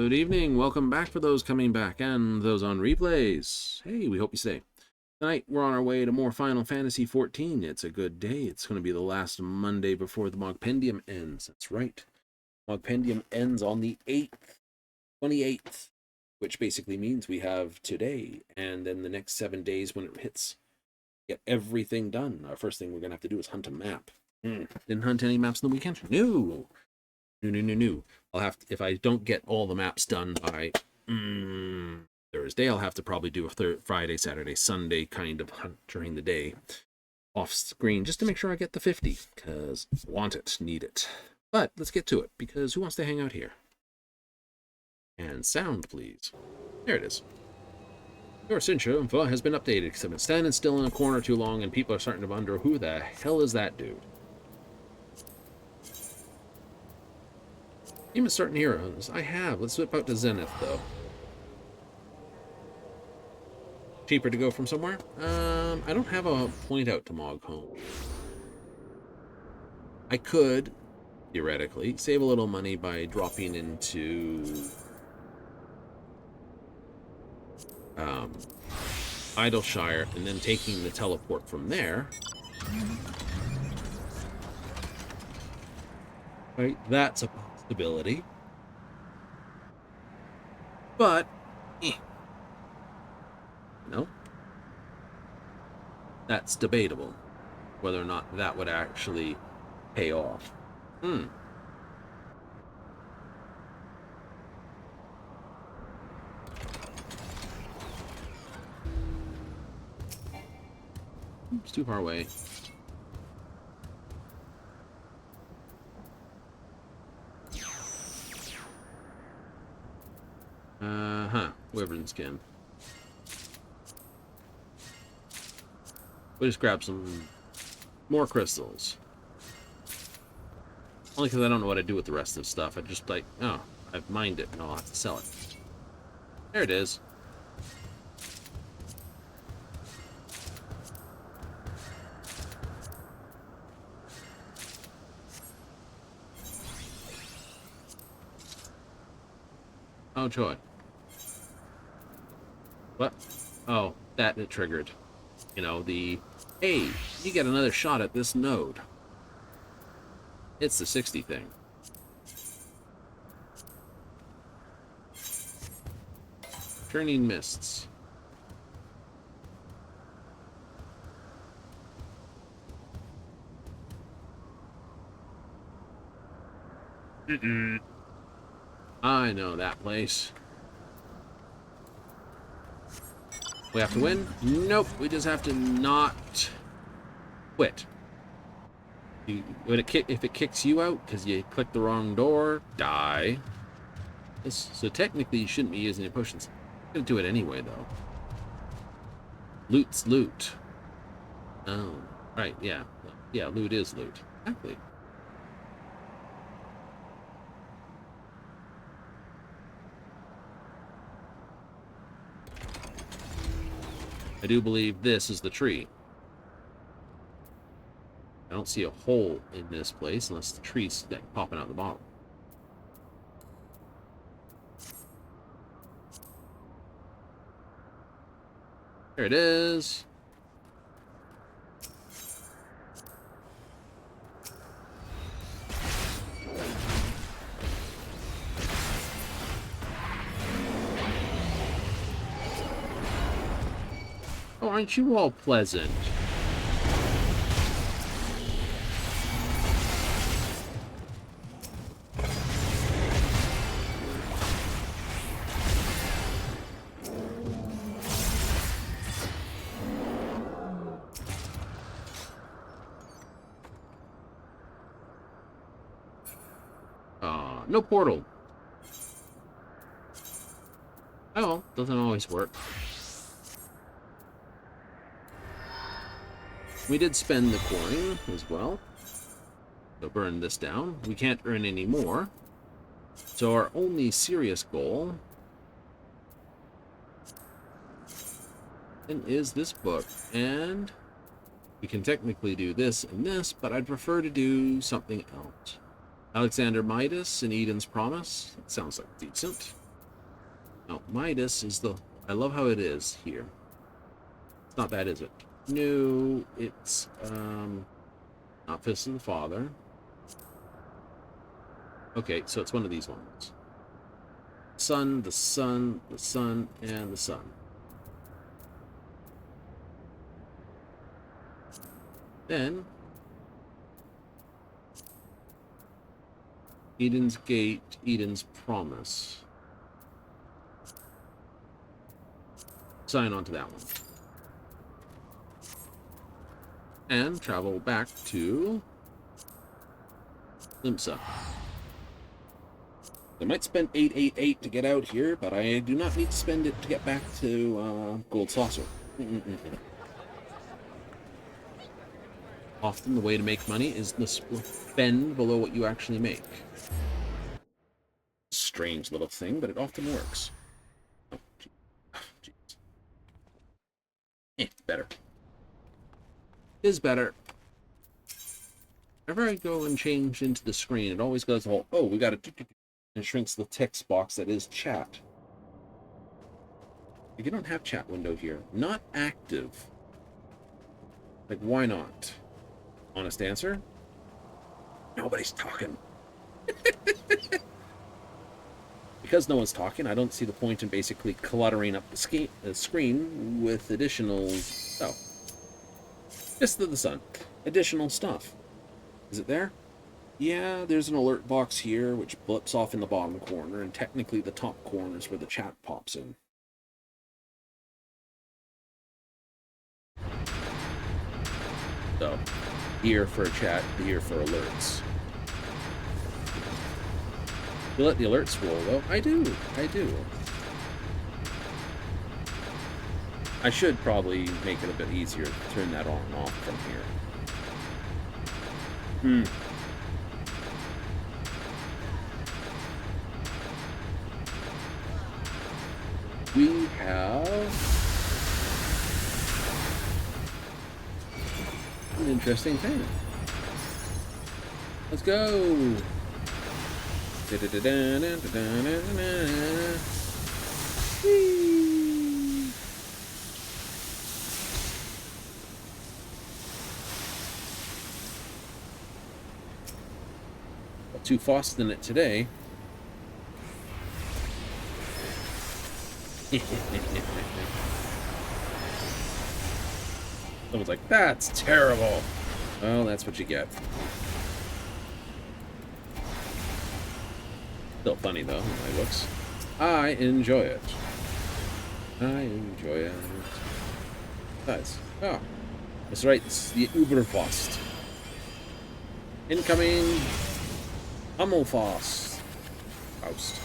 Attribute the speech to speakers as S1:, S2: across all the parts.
S1: Good evening. Welcome back for those coming back and those on replays. Hey, we hope you stay. Tonight, we're on our way to more Final Fantasy XIV. It's a good day. It's going to be the last Monday before the Mogpendium ends. That's right. Mogpendium ends on the 28th, which basically means we have today and then the next 7 days when it hits. Get everything done. Our first thing we're going to have to do is hunt a map. Didn't hunt any maps on the weekend? No. I'll have to, if I don't get all the maps done by Thursday, I'll have to probably do a Friday, Saturday, Sunday kind of hunt during the day off screen just to make sure I get the 50, because want it, need it. But let's get to it, because who wants to hang out here? And sound, please. There it is. Your Sintra info has been updated because I've been standing still in a corner too long and people are starting to wonder who the hell is that dude. Even starting heroes. I have. Let's whip out to Zenith, though. Cheaper to go from somewhere? I don't have a point out to Mog home. I could, theoretically, save a little money by dropping into Idleshire and then taking the teleport from there. Right, that's a possibility. But, no. That's debatable, whether or not that would actually pay off. It's too far away. Wyvern skin. We'll just grab some more crystals. Only because I don't know what to do with the rest of the stuff. I just like, oh, I've mined it and I'll have to sell it. There it is. Oh, joy. What? Oh, that it triggered. You know, the, hey, you get another shot at this node. It's the 60 thing. Turning mists. I know that place. We have to win? Nope, we just have to not quit. If it kicks you out because you clicked the wrong door, die. So technically you shouldn't be using your potions. I'm gonna do it anyway, though. Loot's loot. Oh, right, yeah. Yeah, loot is loot. Exactly. I do believe this is the tree. I don't see a hole in this place unless the tree's like popping out the bottom. There it is. Oh, aren't you all pleasant? No portal. Oh, doesn't always work. We did spend the coin as well. So burn this down. We can't earn any more. So our only serious goal then is this book. And we can technically do this and this, but I'd prefer to do something else. Alexander Midas and Eden's Promise. That sounds like decent. Oh, Midas is the... I love how it is here. It's not that, is it? No, it's, not Fist of the Father. Okay, so it's one of these ones. Sun, the sun, the sun, and the sun. Then, Eden's Gate, Eden's Promise. Sign on to that one. And travel back to Limsa. I might spend 888 to get out here, but I do not need to spend it to get back to Gold Saucer. Often the way to make money is to spend below what you actually make. Strange little thing, but it often works. Oh, jeez. It's better. Is better. Whenever I go and change into the screen, it always goes the whole, oh, we got to... and shrinks the text box that is chat. Like, you don't have chat window here. Not active. Like, why not? Honest answer? Nobody's talking. Because no one's talking, I don't see the point in basically cluttering up the screen with additional... Oh. Fist of the Sun. Additional stuff. Is it there? Yeah, there's an alert box here, which blips off in the bottom corner, and technically the top corner is where the chat pops in. So, here for a chat, here for alerts. You let the alerts roll, though? I do. I should probably make it a bit easier to turn that on and off from here. We have an interesting thing. Let's go. Whee. Got too fast in it today. Someone's like, that's terrible. Well, that's what you get. Still funny, though, in my looks. I enjoy it. Nice. Oh, that's right. It's the Uberfaust. Incoming. Hummelfaust. Faust.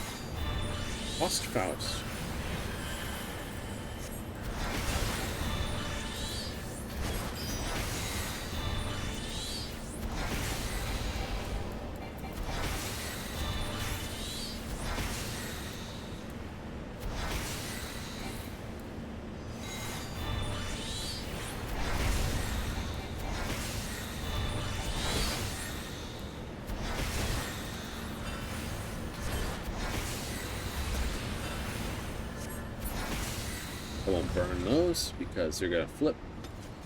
S1: I won't burn those because they're gonna flip.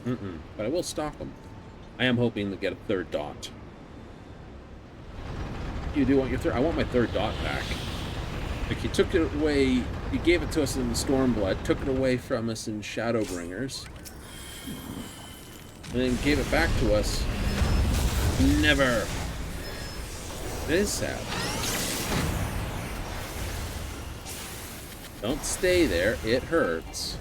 S1: But I will stock them. I am hoping to get a third dot. You do want your third? I want my third dot back. Like, you took it away, you gave it to us in the Stormblood, took it away from us in Shadowbringers, and then gave it back to us. Never. It is sad. Don't stay there, it hurts.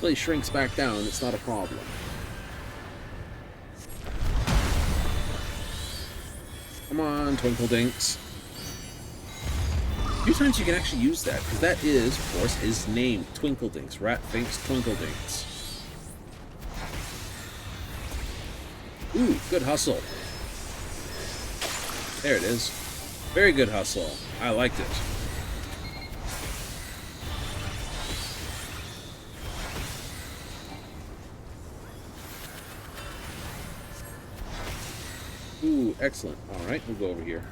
S1: Well, he shrinks back down, it's not a problem. Come on, Twinkledinks. A few times you can actually use that, because that is, of course, his name, Twinkledinks. Rat thinks Twinkledinks. Ooh, good hustle. There it is. Very good hustle. I liked it. Ooh, excellent. All right, we'll go over here.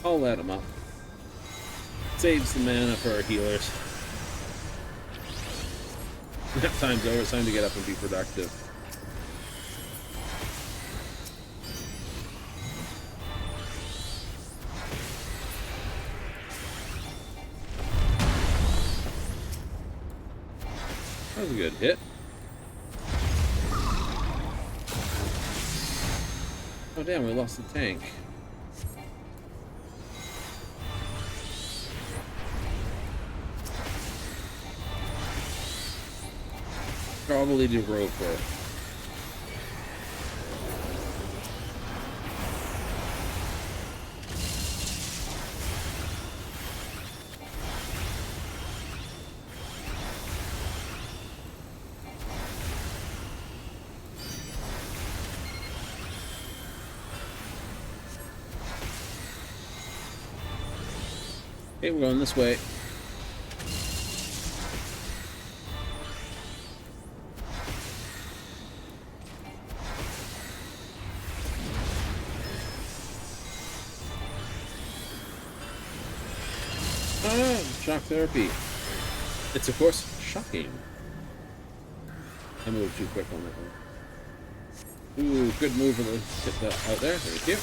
S1: I'll let him up. Saves the mana for our healers. Nap time's over. It's time to get up and be productive. That was a good hit. Oh damn, we lost the tank. Probably do rope for. Okay, we're going this way. Shock therapy. It's of course shocking. I moved too quick on that one. Ooh, good move to get that out there. Thank you.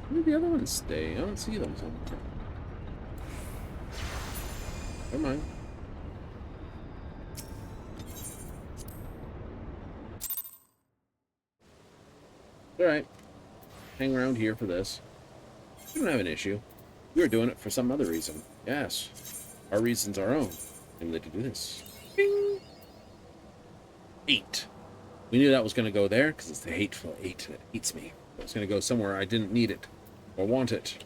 S1: Where did the other ones stay? I don't see them somewhere. Never mind. Alright. Hang around here for this. We don't have an issue. We were doing it for some other reason. Yes. Our reason's our own. I'm going to do this. Bing! 8. We knew that was going to go there because it's the hateful 8 that hates me. It was going to go somewhere I didn't need it or want it.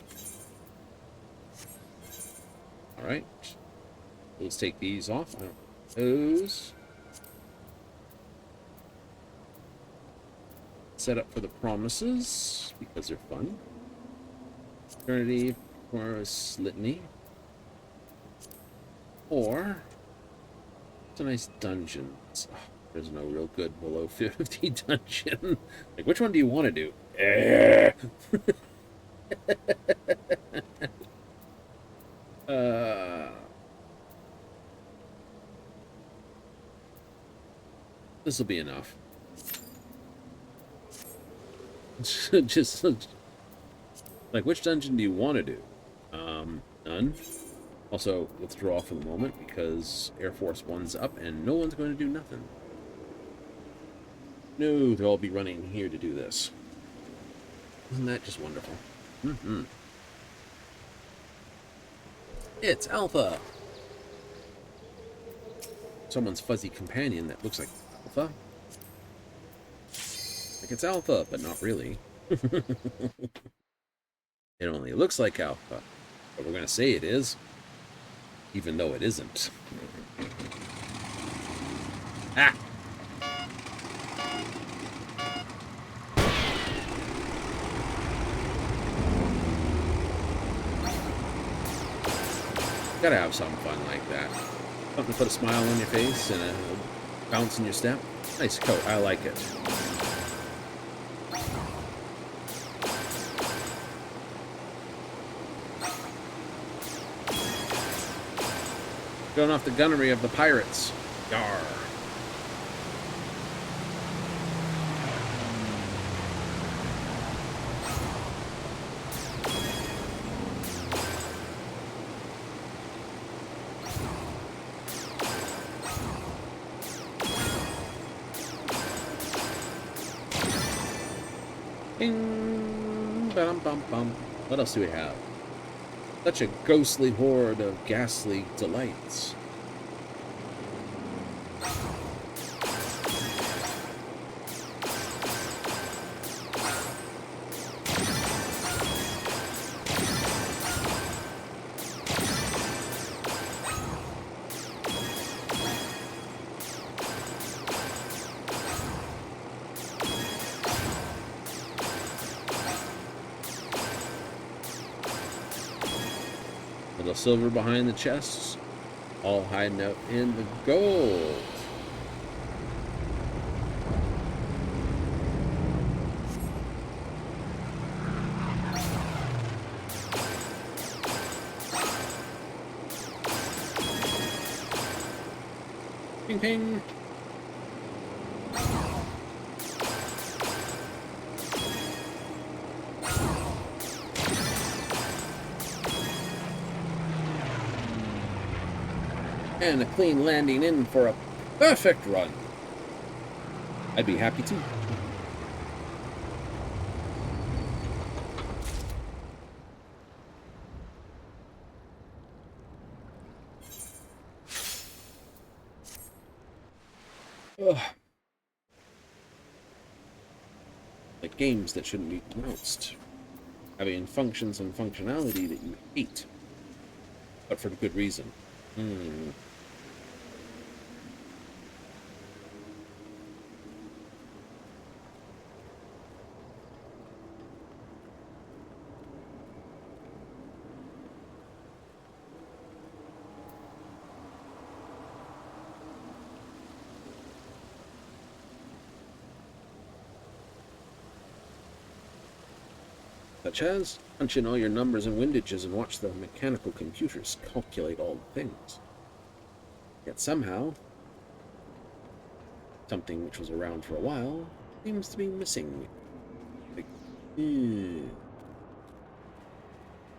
S1: Alright. Let's take these off. I don't want those. Set up for the promises because they're fun. Eternity for Litany. Or it's a nice dungeon. Oh, there's no real good below 50 dungeon. Like, which one do you want to do? This will be enough. Just like, which dungeon do you want to do? None. Also, withdraw for the moment because Air Force One's up and no one's going to do nothing. No, they'll all be running here to do this. Isn't that just wonderful? Mm-hmm. It's Alpha! Someone's fuzzy companion that looks like Alpha. Like it's Alpha, but not really. It only looks like Alpha, but we're going to say it is, even though it isn't. Ah! Gotta have some fun like that. Something to put a smile on your face and a bounce in your step. Nice coat. I like it. Showing off the gunnery of the pirates. Yarr. Bing, ba-dum-bum-bum. What else do we have? Such a ghostly horde of ghastly delights. Little silver behind the chests, all hiding out in the gold. Ping, ping. And a clean landing in for a perfect run. I'd be happy too. Ugh. Like games that shouldn't be pronounced. Having functions and functionality that you hate. But for good reason. Such as punch in all your numbers and windages and watch the mechanical computers calculate all the things. Yet somehow, something which was around for a while seems to be missing. Like,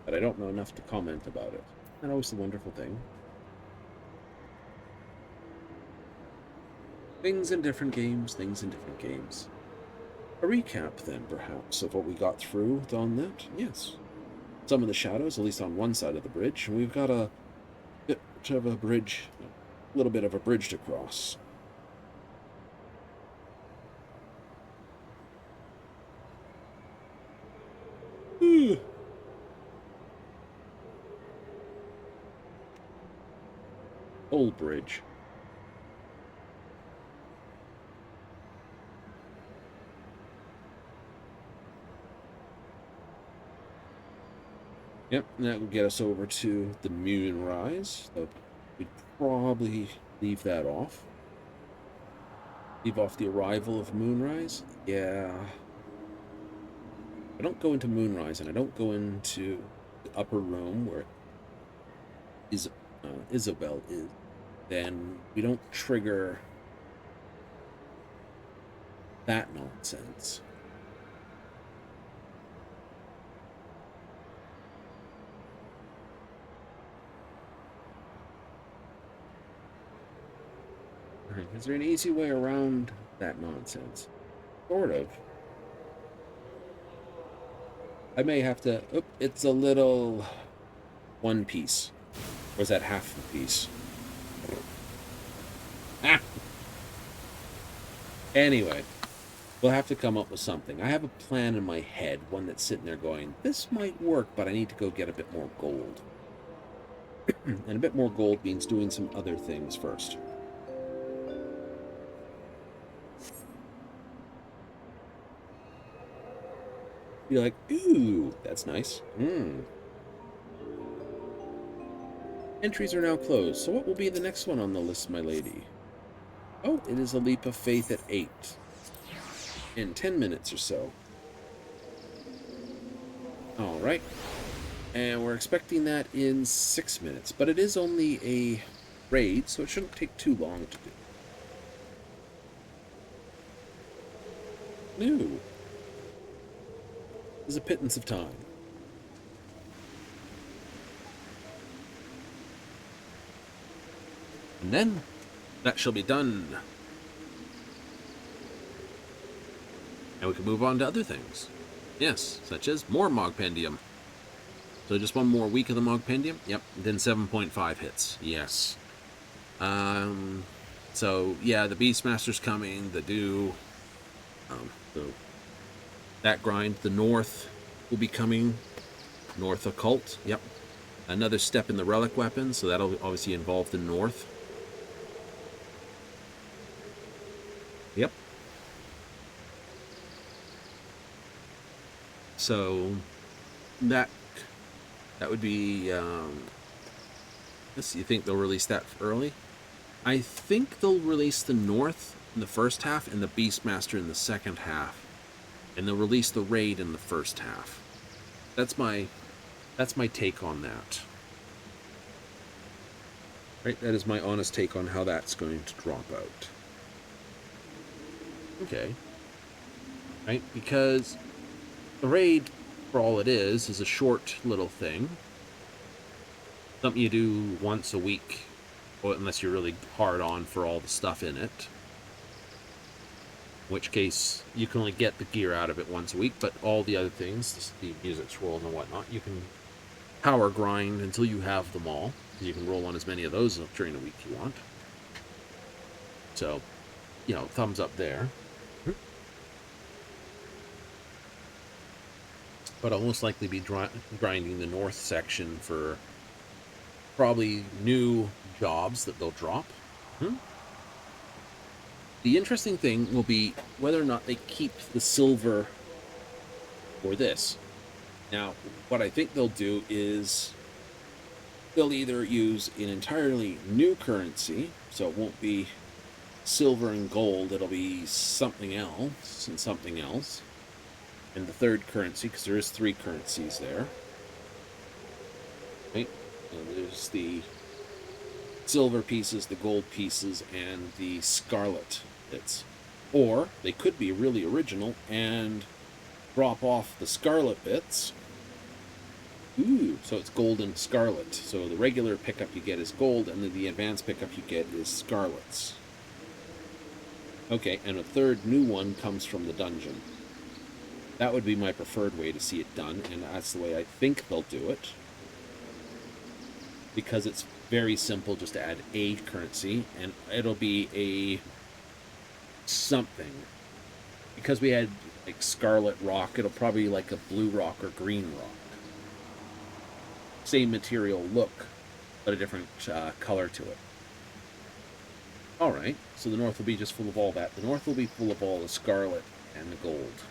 S1: but I don't know enough to comment about it. That's always the wonderful thing. Things in different games, things in different games. A recap, then, perhaps, of what we got through on that? Yes. Some of the shadows, at least on one side of the bridge. We've got a bit of a bridge, a little bit of a bridge to cross. Old bridge. Yep, and that will get us over to the moonrise. So we'd probably leave that off. Leave off the arrival of moonrise. Yeah. I don't go into moonrise, and I don't go into the upper room where Isabel is. Then we don't trigger that nonsense. Is there an easy way around that nonsense? Sort of. I may have to... Oh, it's a little... one piece. Or is that half a piece? Ah! Anyway, we'll have to come up with something. I have a plan in my head, one that's sitting there going, this might work, but I need to go get a bit more gold. And a bit more gold means doing some other things first. You're like, ooh, that's nice. Entries are now closed, so what will be the next one on the list, my lady? Oh, it is a leap of faith at 8. In 10 minutes or so. Alright. And we're expecting that in 6 minutes, but it is only a raid, so it shouldn't take too long to do. New. There's a pittance of time. And then that shall be done. And we can move on to other things. Yes, such as more Mogpendium. So just one more week of the Mogpendium. Yep, then 7.5 hits. Yes. So yeah, the Beastmaster's coming, the Dew, that grind, the North will be coming. North Occult, yep. Another step in the relic weapon, so that'll obviously involve the North. Yep. So that would be, let's see, you think they'll release that early? I think they'll release the North in the first half and the Beastmaster in the second half. And they'll release the raid in the first half. That's my take on that. Right, that is my honest take on how that's going to drop out. Okay. Right, because the raid, for all it is a short little thing. Something you do once a week, or unless you're really hard on for all the stuff in it. In which case, you can only get the gear out of it once a week, but all the other things, the music scrolls and whatnot, you can power grind until you have them all. You can roll on as many of those during the week you want. So, you know, thumbs up there. But I'll most likely be grinding the North section for probably new jobs that they'll drop. The interesting thing will be whether or not they keep the silver for this. Now, what I think they'll do is they'll either use an entirely new currency, so it won't be silver and gold, it'll be something else and something else. And the third currency, because there is 3 currencies there. Right? So there's the silver pieces, the gold pieces, and the scarlet bits. Or they could be really original and drop off the scarlet bits. Ooh, so it's gold and scarlet. So the regular pickup you get is gold, and then the advanced pickup you get is scarlets. Okay, and a third new one comes from the dungeon. That would be my preferred way to see it done, and that's the way I think they'll do it. Because it's very simple just to add a currency, and it'll be a something. Because we had like scarlet rock, it'll probably be like a blue rock or green rock. Same material look, but a different color to it. Alright, so the North will be just full of all that. The North will be full of all the scarlet and the gold.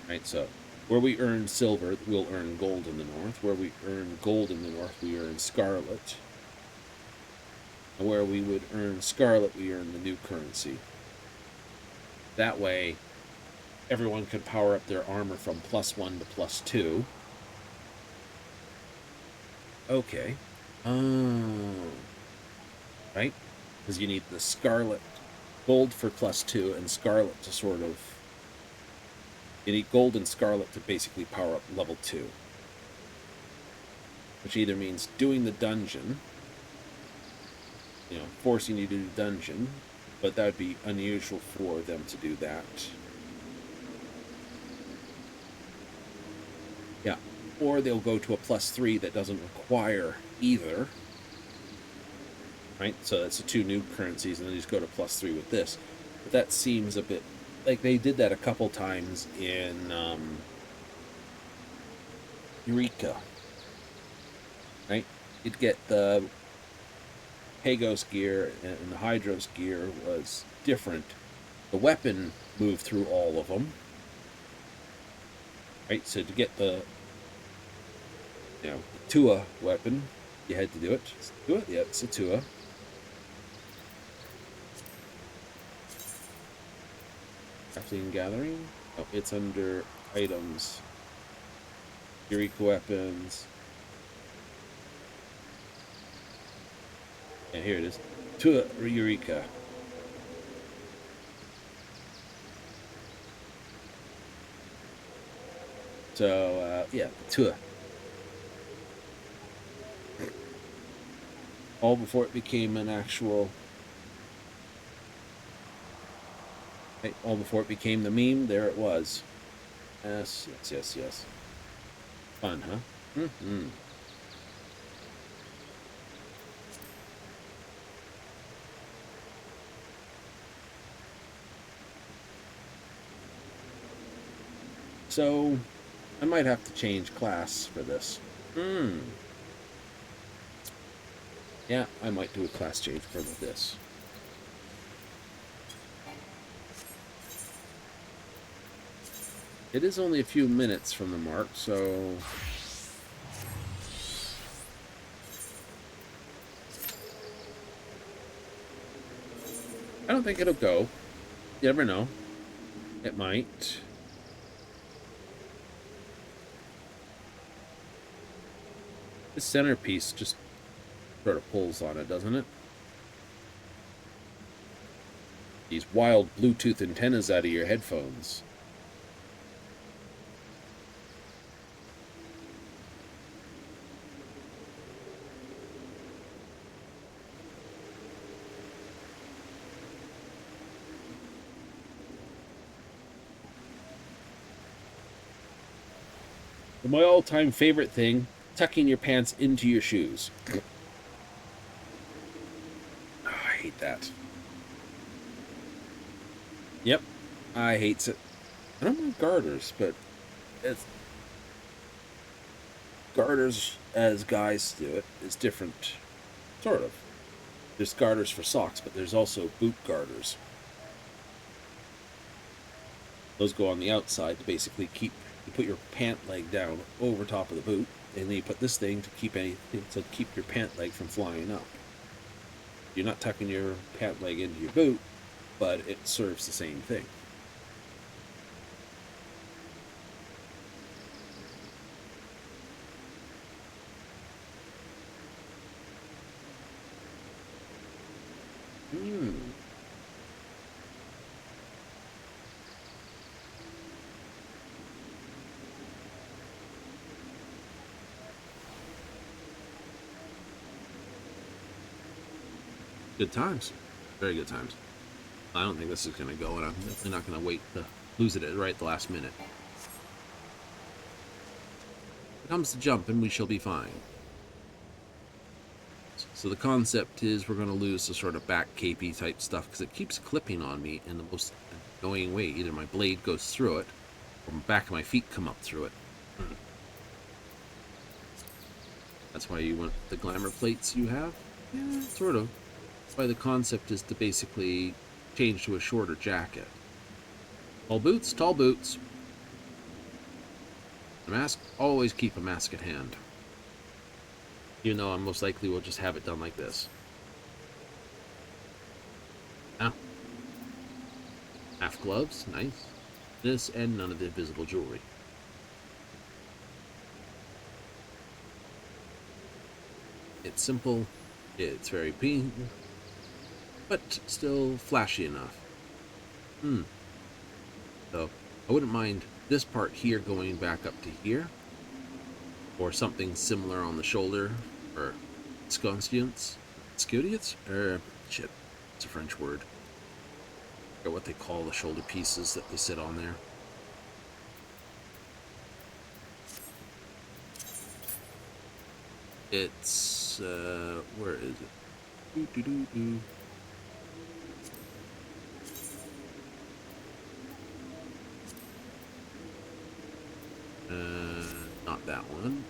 S1: Right, so where we earn silver, we'll earn gold in the North. Where we earn gold in the North, we earn scarlet. And where we would earn scarlet, we earn the new currency. That way, everyone could power up their armor from +1 to +2. Okay. Right? Because you need the scarlet, gold for +2, and scarlet to sort of... You need gold and scarlet to basically power up level 2. Which either means doing the dungeon, you know, forcing you to do the dungeon, but that would be unusual for them to do that. Yeah, or they'll go to a +3 that doesn't require either. Right, so that's the 2 new currencies, and then you just go to +3 with this. But that seems a bit... Like, they did that a couple times in Eureka. Right? You'd get the Pagos gear, and the Hydros gear was different. The weapon moved through all of them. Right? So to get the Now, Tua weapon, you had to do it. Tua? Yeah, it's a Tua. Crafting and gathering? Oh, it's under items. Eureka weapons. Yeah, here it is. Tua Eureka. So, yeah, Tua. All before it became an actual... Okay, all before it became the meme, there it was. Yes, yes, yes, yes. Fun, huh? Mm-hmm. So, I might have to change class for this. Yeah, I might do a class change for this. It is only a few minutes from the mark, so... I don't think it'll go. You never know. It might. This centerpiece just sort of pulls on it, doesn't it? These wild Bluetooth antennas out of your headphones. My all-time favorite thing, tucking your pants into your shoes. Oh, I hate that. Yep, I hate it. I don't mind garters, but it's garters as guys do it is different, sort of. There's garters for socks, but there's also boot garters. Those go on the outside to basically keep, you put your pant leg down over top of the boot, and then you put this thing to keep your pant leg from flying up. You're not tucking your pant leg into your boot, but it serves the same thing. Good times. Very good times. I don't think this is going to go, and I'm definitely not going to wait to lose it at right at the last minute. Here comes the jump, and we shall be fine. So the concept is we're going to lose the sort of back capey type stuff, because it keeps clipping on me in the most annoying way. Either my blade goes through it, or the back of my feet come up through it. That's why you want the glamour plates you have? Yeah, sort of. That's why the concept is to basically change to a shorter jacket. Tall boots, tall boots. The mask, always keep a mask at hand. Even though I most likely will just have it done like this. Now, half gloves, nice. This and none of the visible jewelry. It's simple, it's very pink, but still flashy enough. So, I wouldn't mind this part here going back up to here, or something similar on the shoulder, or scontients, or shit, it's a French word. I forget what they call the shoulder pieces that they sit on there. It's, where is it? Not that one.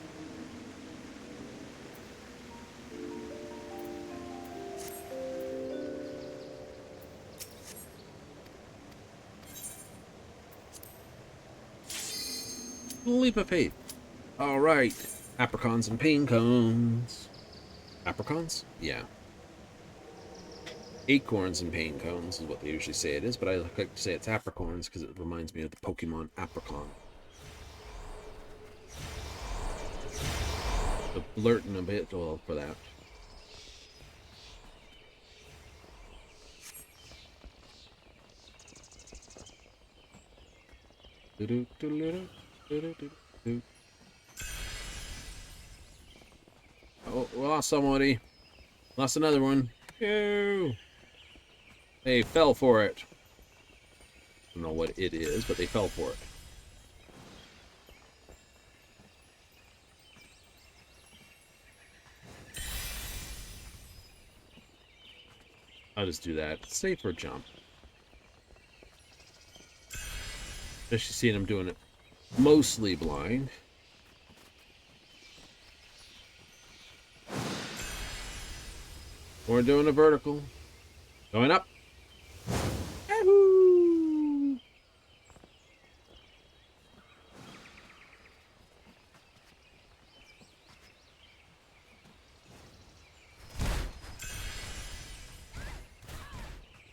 S1: Leap of faith. All right. Apricons and pain cones. Apricons? Yeah. Acorns and pain cones is what they usually say it is, but I like to say it's apricorns because it reminds me of the Pokemon Apricon. The blurting a bit well for that. Oh, we lost somebody. Lost another one. Ew. They fell for it. I don't know what it is, but they fell for it. I'll just do that. Save for a jump. Especially seeing him doing it mostly blind. We're doing a vertical. Going up.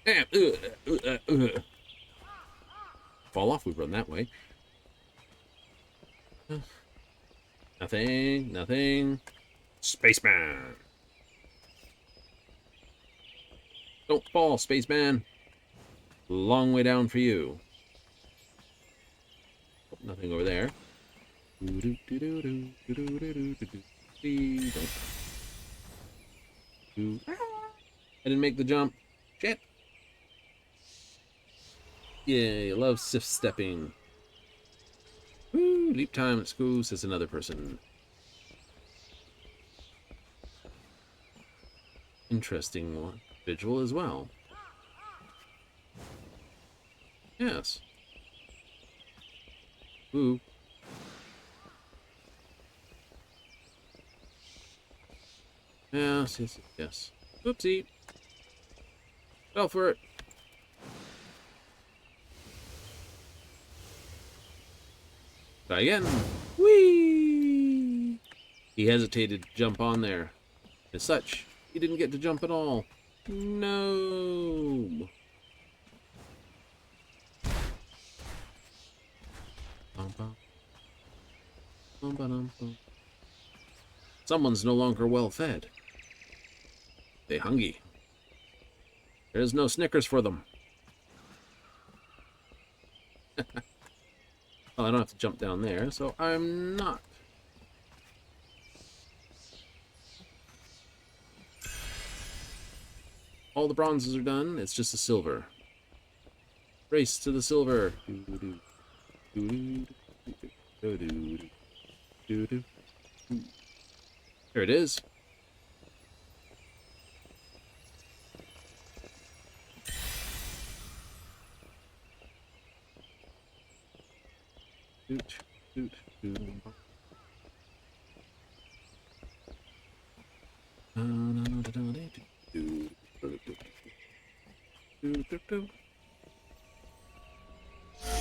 S1: Yahoo! Fall off, we run that way. Nothing, nothing. Spaceman. Don't fall, spaceman. Long way down for you. Oh, nothing over there. I didn't make the jump. Shit. Yeah, I love stiff stepping. Woo, leap time at school, says another person. Interesting one. Visual as well. Yes. Ooh. Yes, yes, yes. Oopsie. Fell for it. Try again. Whee! He hesitated to jump on there. As such, he didn't get to jump at all. No. Someone's no longer well fed. They hungry. There's no Snickers for them. Well, I don't have to jump down there, so I'm not. All the bronzes are done. It's just a silver. Race to the silver. There it is.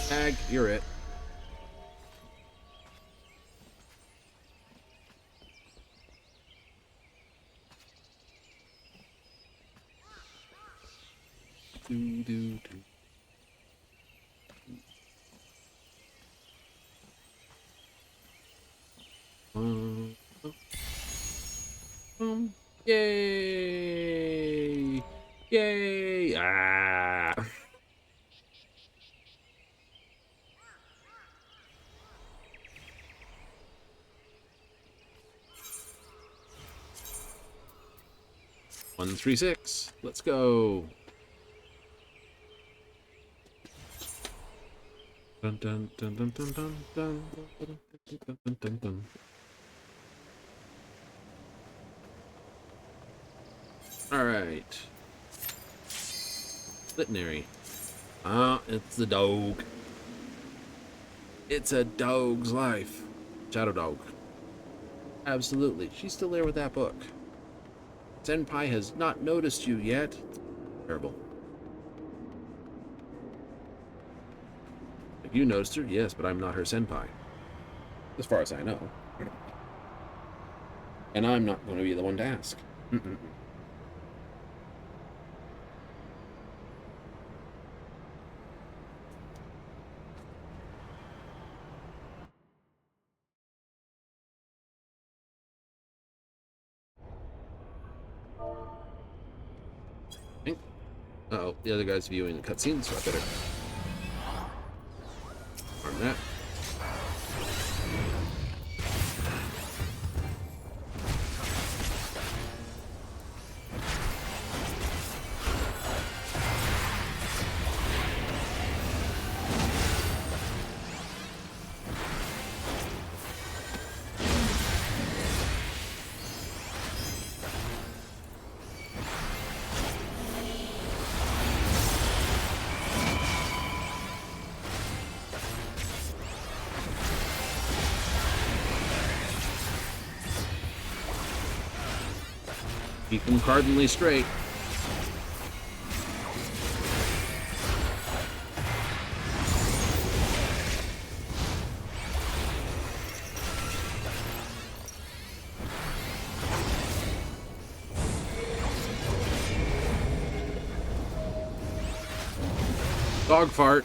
S1: Tag, you're it. Yay! Yay! Ah! One, 3, 6. Let's go. Dun dun dun dun dun dun dun dun dun dun dun. All right. Litany. It's the dog. It's a dog's life. Shadow dog. Absolutely. She's still there with that book. Senpai has not noticed you yet. Terrible. Have you noticed her? Yes, but I'm not her senpai. As far as I know. And I'm not going to be the one to ask. Mm-mm. Uh-oh, the other guy's viewing the cutscene, so I better arm that. Keep them cardinally straight. Dog fart.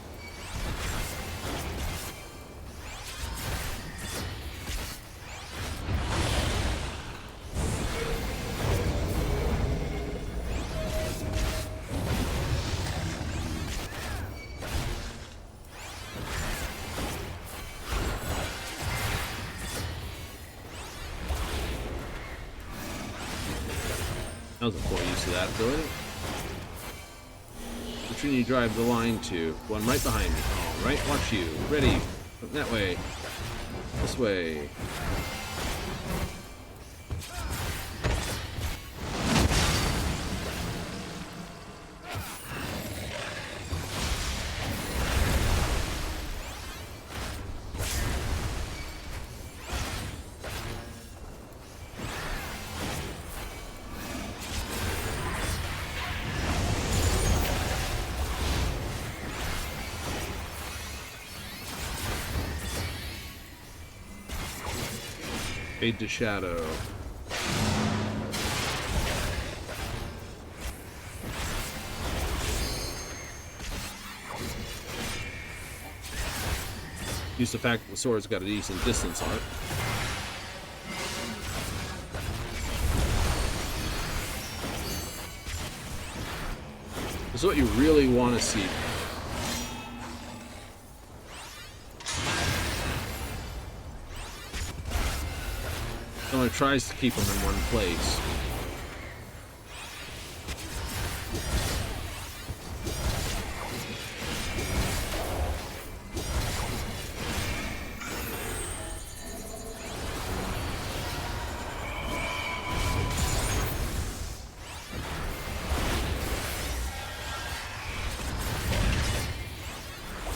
S1: That was a poor use of that ability. Which one you drive the line to? One right behind me. All right, watch you. Ready. That way. This way. Fade to shadow. Use the fact that the sword's got a decent distance on it. This is what you really want to see. Someone tries to keep them in one place.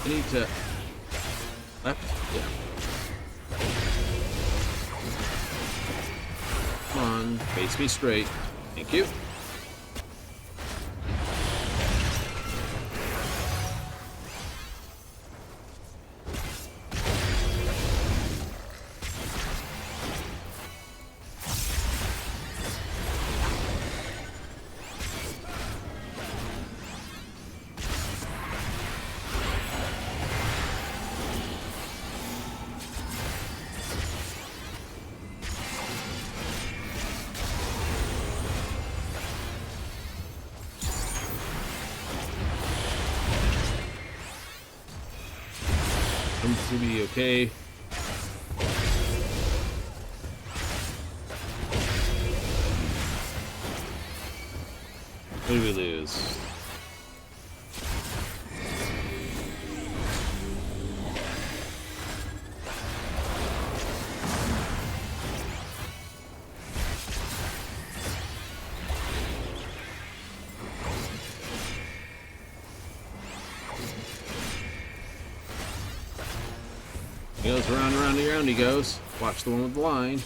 S1: I need to left, yeah. Come on, face me straight. Thank you. To be okay. What do we lose? He goes around, around, around he goes. Watch the one with the line.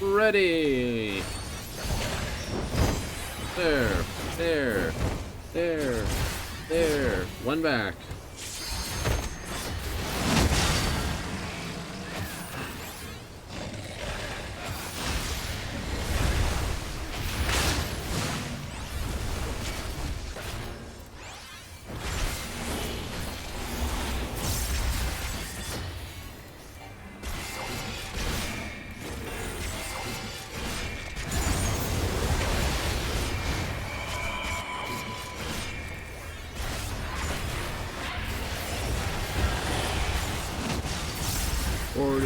S1: Ready. There, there, there, there. One back.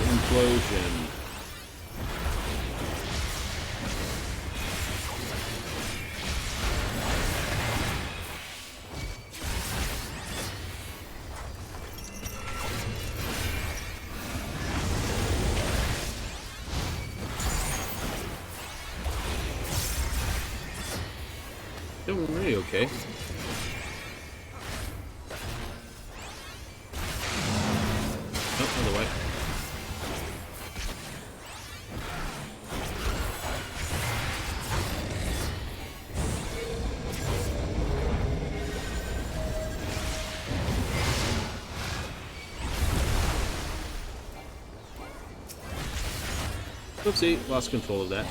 S1: implosion. Doing really okay. Oh, other way. Oopsie, lost control of that.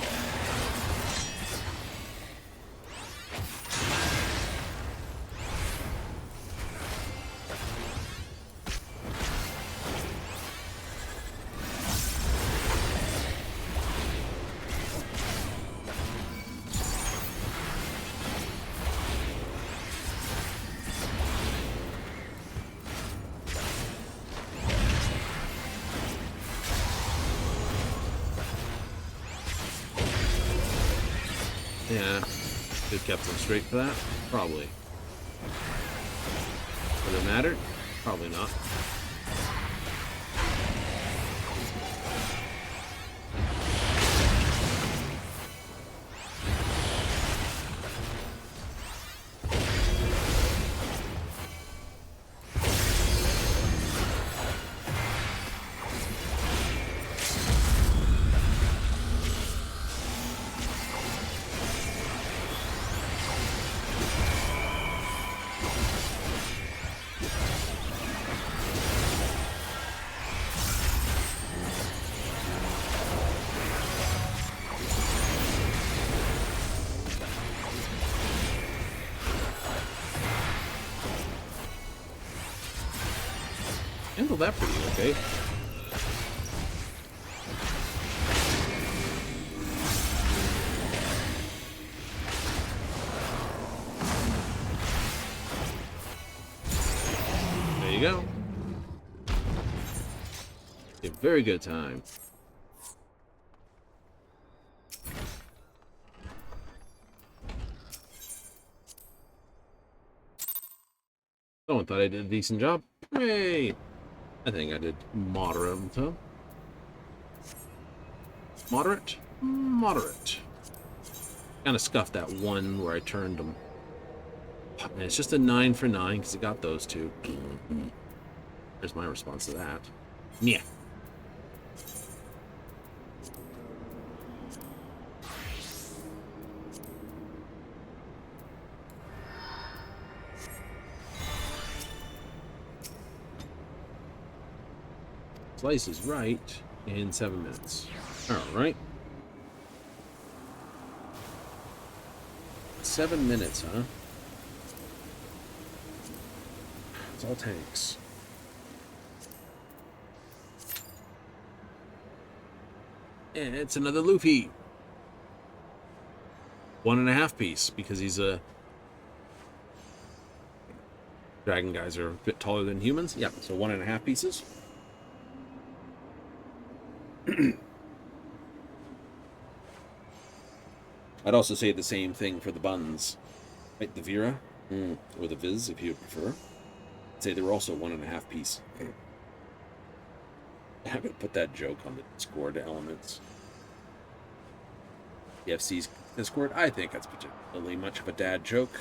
S1: Yeah, could have kept them straight for that. Probably. Would it matter? Probably not. Handled that pretty okay. There you go. A very good time. Someone thought I did a decent job. Hooray! I think I did moderate. Huh? Moderate? Moderate. Kind of scuffed that one where I turned them. And it's just a 9 for 9 because it got those two. There's my response to that. Yeah. Slice is right in 7 minutes. Alright. 7 minutes, huh? It's all tanks. And it's another Luffy. 1.5 piece, because he's a... Dragon guys are a bit taller than humans. Yeah, so 1.5 pieces. I'd also say the same thing for the buns. Right, the Vera, or the Viz, if you prefer. I'd say they were also 1.5 piece. I haven't put that joke on the Discord elements. The FC's Discord, I think that's particularly much of a dad joke.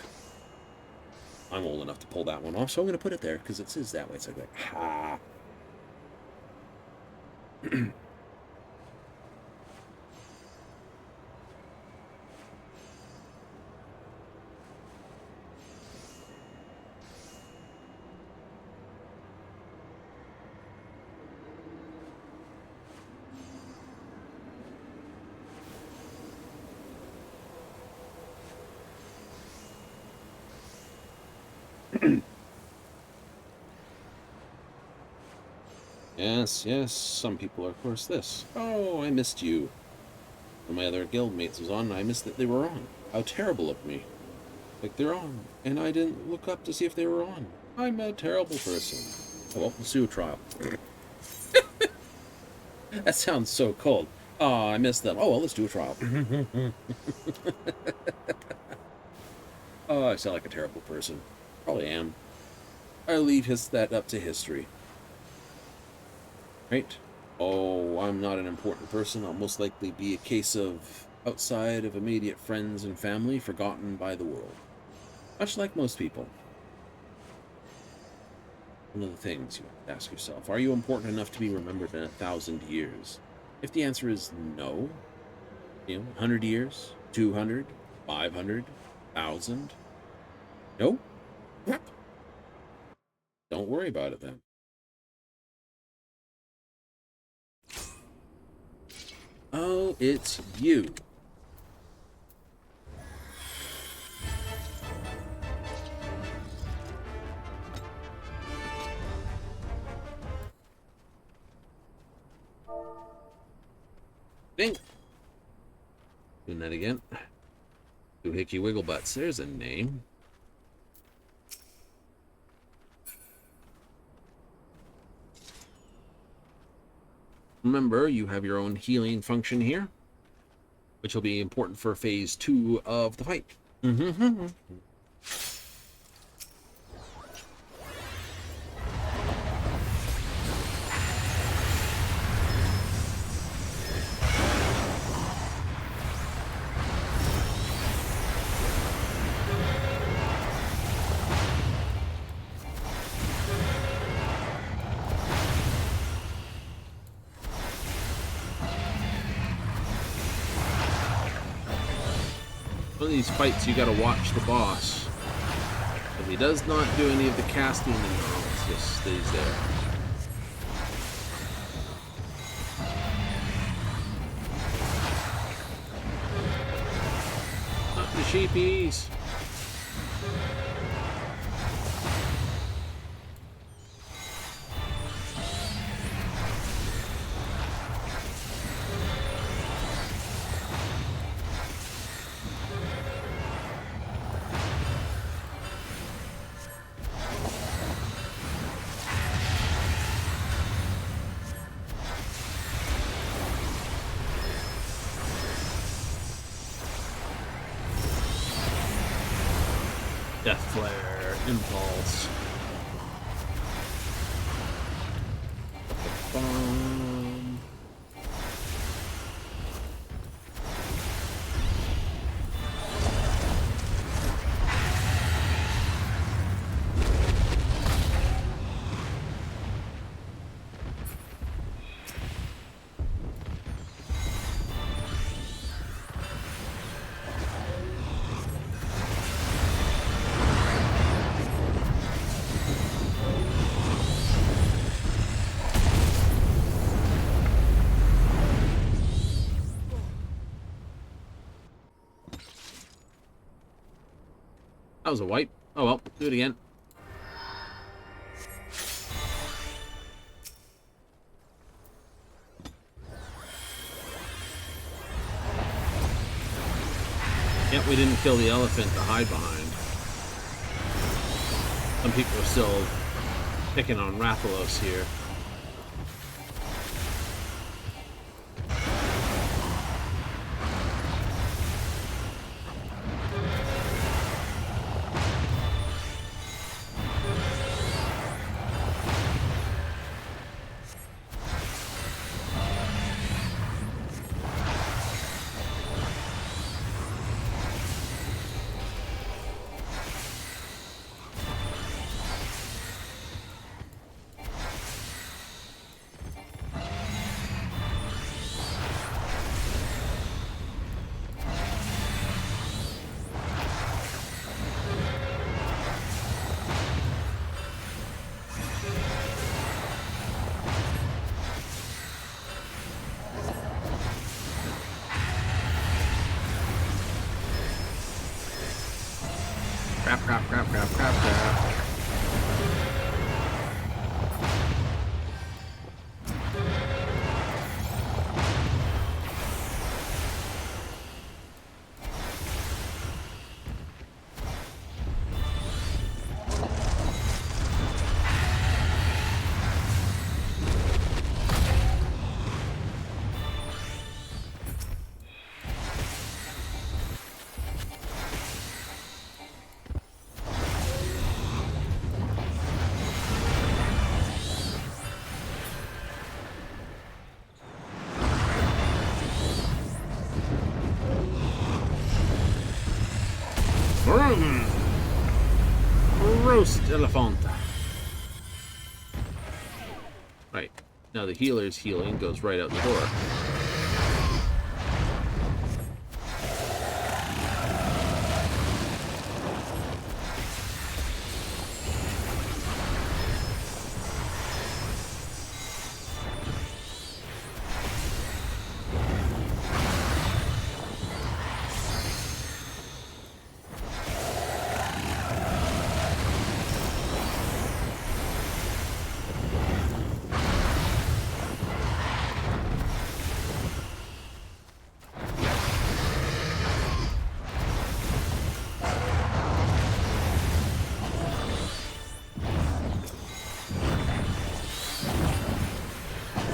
S1: I'm old enough to pull that one off, so I'm going to put it there, because it says that way. It's like, ha. Yes, yes, some people are, of course, this. Oh, I missed you. When my other guildmates was on, I missed that they were on. How terrible of me. Like, they're on, and I didn't look up to see if they were on. I'm a terrible person. Oh, well, we'll see a trial. That sounds so cold. Oh, I missed them. Oh, well, let's do a trial. Oh, I sound like a terrible person. Probably am. I leave that up to history. Right? Oh, I'm not an important person. I'll most likely be a case of outside of immediate friends and family, forgotten by the world. Much like most people. One of the things you have to ask yourself, are you important enough to be remembered in 1,000 years? If the answer is no, 100 years, 200, 500, 1,000, no, don't worry about it then. Oh, it's you. Ding. Doing that again. Doohickey Wigglebutts. There's a name. Remember, you have your own healing function here, which will be important for phase 2 of the fight. One of these fights, you gotta watch the boss. If he does not do any of the casting, then it just stays there. Not the sheepies. Death Flare, Impulse. Bomb. That was a wipe. Oh well, do it again. Yep, we didn't kill the elephant to hide behind. Some people are still picking on Rathalos here. Crap. Roast Elefanta. Right. Now the healer's healing goes right out the door.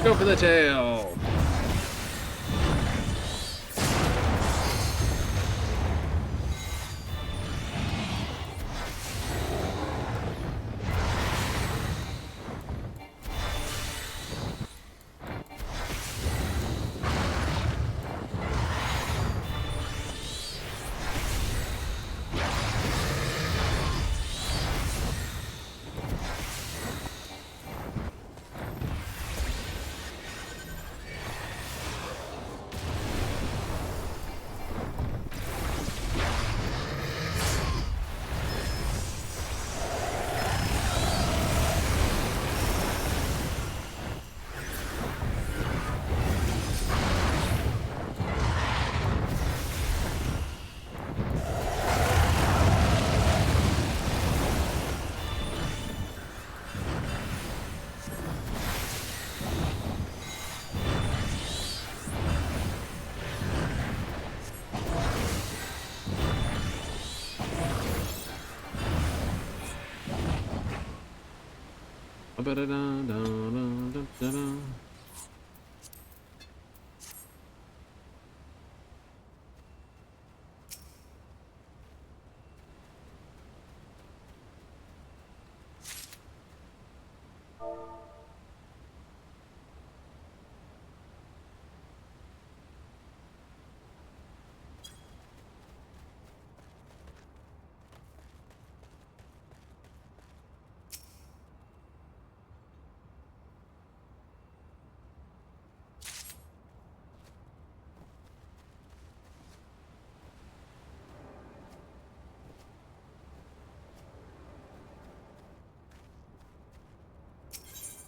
S1: Go for the tail!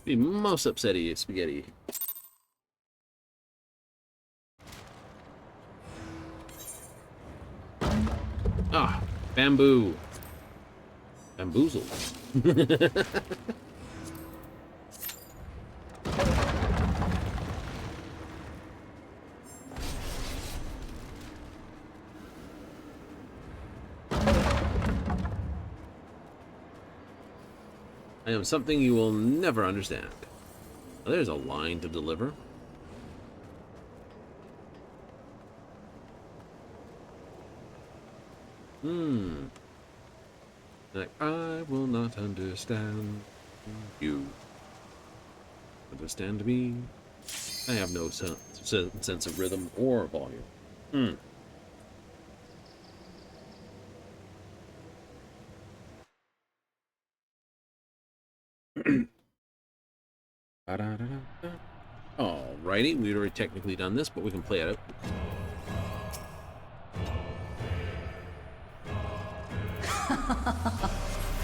S1: The most upsetty spaghetti. Ah, bamboo. Bamboozled. I am something you will never understand. Oh, there's a line to deliver. Like, I will not understand you. Understand me? I have no sense of rhythm or volume. Alrighty, we'd already technically done this, but we can play it out.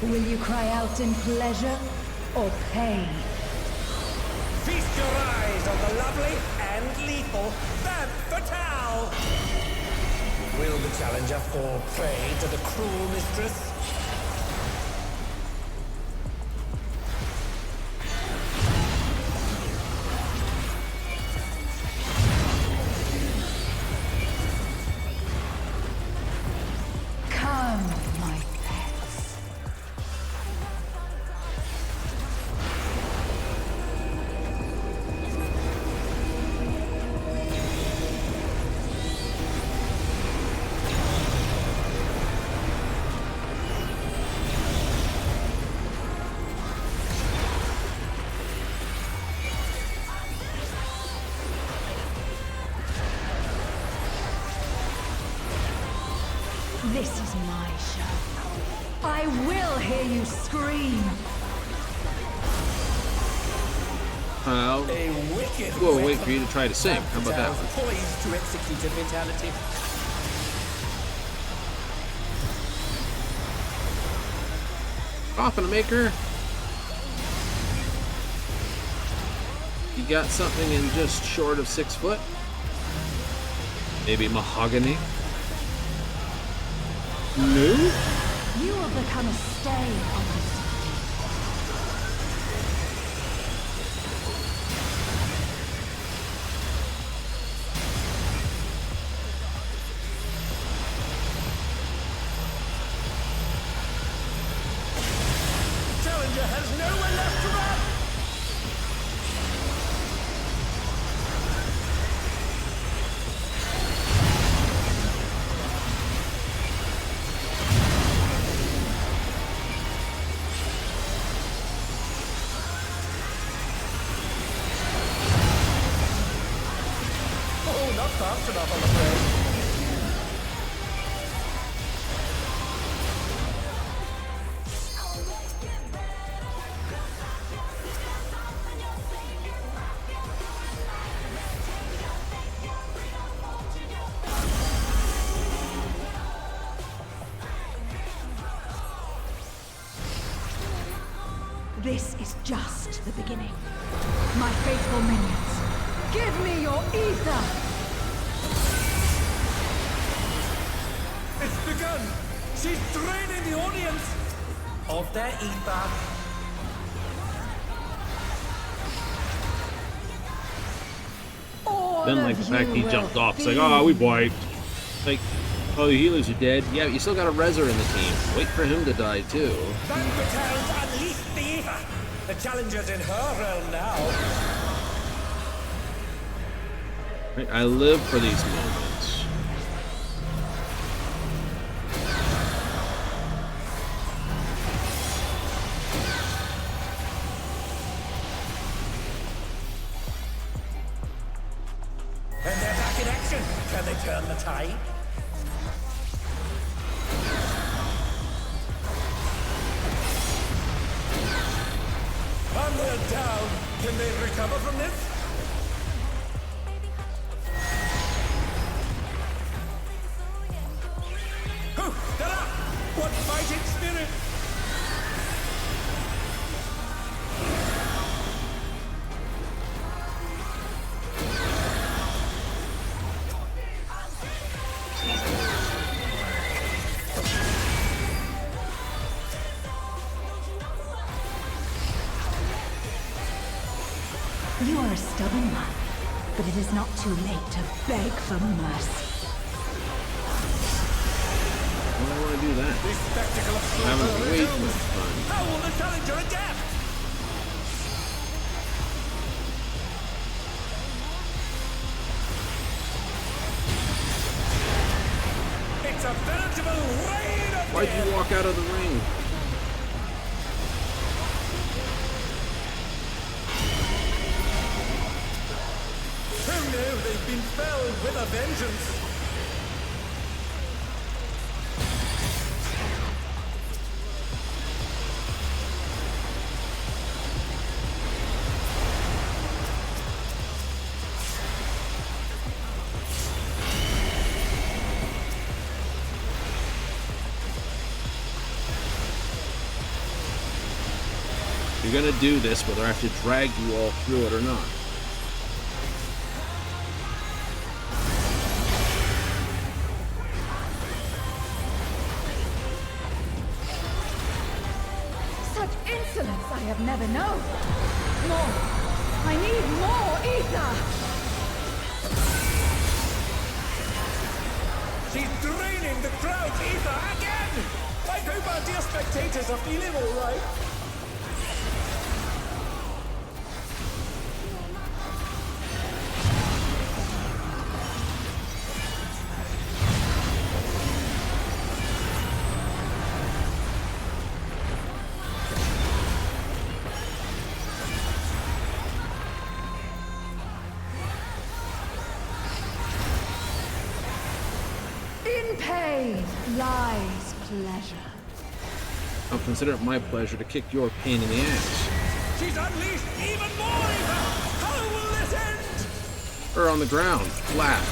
S2: Will you cry out in pleasure or pain?
S3: Feast your eyes on the lovely and lethal Femme Fatale! Will the challenger fall prey to the cruel mistress?
S2: This is my show. I will hear you scream.
S3: A wicked
S1: we'll wait
S3: weapon.
S1: for you to try to sing. How about that one?
S3: Poised to execute a fatality.
S1: Coffin maker. You got something in just short of 6 foot? Maybe mahogany? No?
S2: You will become a stain on this.
S3: Challenger has nowhere left to run. Oh, not fast enough, I'm afraid.
S2: This is just the beginning. My faithful minions, give me your ether!
S3: It's begun! She's draining the audience of their ether.
S2: All
S1: Then like
S2: of
S1: the fact
S2: you
S1: he
S2: will
S1: jumped off. It's like,
S2: be-
S1: oh, we wiped. Like, oh, the healers are dead. Yeah, but you still got a Rezer in the team. Wait for him to die too.
S3: Vanquitals unleash the ether! The challenger's in her realm now.
S1: Right, I live for these moments.
S3: And they're back in action. Can they turn the tide? And they're down. Can they recover from this? Oh, they're up! What fighting spirit!
S2: You are a stubborn one, but it is not too late to beg for mercy.
S1: Why do I want to do that?
S3: The spectacle of
S1: I'm having
S3: slaughter
S1: way too
S3: resumes.
S1: much fun.
S3: How will the challenger adapt? It's a veritable rain of
S1: Why'd
S3: death.
S1: you walk out of the ring?
S3: Who knew they've been felled with a vengeance?
S1: You're gonna do this whether I have to drag you all through it or not.
S2: Such insolence I have never known. More. I need more ether!
S3: She's draining the crowd's ether again! I hope our dear spectators are feeling all right.
S2: In pain lies pleasure.
S1: I'll consider it my pleasure to kick your pain in the ass.
S3: She's unleashed even more evil! How will this end?
S1: Her on the ground, flat.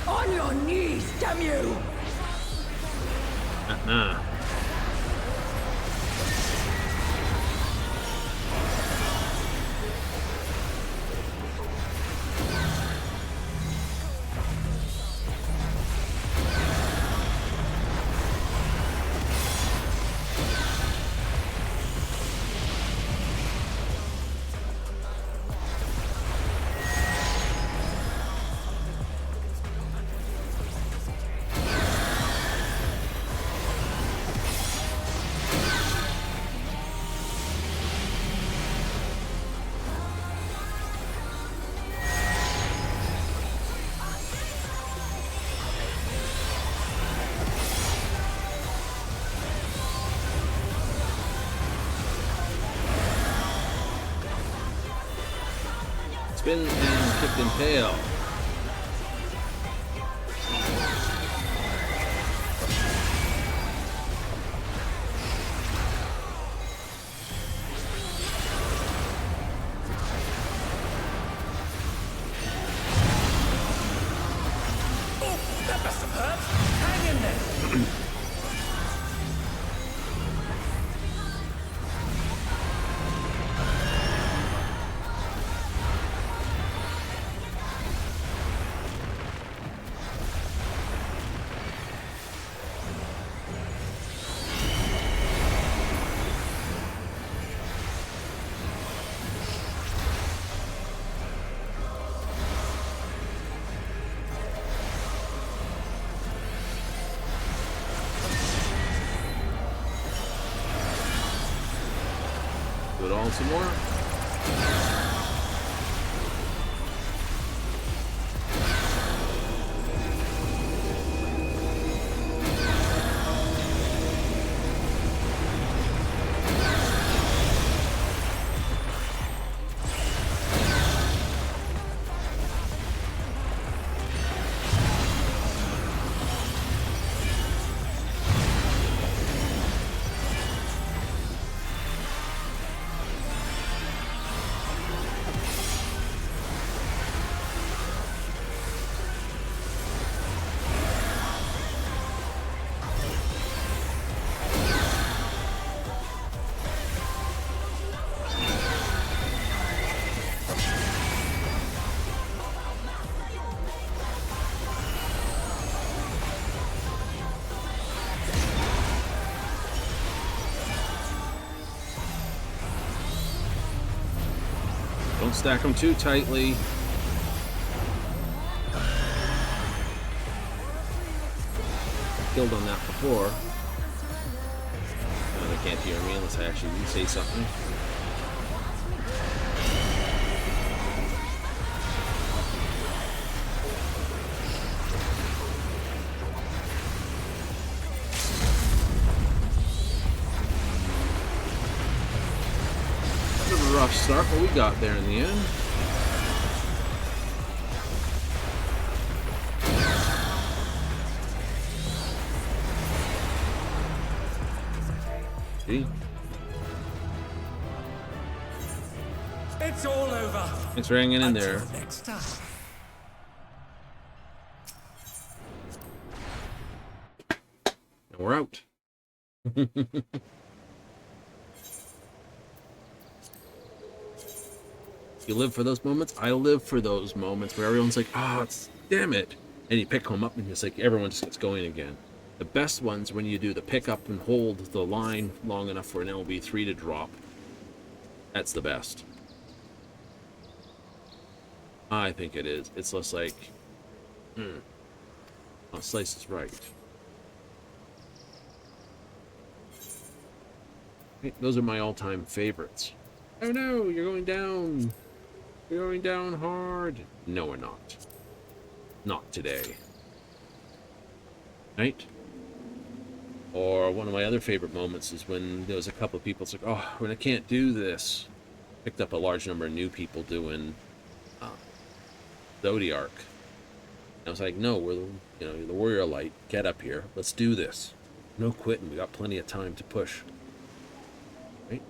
S2: On your knees, damn you!
S1: Uh-uh. Spin and kicked and tail.
S3: That must have hurt. Hang in there.
S1: Do it all some more. Don't stack them too tightly. Killed on that before. No, they can't hear me unless I actually say something. rough start, but we got there in the end. See?
S3: It's all over.
S1: Thanks for hanging in there.
S3: Until next time.
S1: And we're out. You live for those moments? I live for those moments where everyone's like, oh, damn it. And you pick them up and it's like everyone just gets going again. The best ones when you do the pick up and hold the line long enough for an LB3 to drop. That's the best. I think it is. It's less like, oh, Slice is right. Those are my all-time favorites. Oh no, you're going down. You're going down hard. No, we're not. Not today. Right? Or one of my other favorite moments is when there was a couple of people, it's like, oh, when I can't do this. Picked up a large number of new people doing Zodiark. I was like, no, we're the Warrior Light. Get up here. Let's do this. No quitting. We got plenty of time to push. Right?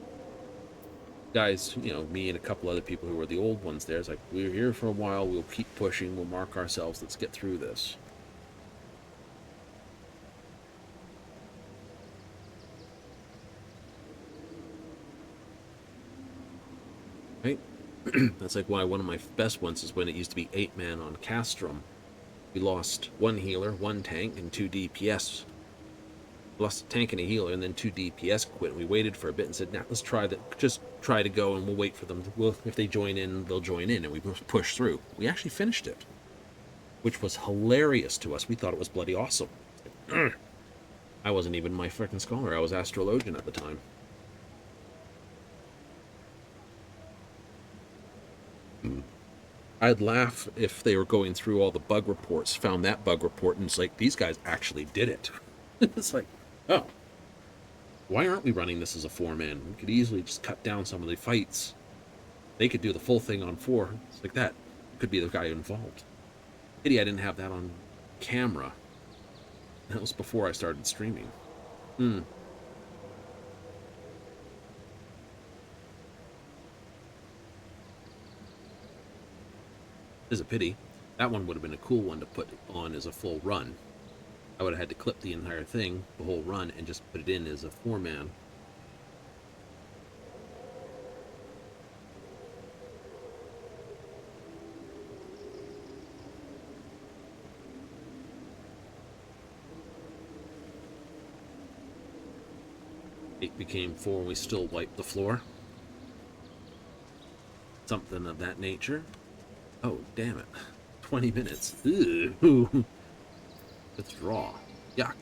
S1: Guys, me and a couple other people who were the old ones there, it's like, we're here for a while. We'll keep pushing. We'll mark ourselves. Let's get through this. Right? That's like why one of my best ones is when it used to be 8-man on Castrum. We lost 1 healer, 1 tank, and 2 DPS. Lost a tank and a healer, and then 2 DPS quit. We waited for a bit and said, nah, let's try that. Just try to go, and we'll wait for them. If they join in, they'll join in, and we pushed through. We actually finished it, which was hilarious to us. We thought it was bloody awesome. I wasn't even my frickin' scholar. I was Astrologian at the time. I'd laugh if they were going through all the bug reports, found that bug report, and it's like, these guys actually did it. It's like, oh, why aren't we running this as a 4-man? We could easily just cut down some of the fights. They could do the full thing on 4. It's like that. Could be the guy involved. Pity I didn't have that on camera. That was before I started streaming. Is a pity. That one would have been a cool one to put on as a full run. I would have had to clip the entire thing, the whole run, and just put it in as a 4-man. It became 4 and we still wiped the floor. Something of that nature. Oh, damn it. 20 minutes. Ew. Withdraw. Yuck.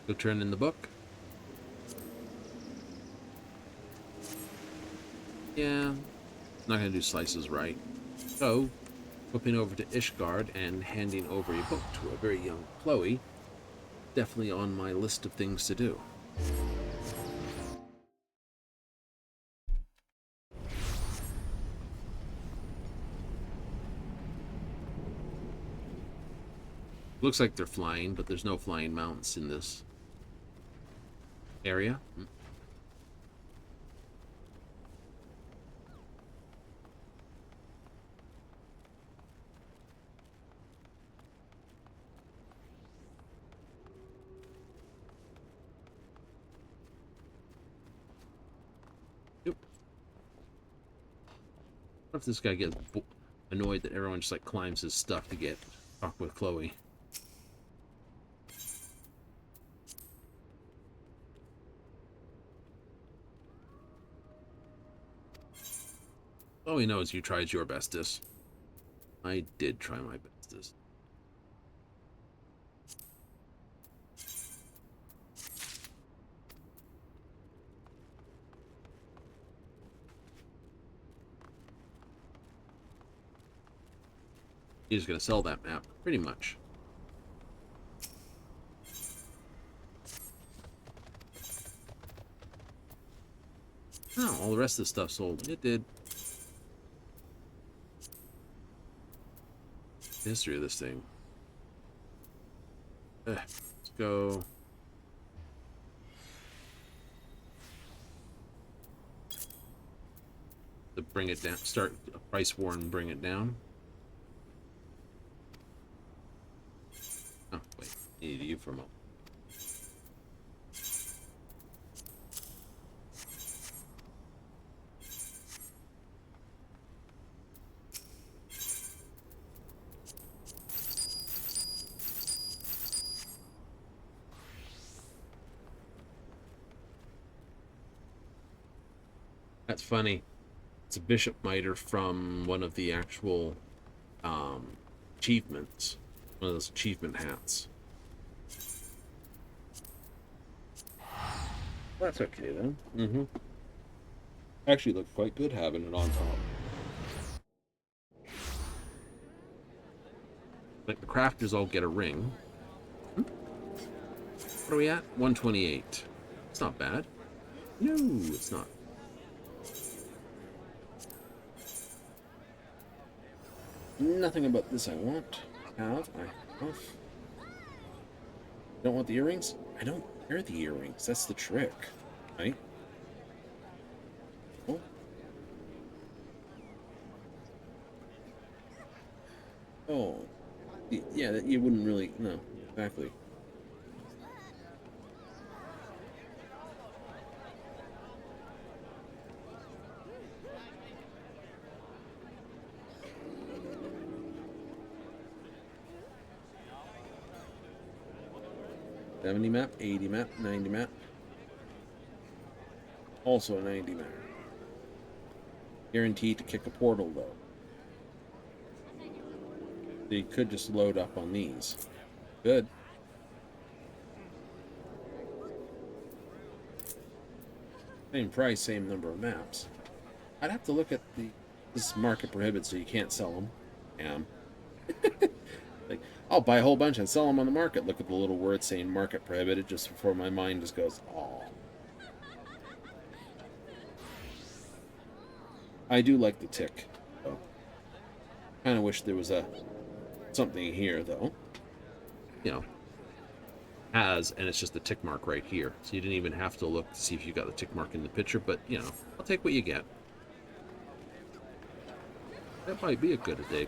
S1: Go turn in the book. Yeah, not gonna do slices right. So, flipping over to Ishgard and handing over a book to a very young Chloe, definitely on my list of things to do. Looks like they're flying, but there's no flying mounts in this area. What if this guy gets annoyed that everyone just like climbs his stuff to get talk with Chloe? All he knows you tried your bestest. I did try my bestest. He's going to sell that map, pretty much. Oh, all the rest of the stuff sold. It did. The history of this thing. Let's go. To bring it down, start a price war and bring it down. Oh, wait. Need you for a moment. That's funny. It's a bishop miter from one of the actual achievements. One of those achievement hats. That's okay then. Mm-hmm. Actually looked quite good having it on top. Like the crafters all get a ring. What are we at? 128. It's not bad. No, it's not. Nothing about this I want. I have. Don't want the earrings? I don't wear the earrings. That's the trick, right? Oh. Oh. Yeah, that you wouldn't really... No, exactly. $70 map, $80 map, $90 map. Also a $90 map. Guaranteed to kick a portal, though. They could just load up on these. Good. Same price, same number of maps. I'd have to look at this market prohibited, so you can't sell them. Damn. Like, I'll buy a whole bunch and sell them on the market. Look at the little word saying market prohibited just before my mind just goes, oh. I do like the tick, though. Kind of wish there was something here, though. You know, and it's just the tick mark right here. So you didn't even have to look to see if you got the tick mark in the picture, but, you know, I'll take what you get. That might be a good day.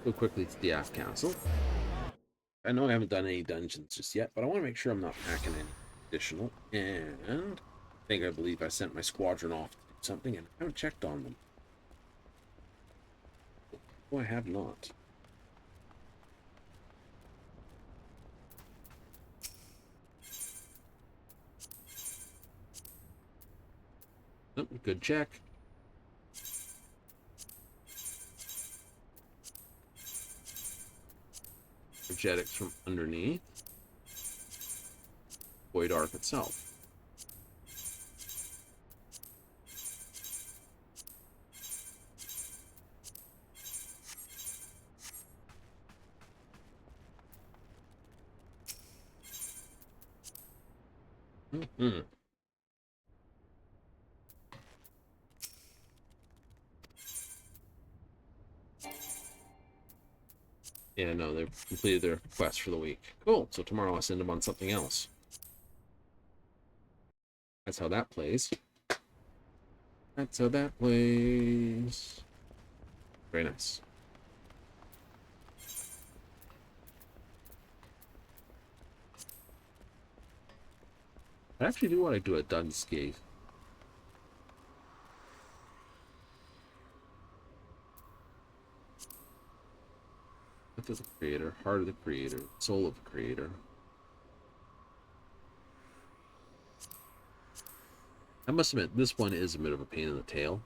S1: Go quickly to the Aft Castle. I know I haven't done any dungeons just yet, but I want to make sure I'm not packing any additional. And I believe I sent my squadron off to do something, and I haven't checked on them. Oh, I have not. Oh, good check. Energetics from underneath. Void Arc itself. Mm-hmm. Yeah, no, they've completed their quest for the week. Cool. So tomorrow I'll send them on something else. That's how that plays. That's how that plays. Very nice. I actually do want to do a Dunscape. What is the creator? Heart of the creator. Soul of the creator. I must admit, this one is a bit of a pain in the tail.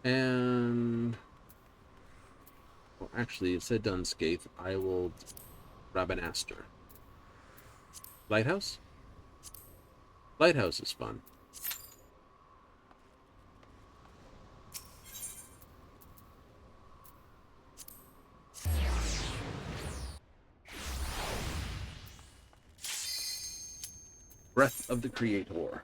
S1: And well, actually, it said Dunscape. I will grab an Aster. Lighthouse? Lighthouse is fun. Breath of the Creator.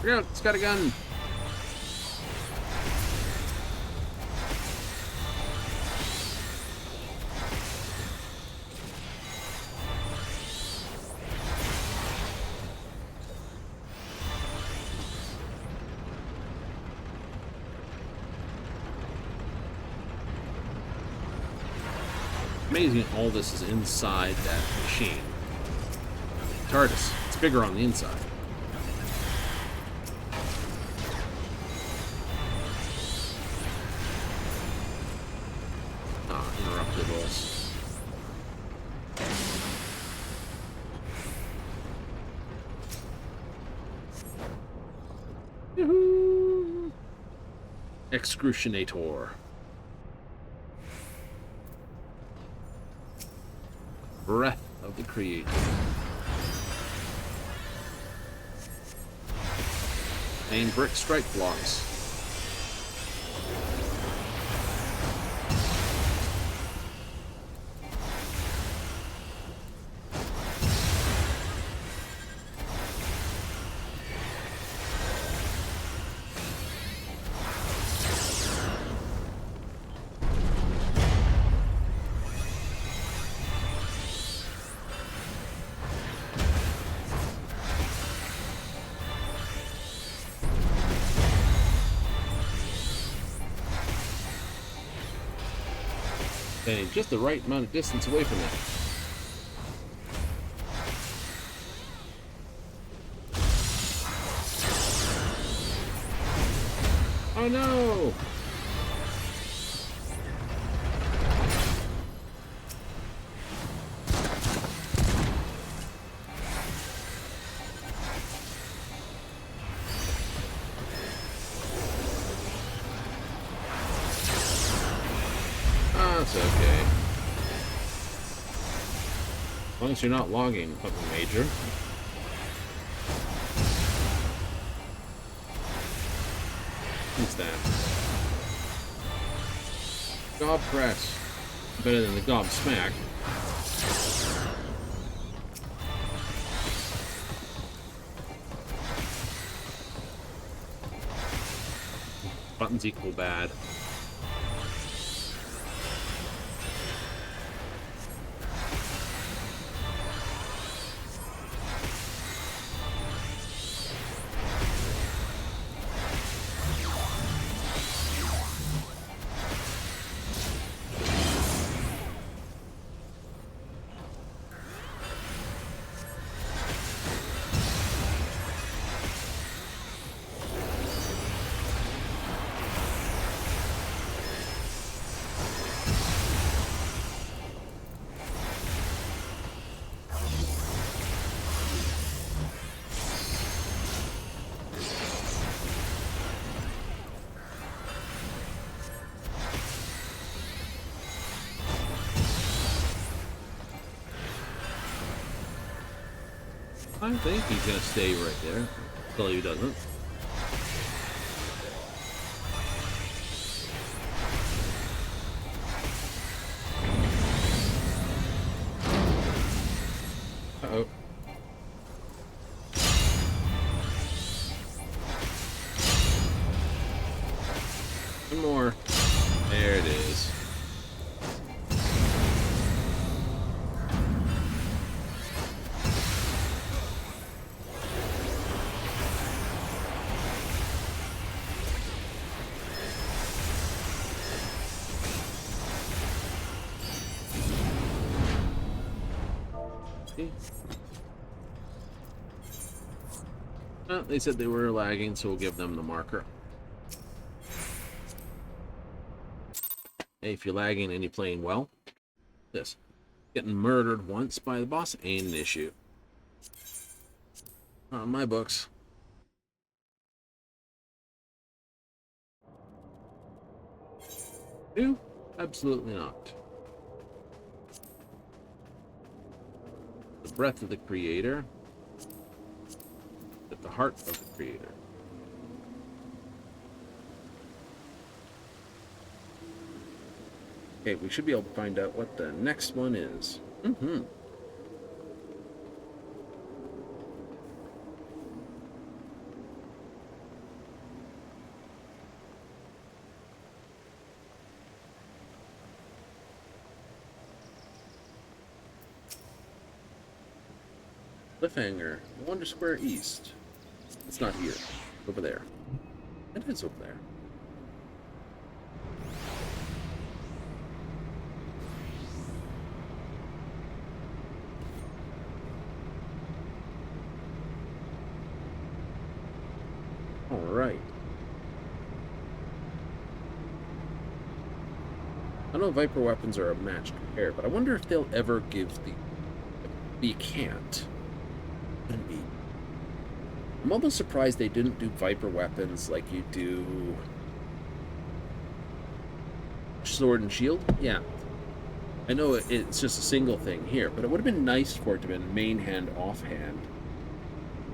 S1: Look out, it's got a gun. Amazing all this is inside that machine. TARDIS, it's bigger on the inside. Interrupted us. Yoo-hoo! Excruciator. Breath of the Creator. Main brick strike blocks. Staying just the right amount of distance away from that. Oh no! That's okay. As long as you're not logging something major. What's that? Gob press. Better than the gob smack. Buttons equal bad. I think he's gonna stay right there until he doesn't. Uh-oh. One more. There it is. They said they were lagging, so we'll give them the marker. Hey, if you're lagging and you're playing well, this. Getting murdered once by the boss ain't an issue. Not in my books. No, absolutely not. The breath of the creator. At the heart of the creator. Okay, we should be able to find out what the next one is. Cliffhanger. Wonder Square East. It's not here. Over there. It is over there. Alright. I know Viper weapons are a matched pair, but I wonder if they'll ever give the... You can't. Couldn't be. I'm almost surprised they didn't do Viper weapons like you do... Sword and Shield? Yeah. I know it's just a single thing here, but it would have been nice for it to have been main hand, offhand.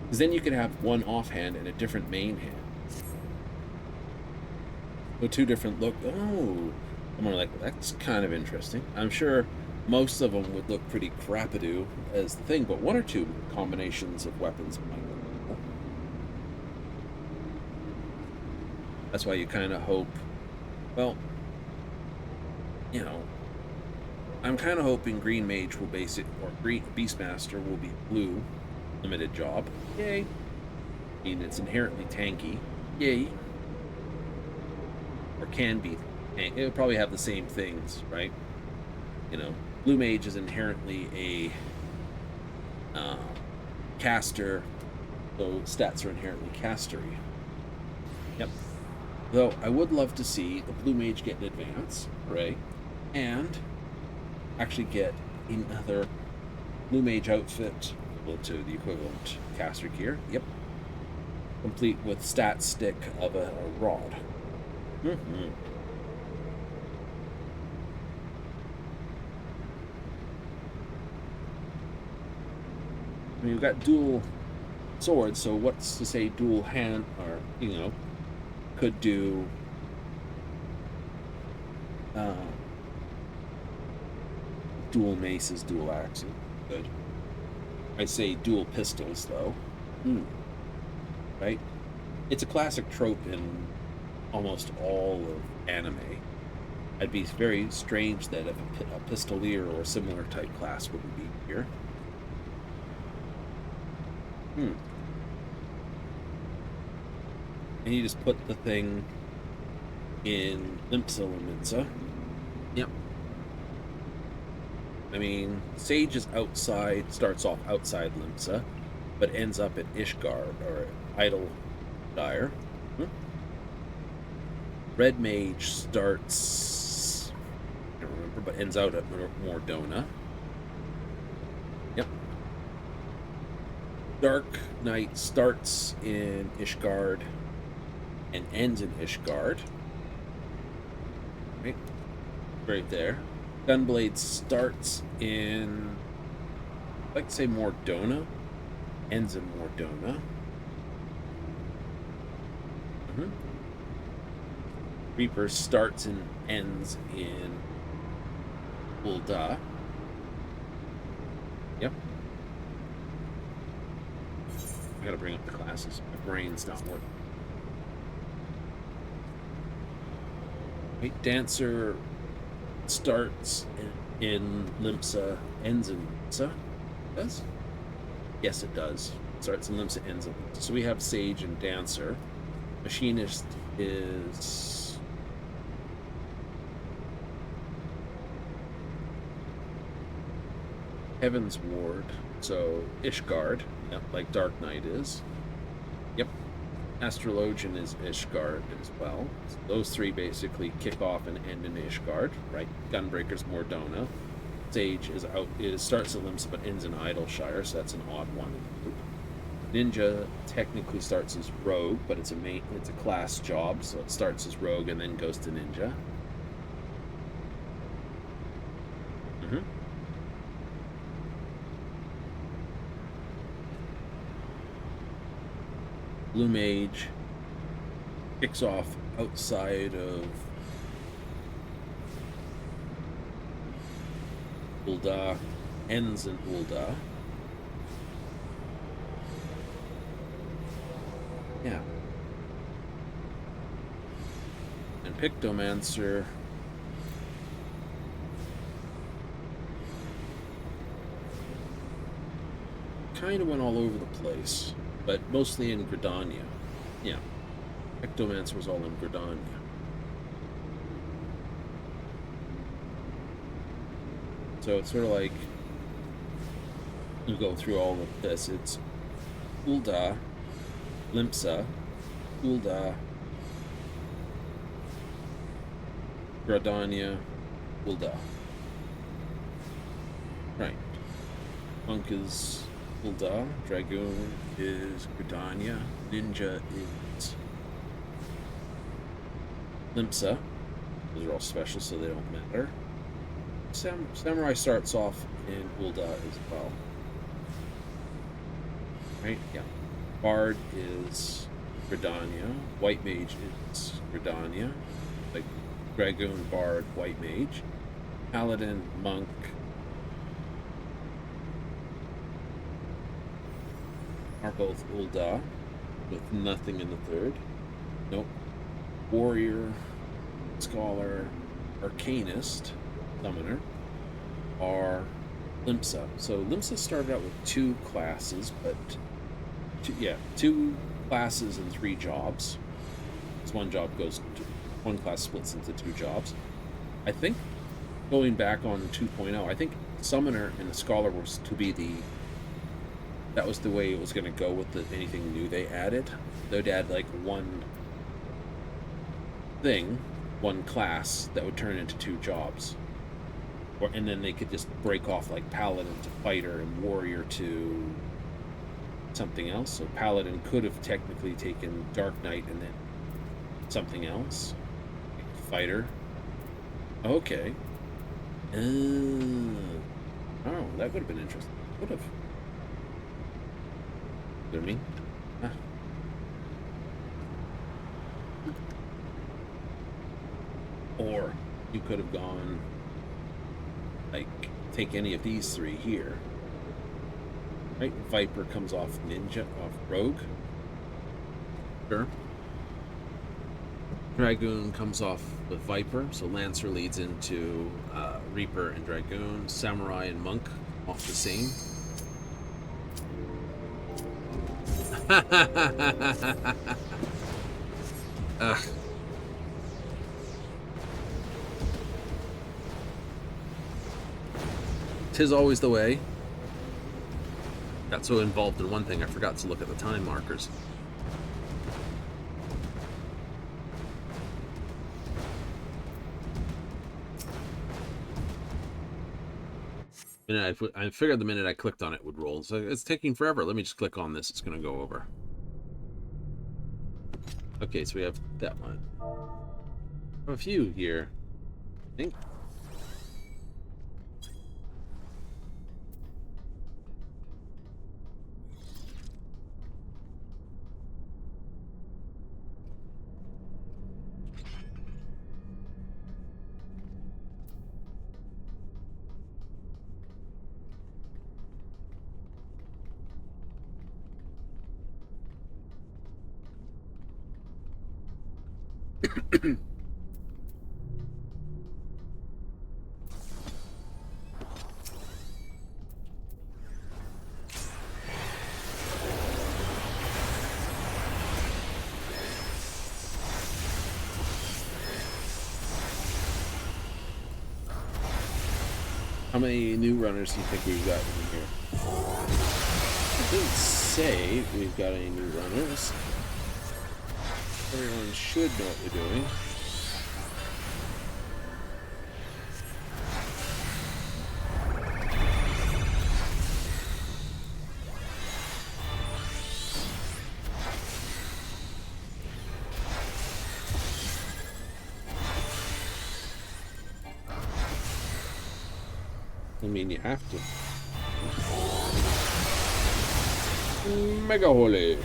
S1: Because then you could have one offhand and a different main hand. So two different look. Oh, I'm more like, well, that's kind of interesting. I'm sure most of them would look pretty crapidoo as the thing, but one or two combinations of weapons might look cool. That's why you kind of hope, well, you know, I'm kind of hoping Green Mage will basic, or Green Beastmaster will be blue. Limited job. Yay. I mean, it's inherently tanky. Yay. Or can be. It'll probably have the same things, right? You know, Blue Mage is inherently a caster, so stats are inherently castery. Yep. Though I would love to see the Blue Mage get an advance, right? And actually get another Blue Mage outfit to the equivalent caster gear. Yep. Complete with stat stick of a rod. I mean, you've got dual swords, so what's to say dual hand, or, you know, could do dual maces, dual axes. Good. I say dual pistols, though. Right? It's a classic trope in almost all of anime. It'd be very strange that if a pistolier or a similar type class wouldn't be here. And you just put the thing in Limsa Laminsa. Yep. I mean, Sage is outside, starts off outside Limsa, but ends up at Ishgard, or Idle Dire. Red Mage starts, I don't remember, but ends out at Mordona. Yep. Dark Knight starts in Ishgard and ends in Ishgard. Right there. Gunblade starts in, I'd like to say Mordona, ends in Mordona. Reaper starts and ends in Ul'dah. Yep. I gotta bring up the classes. My brain's not working. Wait, Dancer starts in Limsa, ends in Limsa. Does? Yes, it does. Starts in Limsa, ends in Limsa. So we have Sage and Dancer. Machinist is... Heaven's Ward, so Ishgard, yep, like Dark Knight is. Yep, Astrologian is Ishgard as well. So those three basically kick off and end in Ishgard, right? Gunbreaker's Mordona. Sage is out. It starts at Limsa but ends in Idleshire, so that's an odd one. Ninja technically starts as Rogue, but it's a class job, so it starts as Rogue and then goes to Ninja. Blue Mage kicks off outside of Ul'dah, ends in Ul'dah. Yeah. And Pictomancer kind of went all over the place, but mostly in Gridania. Yeah. Pictomancer was all in Gridania. So it's sort of like you go through all of this. It's Ul'dah, Limsa, Ul'dah, Gridania, Ul'dah. Right. Monk is Ul'dah, Dragoon is Gridania, Ninja is Limsa. Those are all special, so they don't matter. Samurai starts off in Ul'dah as well. Right? Yeah. Bard is Gridania. White Mage is Gridania. Like Dragoon, Bard, White Mage. Paladin, Monk. Are both Ul'dah, with nothing in the third. Nope. Warrior, Scholar, Arcanist, Summoner, are Limsa. So Limsa started out with two classes, but two classes and 3 jobs. This one class splits into 2 jobs. I think going back on 2.0, I think Summoner and the Scholar was to be that was the way it was going to go with anything new they added. They'd add like one class that would turn into 2 jobs. And then they could just break off like Paladin to Fighter and Warrior to something else. So Paladin could have technically taken Dark Knight and then something else. Like Fighter. Okay. Oh, that would have been interesting. Would have. You know what I mean? Ah. Or you could have gone, like, take any of these 3 here. Right? Viper comes off Ninja, off Rogue. Sure. Dragoon comes off with Viper, so Lancer leads into Reaper and Dragoon. Samurai and Monk off the same. Ugh. Tis always the way. Got so involved in one thing, I forgot to look at the time markers. I figured the minute I clicked on it would roll. So it's taking forever. Let me just click on this. It's going to go over. Okay, so we have that one. A few here, I think. How many new runners do you think we've got in here? It didn't say we've got any new runners. Everyone should know what they're doing. I mean, you have to. Mega Holy.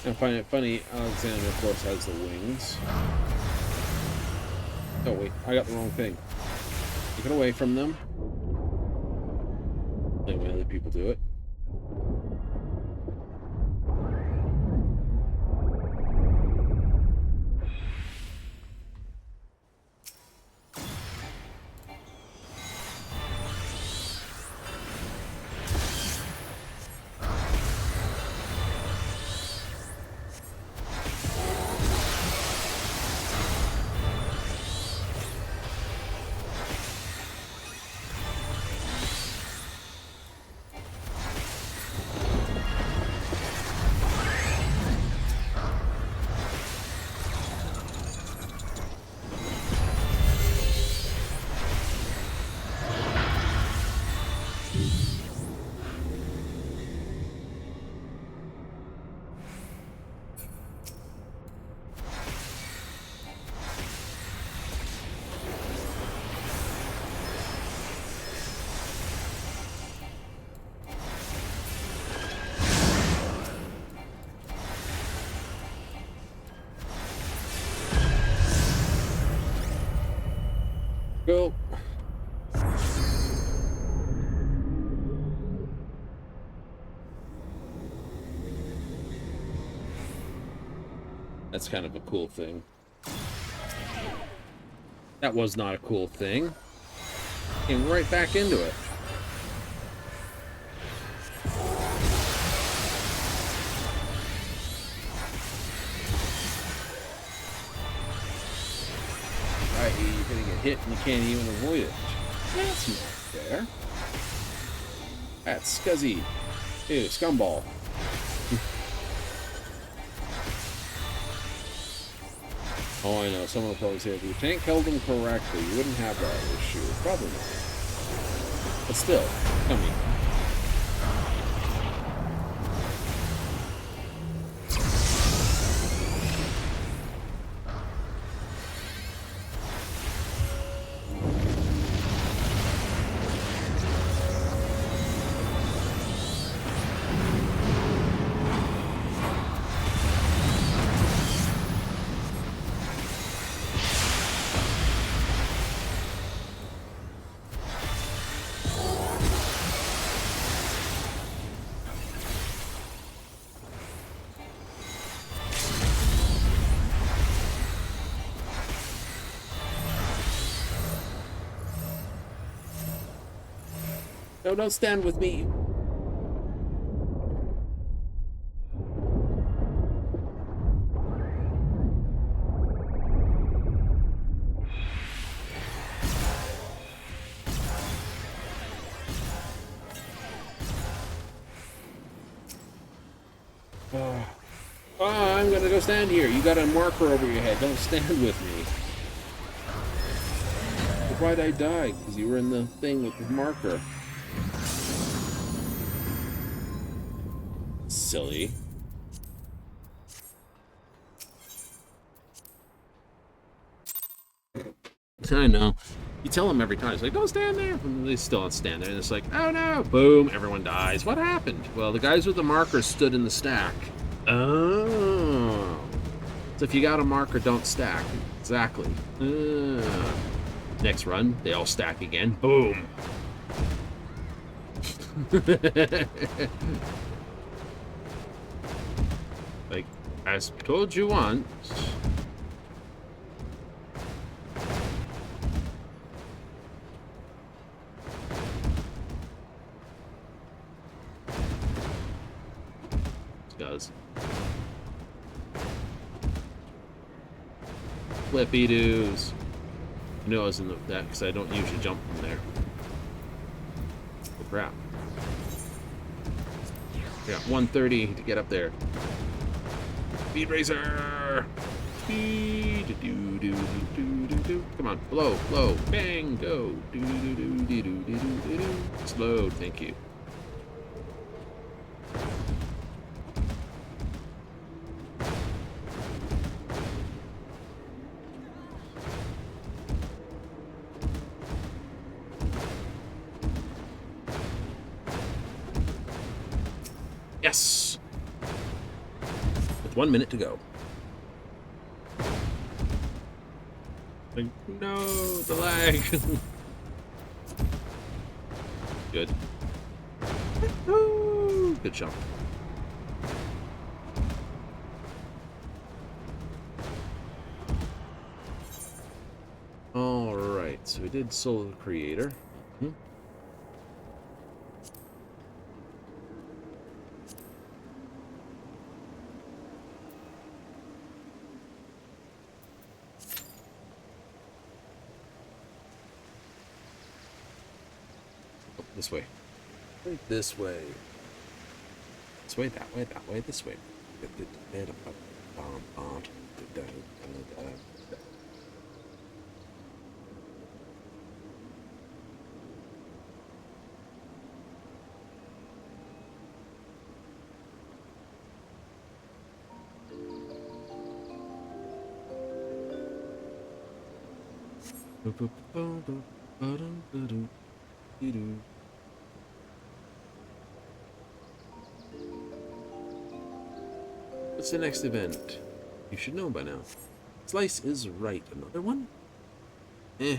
S1: I find it funny, Alexander, of course, has the wings. Oh, wait, I got the wrong thing. Take it away from them. The way other people do it. Go. That's kind of a cool thing. That was not a cool thing. Came right back into it. You're gonna get hit and you can't even avoid it. That's not fair. That's scuzzy. Ew, scumball. Oh, I know. Someone will probably say if your tank held him correctly, you wouldn't have that issue. Probably not. But still, come here. No, don't stand with me. I'm gonna go stand here. You got a marker over your head. Don't stand with me. Why'd I die? Because you were in the thing with the marker. Silly. I know. You tell them every time. It's like, don't stand there. And they still don't stand there. And it's like, oh no. Boom. Everyone dies. What happened? Well, the guys with the marker stood in the stack. Oh. So if you got a marker, don't stack. Exactly. Next run, they all stack again. Boom. Like, as told you once. Guys. Flippy doos. I knew I was in that because I don't usually jump from there. Oh, crap. I got 130 to get up there. Speed racer! Speed! Do, do, do, do, do, do. Come on, blow, blow, bang, go. Do, do, do, do, do, do, do, do. Slow, thank you. Yes! With 1 minute to go. Like, no, the lag. Good. Good jump. Alright, so we did Soul Creator. This way. This way. This way, that way, that way, this way. What's the next event? You should know by now. Slice is right. Another one? Eh.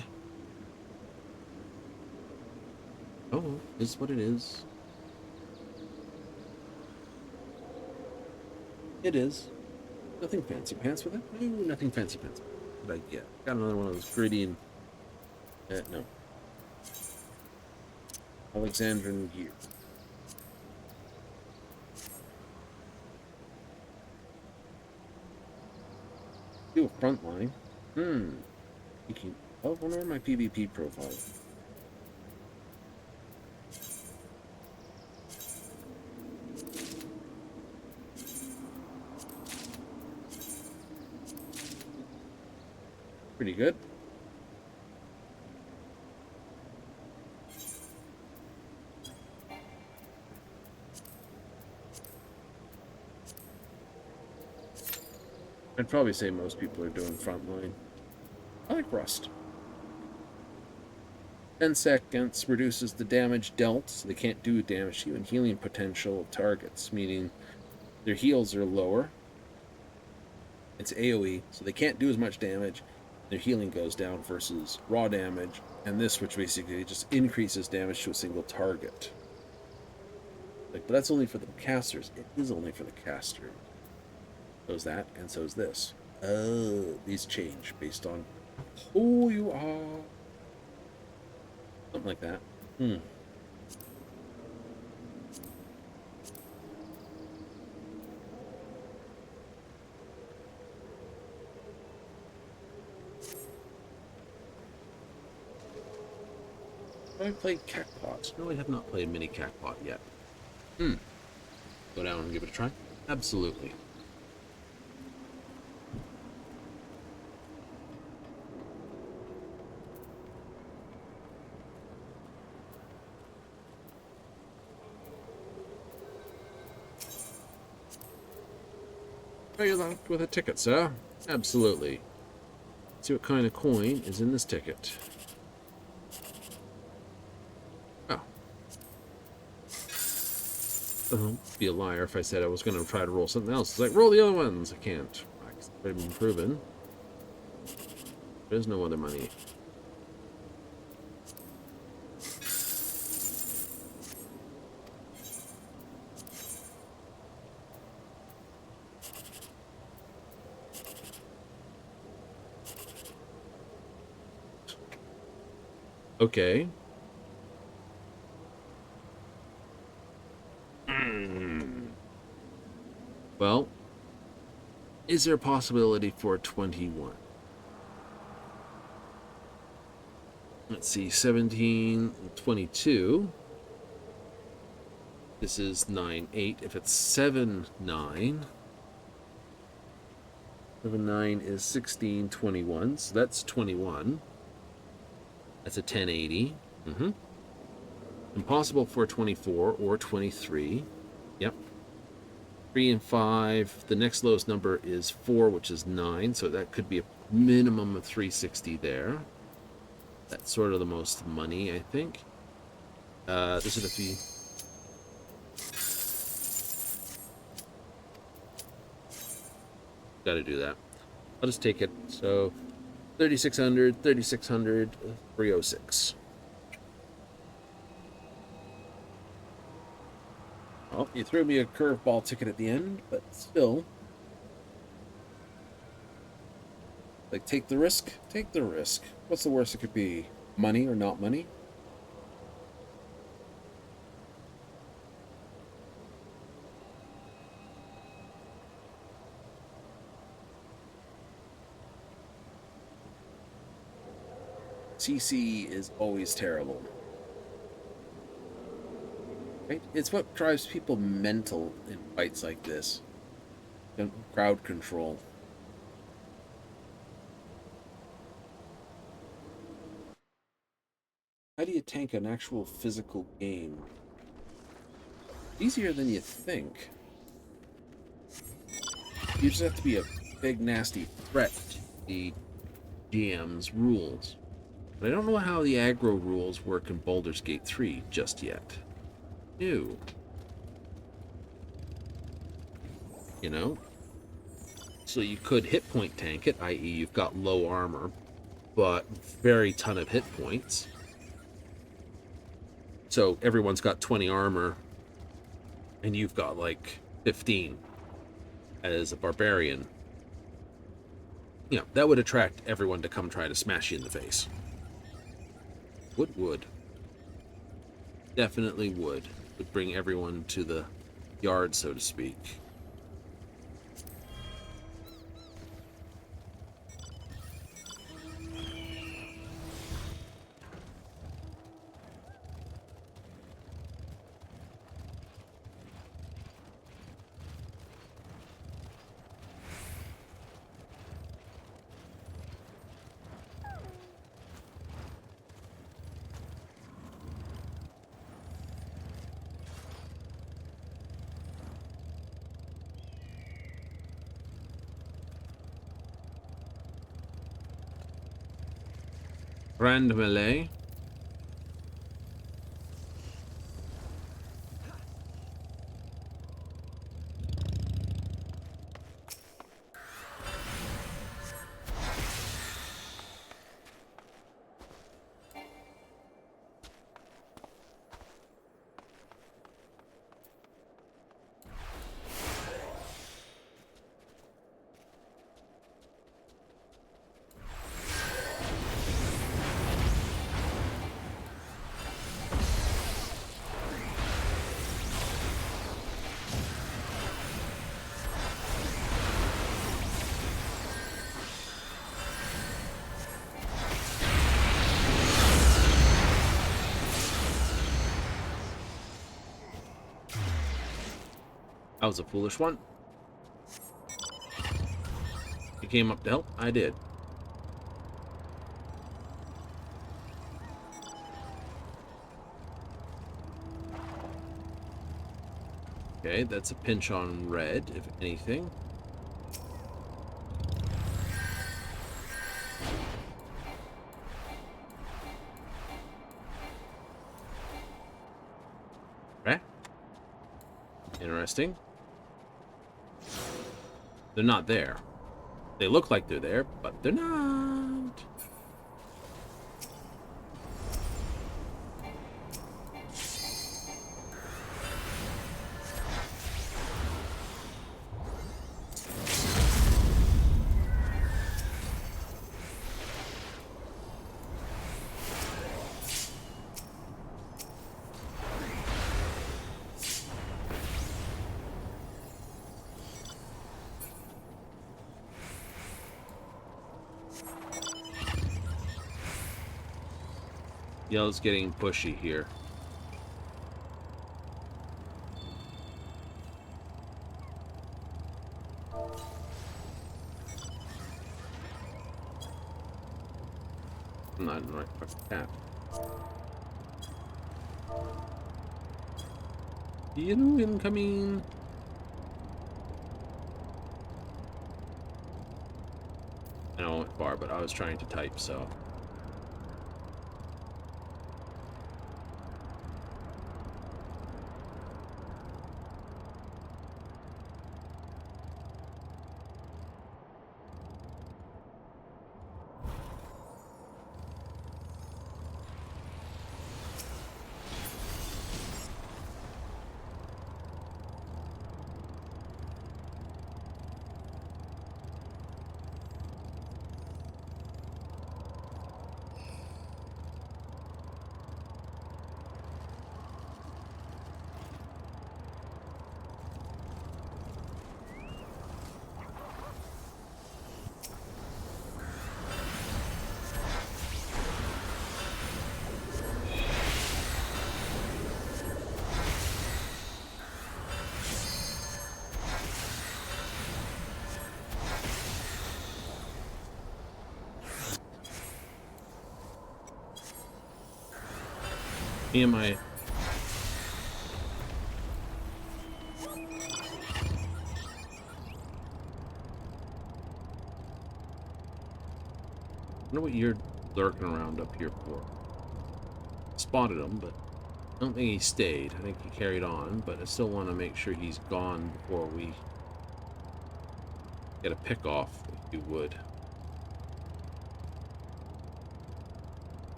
S1: Oh, is what it is. It is. Nothing fancy pants with it? No, nothing fancy pants. But yeah, got another one of those gritty and... no. Alexandrian gear. Do a front line. You can... Oh, I wonder my PvP profile. Pretty good. I'd probably say most people are doing frontline. I like Rust. 10 seconds reduces the damage dealt, so they can't do damage to you, and healing potential of targets, meaning their heals are lower. It's AoE, so they can't do as much damage. Their healing goes down versus raw damage, and this, which basically just increases damage to a single target. Like, but that's only for the casters. It is only for the caster. So's that, and so's this. Oh, these change based on who you are. Something like that. Have I played Cactpot? No, I have not played Mini Cactpot yet. Go down and give it a try? Absolutely. Are you locked with a ticket, sir? Absolutely. Let's see what kind of coin is in this ticket. Oh. I'd be a liar if I said I was going to try to roll something else. It's like, roll the other ones. I can't. It's already been proven. There's no other money. Okay. Well, is there a possibility for 21? Let's see, 17, 22. This is 9, 8. If it's 7, 9. 7, 9 is 16, 21. So that's 21. That's a 1080. Impossible for 24 or 23. Yep. 3 and 5. The next lowest number is 4, which is 9. So that could be a minimum of 360 there. That's sort of the most money, I think. This is a fee. Got to do that. I'll just take it. So 3,600, 3,600, 306. Well, you threw me a curveball ticket at the end, but still. Like, take the risk? Take the risk. What's the worst it could be? Money or not money? CC is always terrible. Right? It's what drives people mental in fights like this. Crowd control. How do you tank an actual physical game? Easier than you think. You just have to be a big nasty threat to the GM's rules. But I don't know how the aggro rules work in Baldur's Gate 3 just yet. New. You know? So you could hit point tank it, i.e. you've got low armor, but very ton of hit points. So everyone's got 20 armor, and you've got like 15 as a barbarian. You know, that would attract everyone to come try to smash you in the face. Would. Definitely would. Would bring everyone to the yard, so to speak. Grand melee. That was a foolish one. You came up to help? I did. Okay, that's a pinch on red, if anything. Okay. Interesting. They're not there. They look like they're there, but they're not. Yellow's getting pushy here. I'm not in the right fucking path. Incoming. I know I went far, but I was trying to type, so. Am I? I wonder what you're lurking around up here for. Spotted him, but I don't think he stayed. I think he carried on, but I still want to make sure he's gone before we get a pick off, if you would.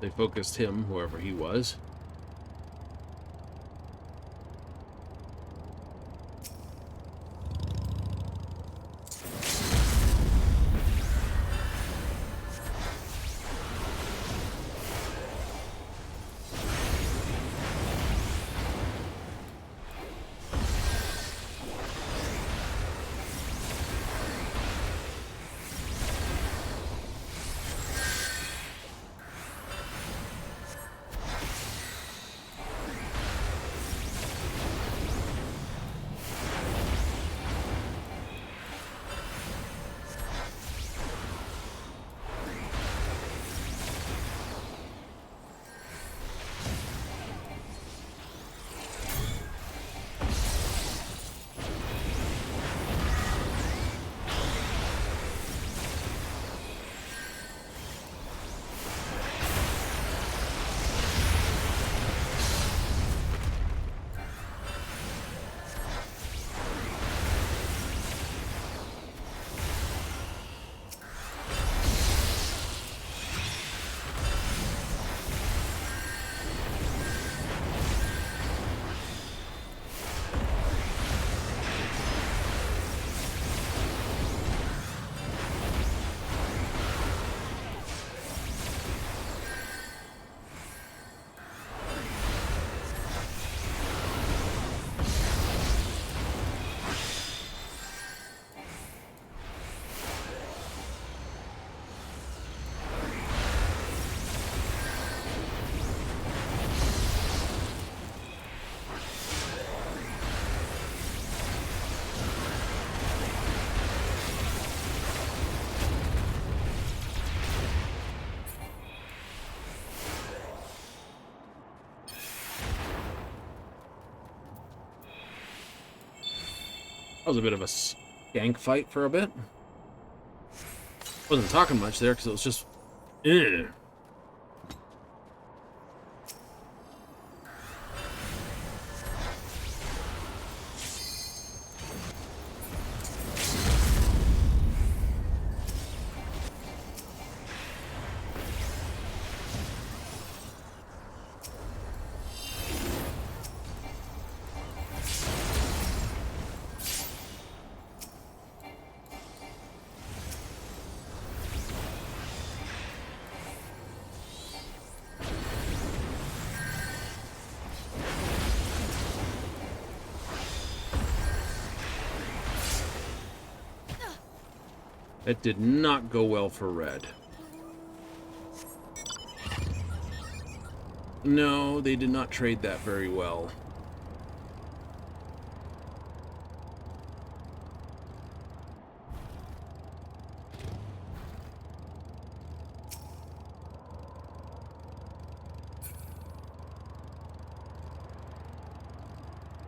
S1: They focused him, whoever he was. That was a bit of a skank fight for a bit. Wasn't talking much there because it was just... Ugh. It did not go well for red. No, they did not trade that very well.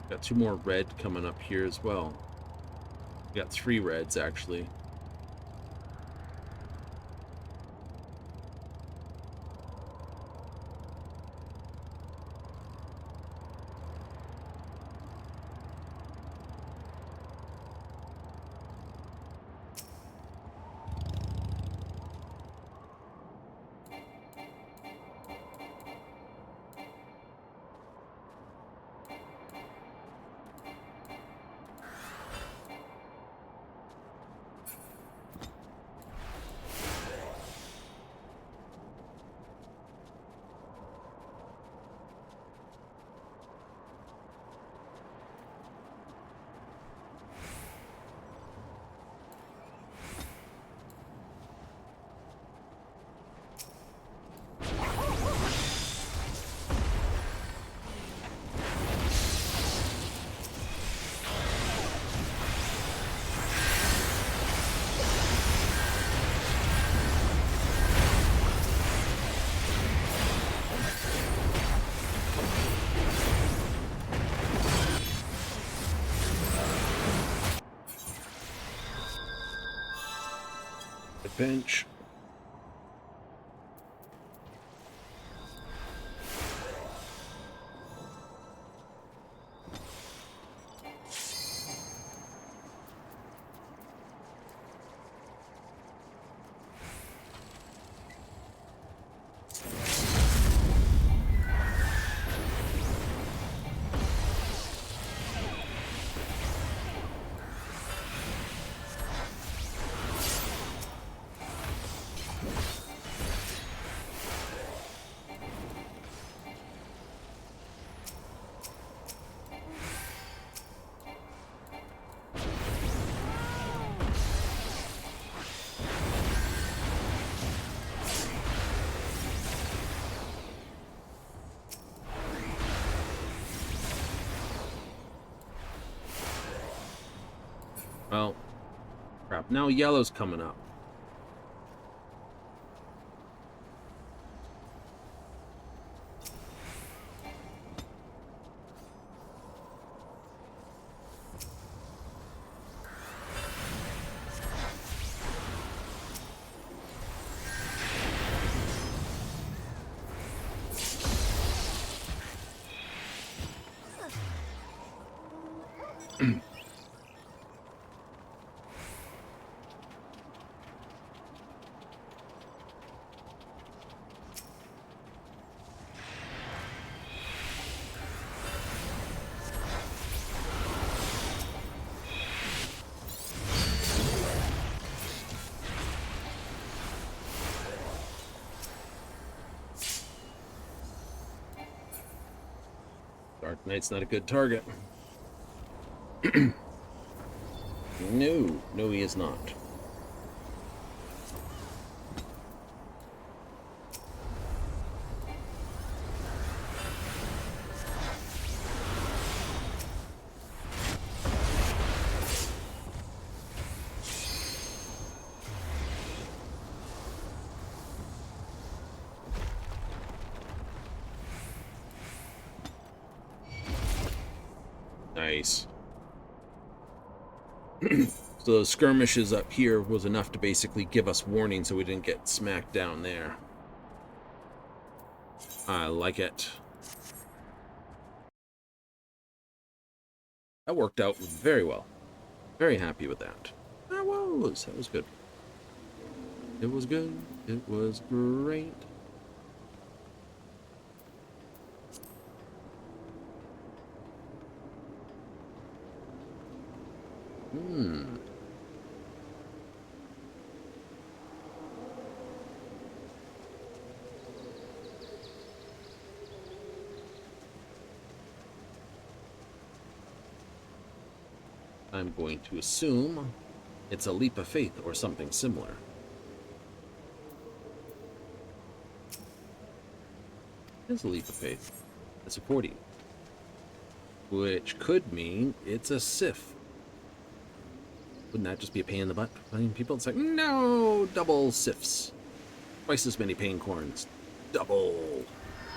S1: Got 2 more red coming up here as well. We got 3 reds, actually. Bench. Well, crap. Now yellow's coming up. Dark Knight's not a good target. No, he is not. Nice. So those skirmishes up here was enough to basically give us warning so we didn't get smacked down there. I like it. That worked out very well. Very happy with that. That was good. It was good. It was great. I'm going to assume it's a leap of faith or something similar. It's a leap of faith. It's a 40. Which could mean it's a Sif. Wouldn't that just be a pain in the butt? I mean, people, it's like, no, double Sifs. Twice as many pain corns. Double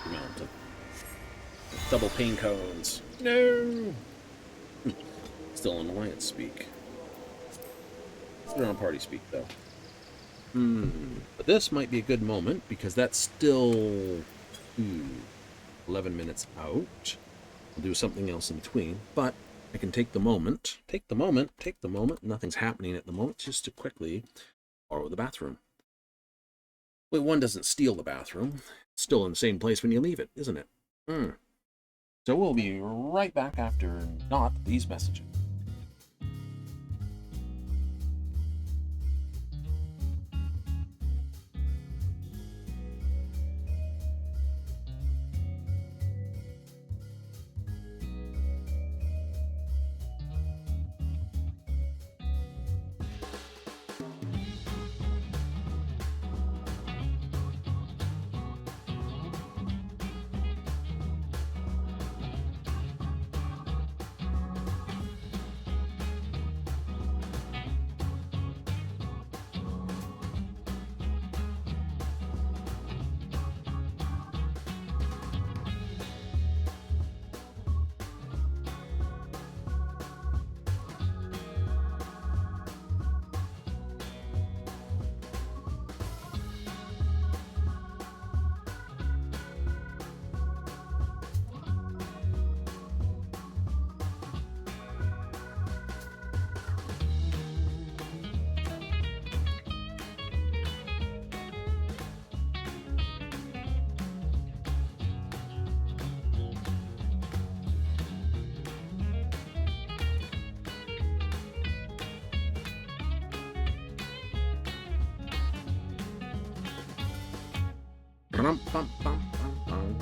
S1: amount of double pain cones. No. Still in alliance speak. Still on party speak though. But this might be a good moment because that's still 11 minutes out. I'll do something else in between, but I can take the moment, nothing's happening at the moment, just to quickly borrow the bathroom. Well, one doesn't steal the bathroom. It's still in the same place when you leave it, isn't it? So we'll be right back after not these messages.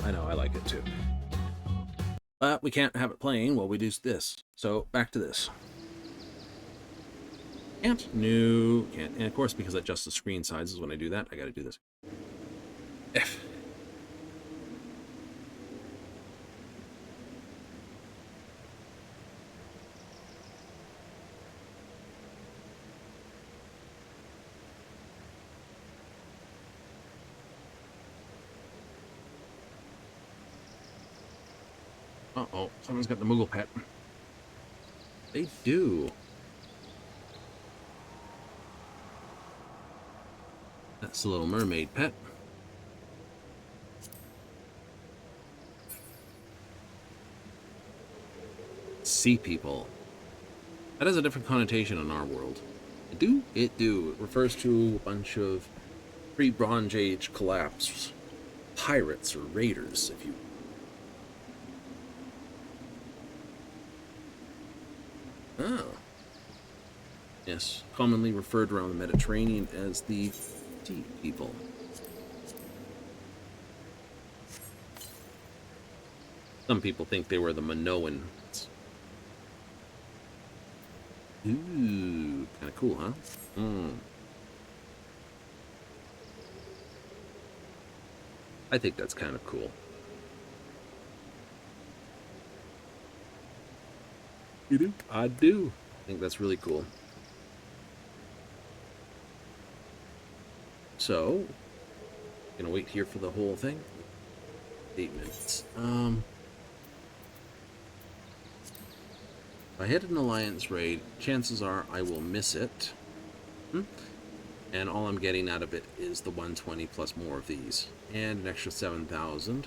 S1: I know, I like it too. But we can't have it playing while we do this. So back to this. Can't. No, can't. And of course, because I adjust the screen sizes when I do that, I gotta do this. F. Uh-oh, someone's got the Moogle pet. They do. That's the Little Mermaid pet. Sea people. That has a different connotation in our world. It do? It do. It refers to a bunch of pre-Bronze Age collapse pirates or raiders, if you... Oh. Yes, commonly referred around the Mediterranean as the sea people. Some people think they were the Minoans. Ooh, kind of cool, huh? I think that's kind of cool. You do? I do. I think that's really cool. So, gonna wait here for the whole thing. 8 minutes. I hit an alliance raid, chances are I will miss it. And all I'm getting out of it is the 120 plus more of these. And an extra 7,000.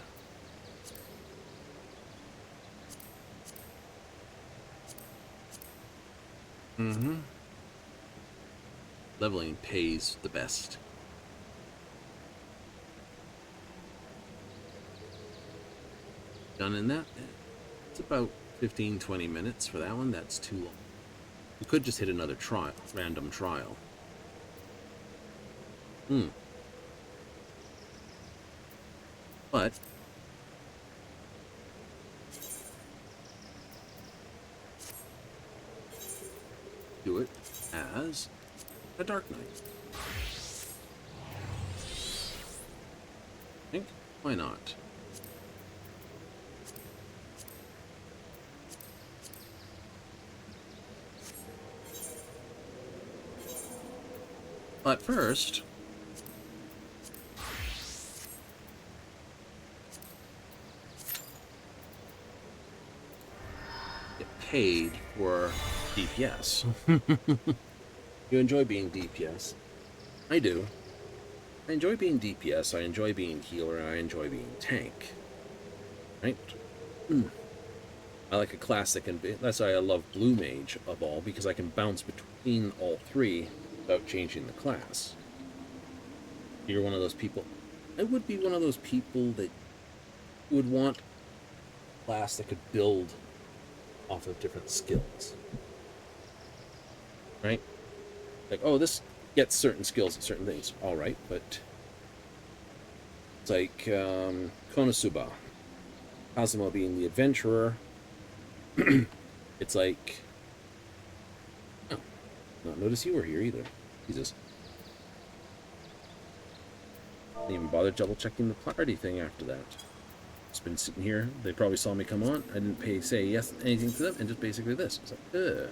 S1: Leveling pays the best. Done in that. It's about 15-20 minutes for that one. That's too long. We could just hit another trial, random trial. But do it as a Dark Knight. I think, why not? But first, get paid for DPS. You enjoy being DPS? I do. I enjoy being DPS, I enjoy being healer, and I enjoy being tank. Right? I like a classic, and that's why I love Blue Mage of all, because I can bounce between all three without changing the class. You're one of those people. I would be one of those people that would want a class that could build off of different skills. Right? Like, oh, this gets certain skills at certain things. Alright, but it's like Konosuba. Kazuma being the adventurer. It's like, oh, not notice you were here either. Jesus. Didn't even bother double checking the clarity thing after that. Just been sitting here. They probably saw me come on. I didn't say yes anything to them, and just basically this. It's like, ugh.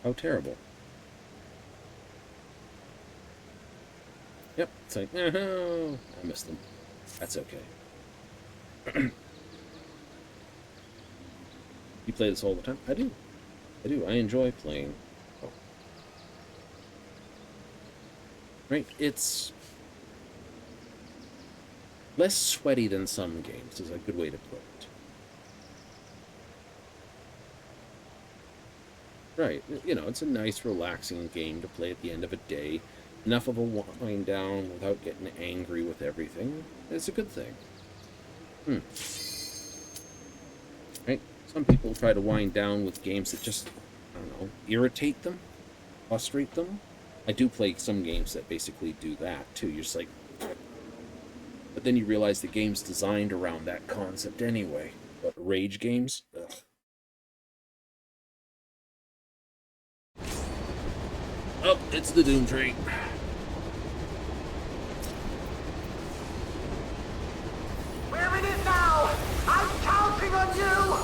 S1: How terrible. Yep, it's like, oh, I missed them. That's okay. You play this all the time? I do. I do. I enjoy playing. Oh. Right? It's less sweaty than some games is a good way to put it. Right. You know, it's a nice, relaxing game to play at the end of a day. Enough of a wind down without getting angry with everything. It's a good thing. Right? Some people try to wind down with games that just, I don't know, irritate them, frustrate them. I do play some games that basically do that, too. You're just like... But then you realize the game's designed around that concept anyway. But rage games? Ugh. Oh, it's the Doom Train.
S4: We're in it now! I'm counting on you!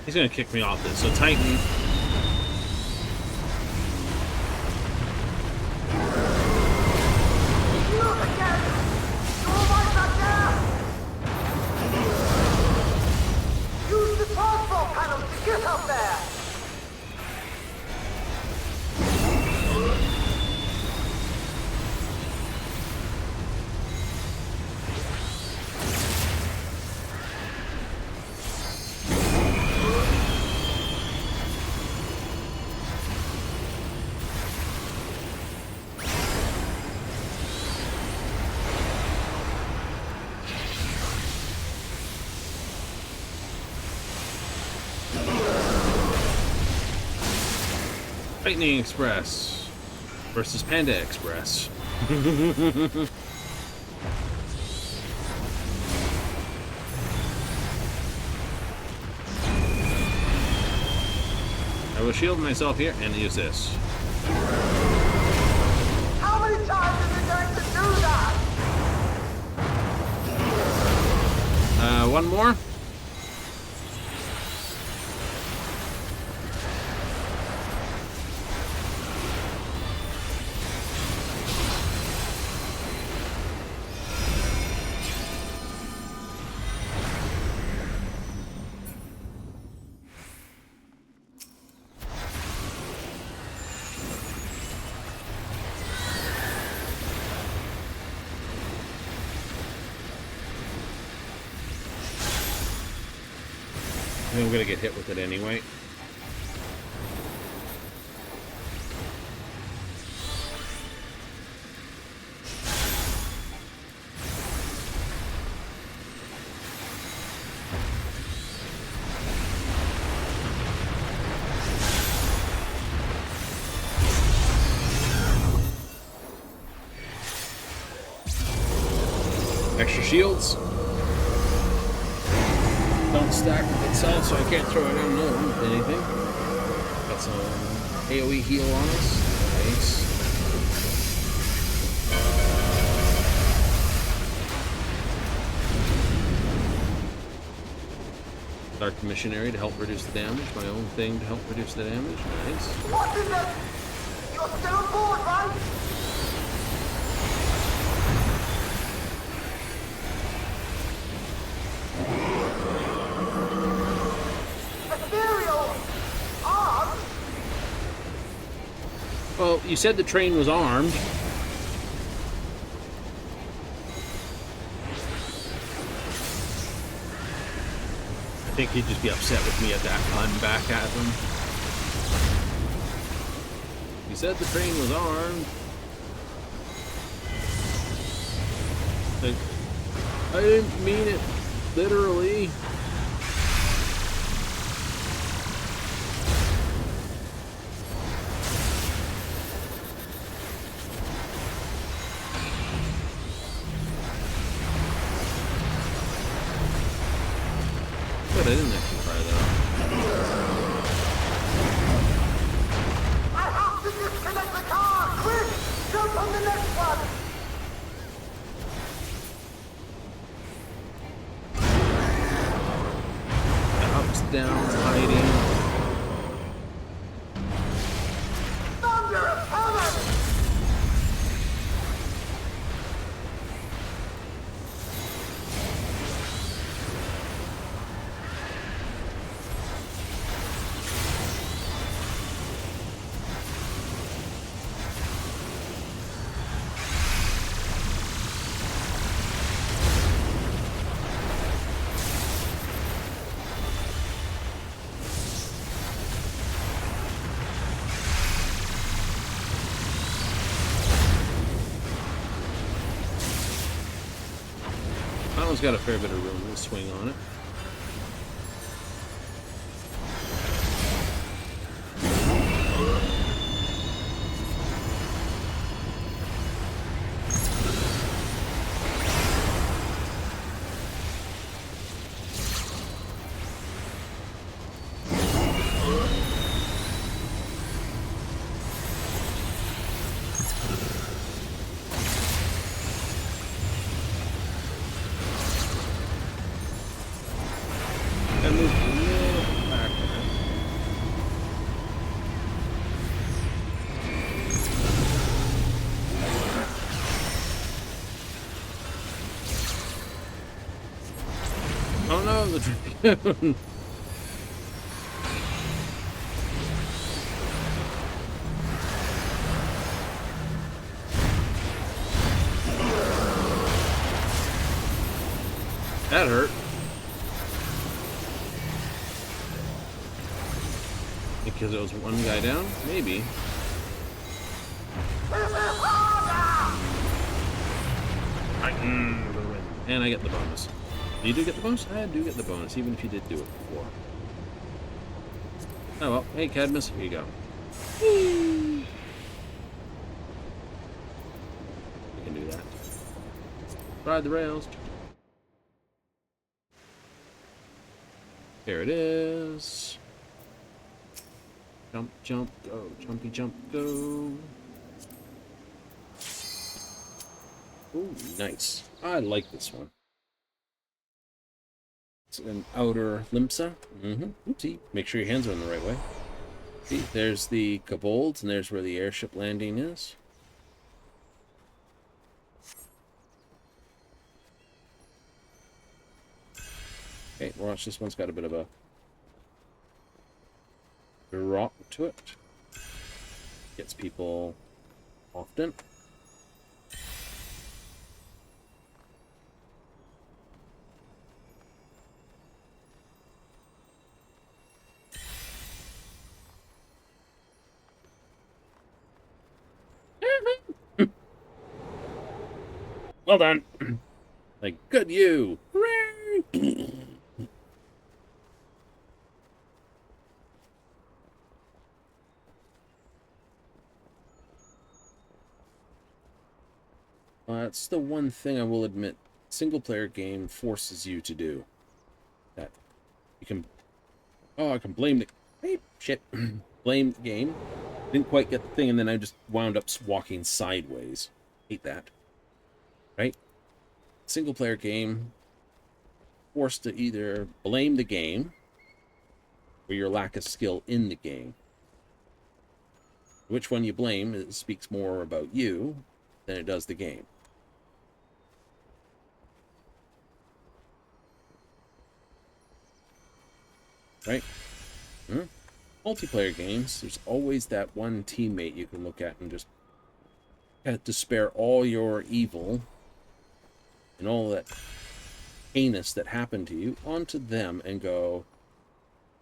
S1: He's gonna kick me off this. So Titan.
S4: Look again! You're right back there! Use the transport panel to get up there!
S1: Lightning Express versus Panda Express. I will shield myself here and use this.
S4: How many times is it going to do that?
S1: One more. I think I'm gonna get hit with it anyway. Extra shields. Don't stack with itself, so I can't throw it unknown with anything. Got some AoE heal on us. Nice. Dark Missionary to help reduce the damage. My own thing to help reduce the damage. Nice.
S4: What is it? You're still on board, right? Ethereal! Armed?
S1: Well, you said the train was armed. I think he'd just be upset with me at that run back at him. You said the train was armed. Like, I didn't mean it literally. But I didn't actually try that.
S4: I have to disconnect the car! Quick! Jump on the next one!
S1: Ups, downs, hiding.
S4: Thunder of heaven!
S1: That one's got a fair bit of room to swing on it. And move a little back the dragon. That hurt. Because it was one guy down? Maybe. And I get the bonus. You do get the bonus? I do get the bonus, even if you did do it before. Oh well. Hey, Cadmus, here you go. You can do that. Ride the rails. There it is. Jump, jump, go. Jumpy, jump, go. Ooh, nice. I like this one. It's an outer limsa. Oopsie. Make sure your hands are in the right way. See, there's the kobolds, and there's where the airship landing is. Okay, watch, this one's got a bit of a drop to it. Gets people often. Well done. Like, good you. Hooray! That's the one thing I will admit single-player game forces you to do. That you can... Oh, I can blame the... Hey, shit. Blame the game. Didn't quite get the thing, and then I just wound up walking sideways. Hate that. Right? Single-player game, forced to either blame the game or your lack of skill in the game. Which one you blame, it speaks more about you than it does the game. Right? Multiplayer games, there's always that one teammate you can look at and just despair all your evil and all that heinous that happened to you onto them and go,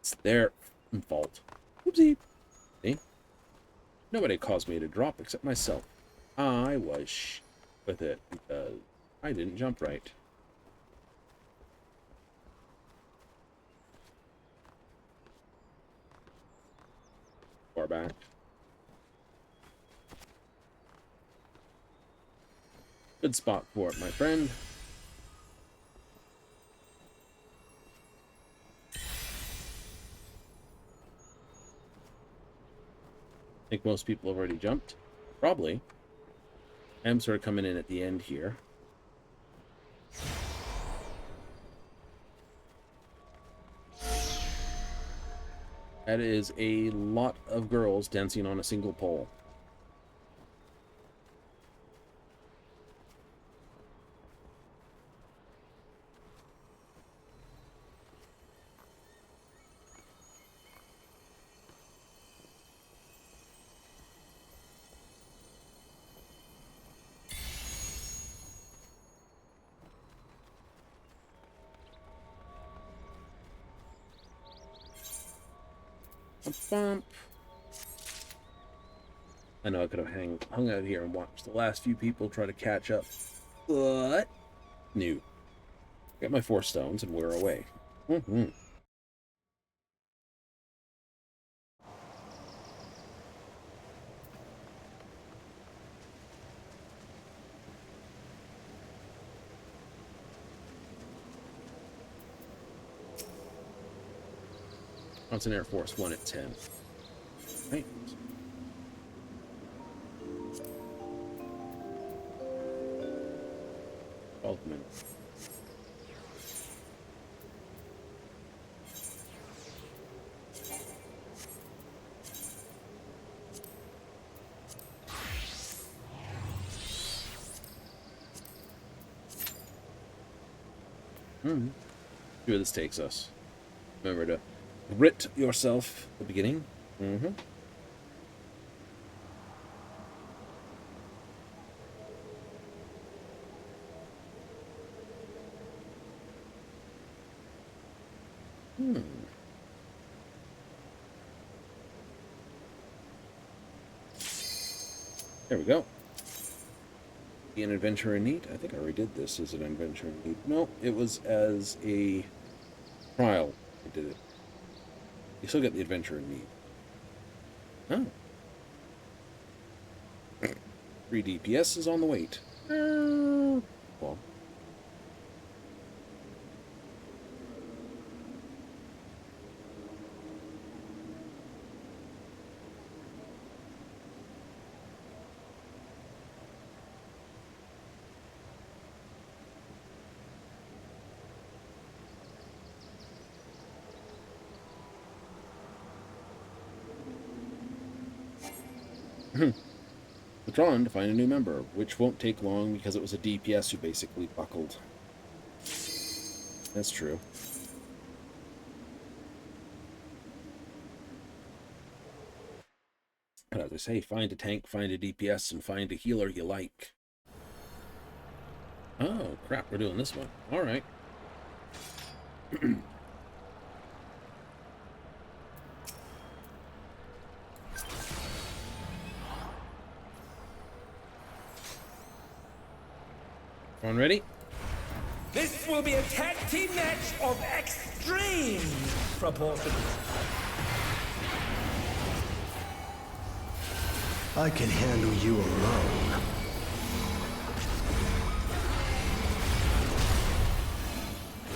S1: it's their fault. Oopsie. See? Nobody caused me to drop except myself. I was with it because I didn't jump right. Far back. Good spot for it, my friend. I think most people have already jumped. Probably. I'm sort of coming in at the end here. That is a lot of girls dancing on a single pole. Bump. I know I could have hung out here and watched the last few people try to catch up, but no. Got my 4 stones and we're away. That's an Air Force 1 at 10. Right. Minutes. See where this takes us. Remember to grit yourself at the beginning. Mm-hmm. There we go. Be an adventure in need. I think I already did this as an adventure in need. No, it was as a trial. I did it. You still get the adventure in need. Oh. 3 DPS is on the wait. Well. Drawn to find a new member, which won't take long because it was a DPS who basically buckled. That's true. But as I say, find a tank, find a DPS, and find a healer you like. Oh, crap, we're doing this one. Alright. Everyone ready?
S3: This will be a tag team match of extreme proportions.
S5: I can handle you alone.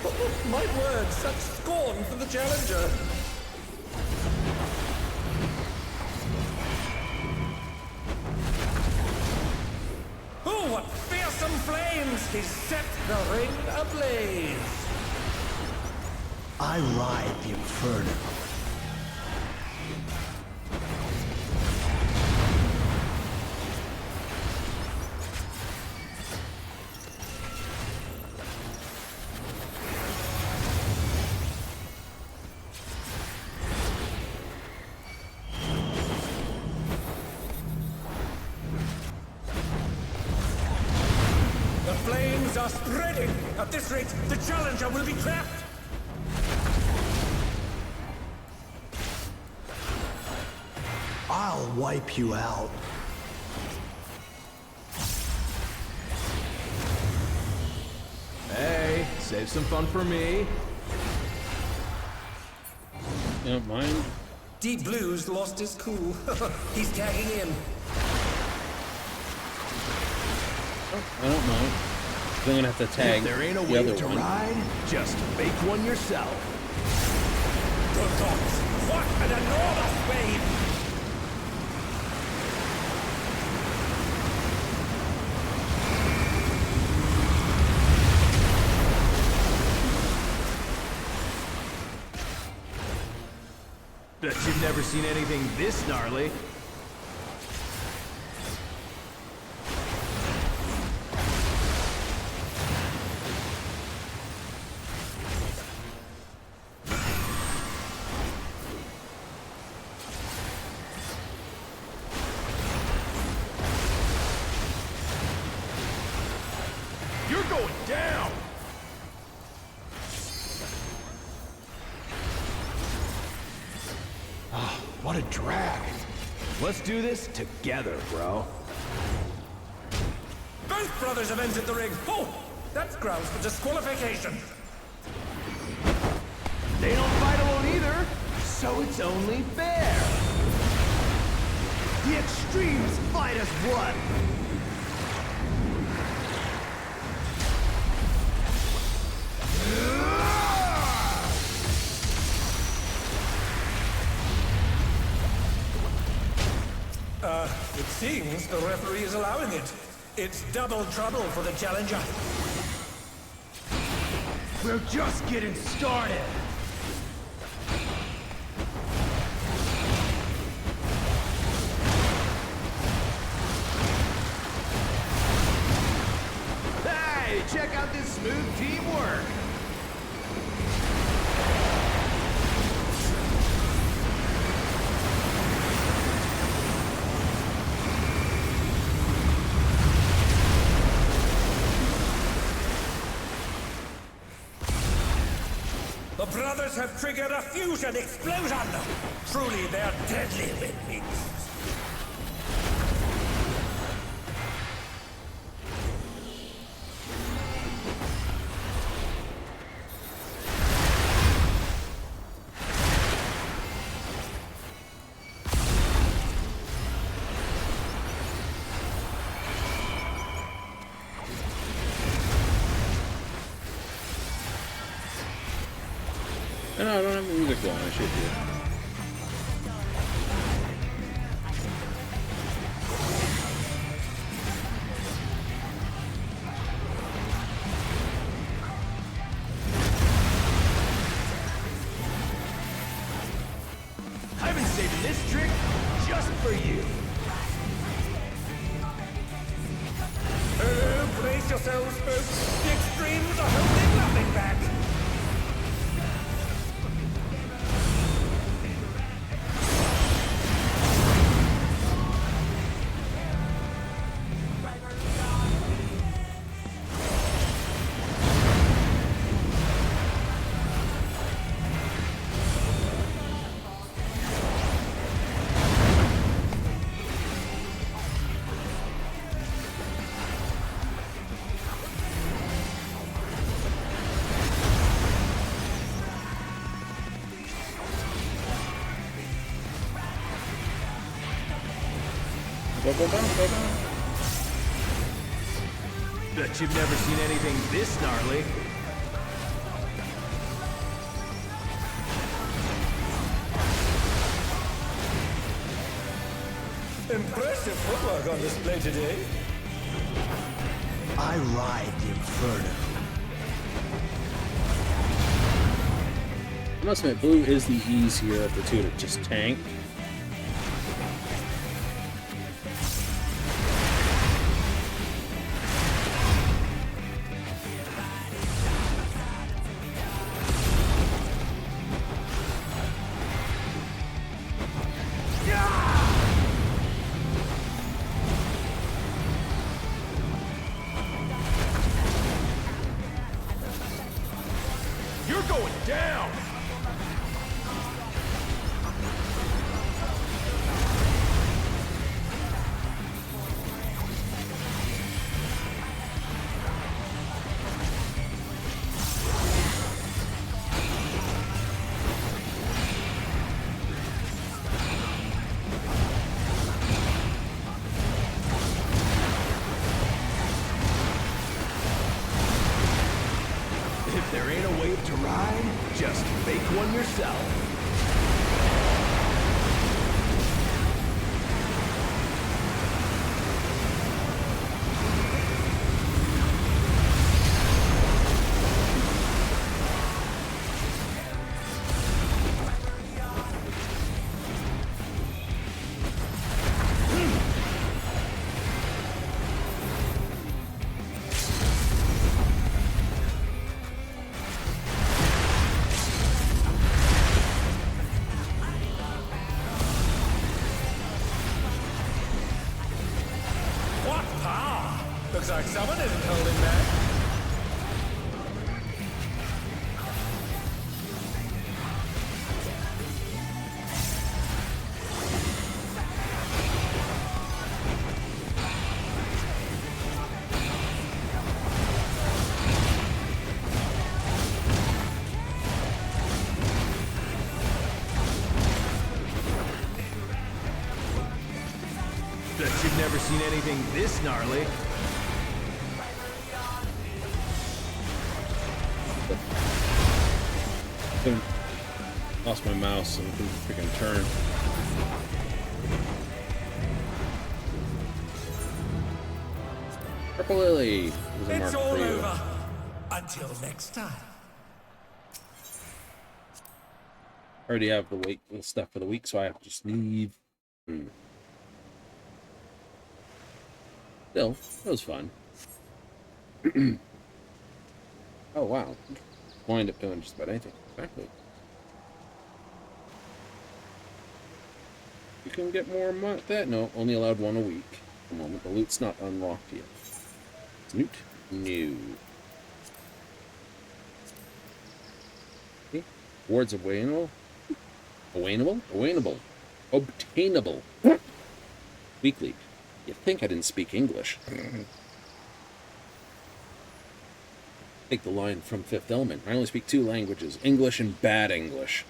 S3: Oh, my word, such scorn for the challenger. Oh, what fearsome flames! He set the ring ablaze.
S5: I ride the inferno.
S3: Are spreading! At this rate, the challenger will be trapped!
S5: I'll wipe you out.
S6: Hey, save some fun for me.
S1: You don't mind?
S3: Deep Blue's lost his cool. He's tagging in.
S1: Oh, I don't mind. I'm gonna have to tag
S6: If there ain't a
S1: the
S6: wave
S1: other
S6: to
S1: one.
S6: ride, just make one yourself.
S3: Good gods! What an enormous wave!
S6: Bet you've never seen anything this gnarly. You're going down!
S5: What a drag.
S6: Let's do this together, bro.
S3: Both brothers have entered the ring. Oh, that's grounds for disqualification.
S6: They don't fight alone either, so it's only fair.
S5: The extremes fight as one.
S3: It seems the referee is allowing it. It's double trouble for the challenger.
S5: We're just getting started.
S6: Hey, check out this smooth teamwork.
S3: brothers have triggered a fusion explosion! Truly, they're deadly windmills.
S1: No, I don't have the music going. I should do.
S6: I've been saving this trick just for you.
S3: Oh, brace yourselves, folks. The extremes are holding nothing back.
S1: Go, go, go, go, go.
S6: Bet you've never seen anything this gnarly.
S3: Impressive footwork on display today.
S5: I ride the Inferno.
S1: I must admit, blue is the easier of the two to just tank.
S6: You're going down! If there ain't a wave to ride, just make one yourself.
S3: What power! Looks like someone isn't holding back.
S6: Bet you've never seen anything this gnarly.
S1: Lost my mouse and couldn't freaking turn. Purple Lily. There's a mark
S3: It's all
S1: for you.
S3: over. Until next time.
S1: I already have the stuff for the week, so I have to just leave. Still, it was fun. Oh wow. Wind up doing just about anything. Exactly. You can get more that. No, only allowed one a week. At the moment, the loot's not unlocked yet. Loot? No. Okay. Words awainable? Awainable? Awainable. Obtainable. Weekly. You think I didn't speak English. Take the line from Fifth Element. I only speak 2 languages. English and bad English.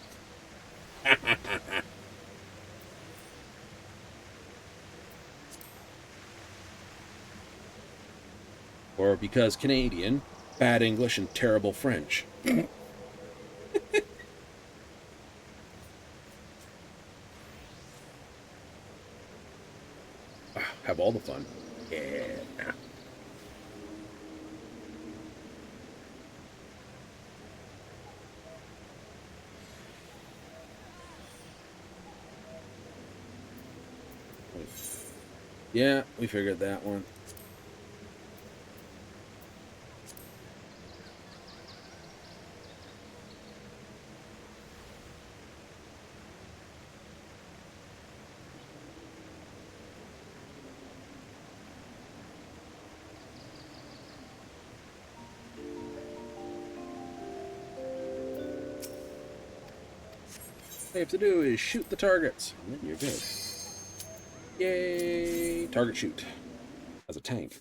S1: Or because Canadian, bad English and terrible French. Have all the fun. Yeah. Yeah, we figured that one. All you have to do is shoot the targets, and then you're good. Yay! Target shoot. As a tank.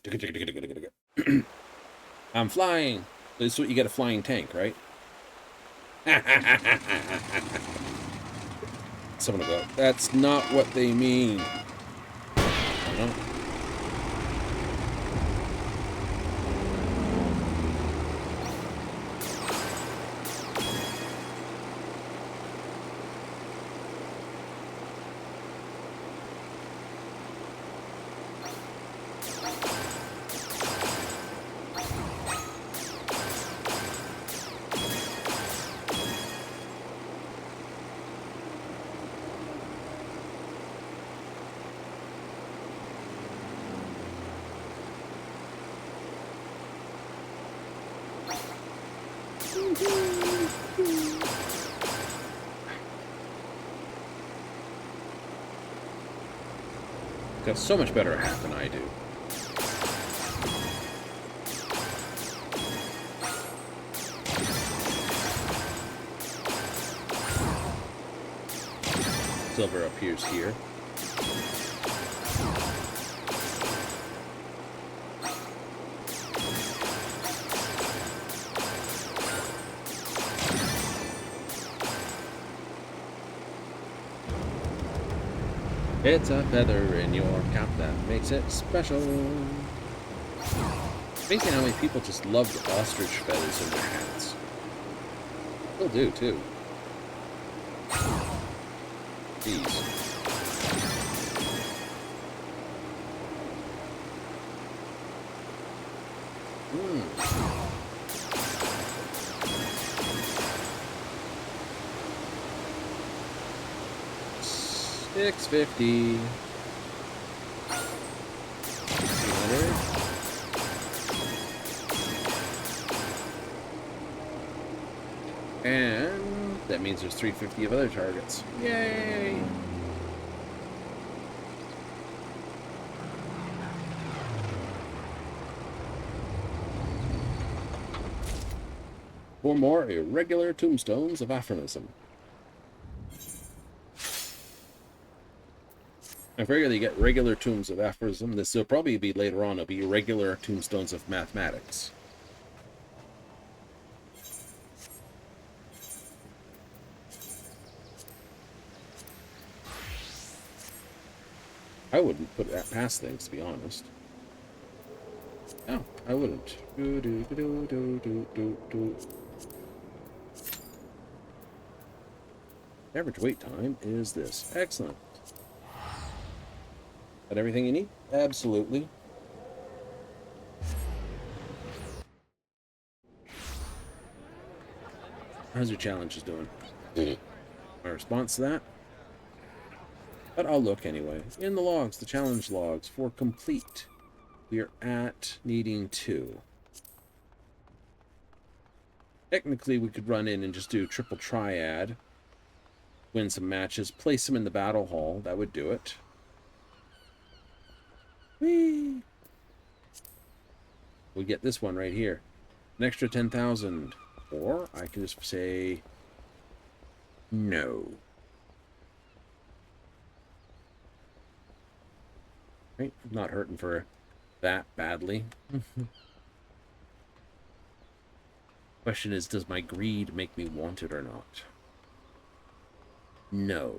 S1: I'm flying. This is what you get, a flying tank, right? Someone will go, that's not what they mean. I don't know. Got so much better hat than I do. Silver appears here. It's a feather in your cap that makes it special. Amazing how many people just love the ostrich feathers in their hats. Still do, too. Jeez. $650. 300. And that means there's 350 of other targets. Yay! Four more irregular tombstones of aphorism. I figure they get regular tombs of aphorism. This will probably be later on. It'll be irregular tombstones of mathematics. I wouldn't put that past things, to be honest. No, I wouldn't. Average wait time is this. Excellent. Got everything you need? Absolutely. How's your challenges doing? My response to that? But I'll look anyway. In the logs, the challenge logs for complete. We are at needing 2. Technically, we could run in and just do triple triad. Win some matches. Place them in the battle hall. That would do it. Whee! We get this one right here. An extra 10,000. Or I can just say No. Right? Not hurting for that badly. Question is, does my greed make me want it or not? No.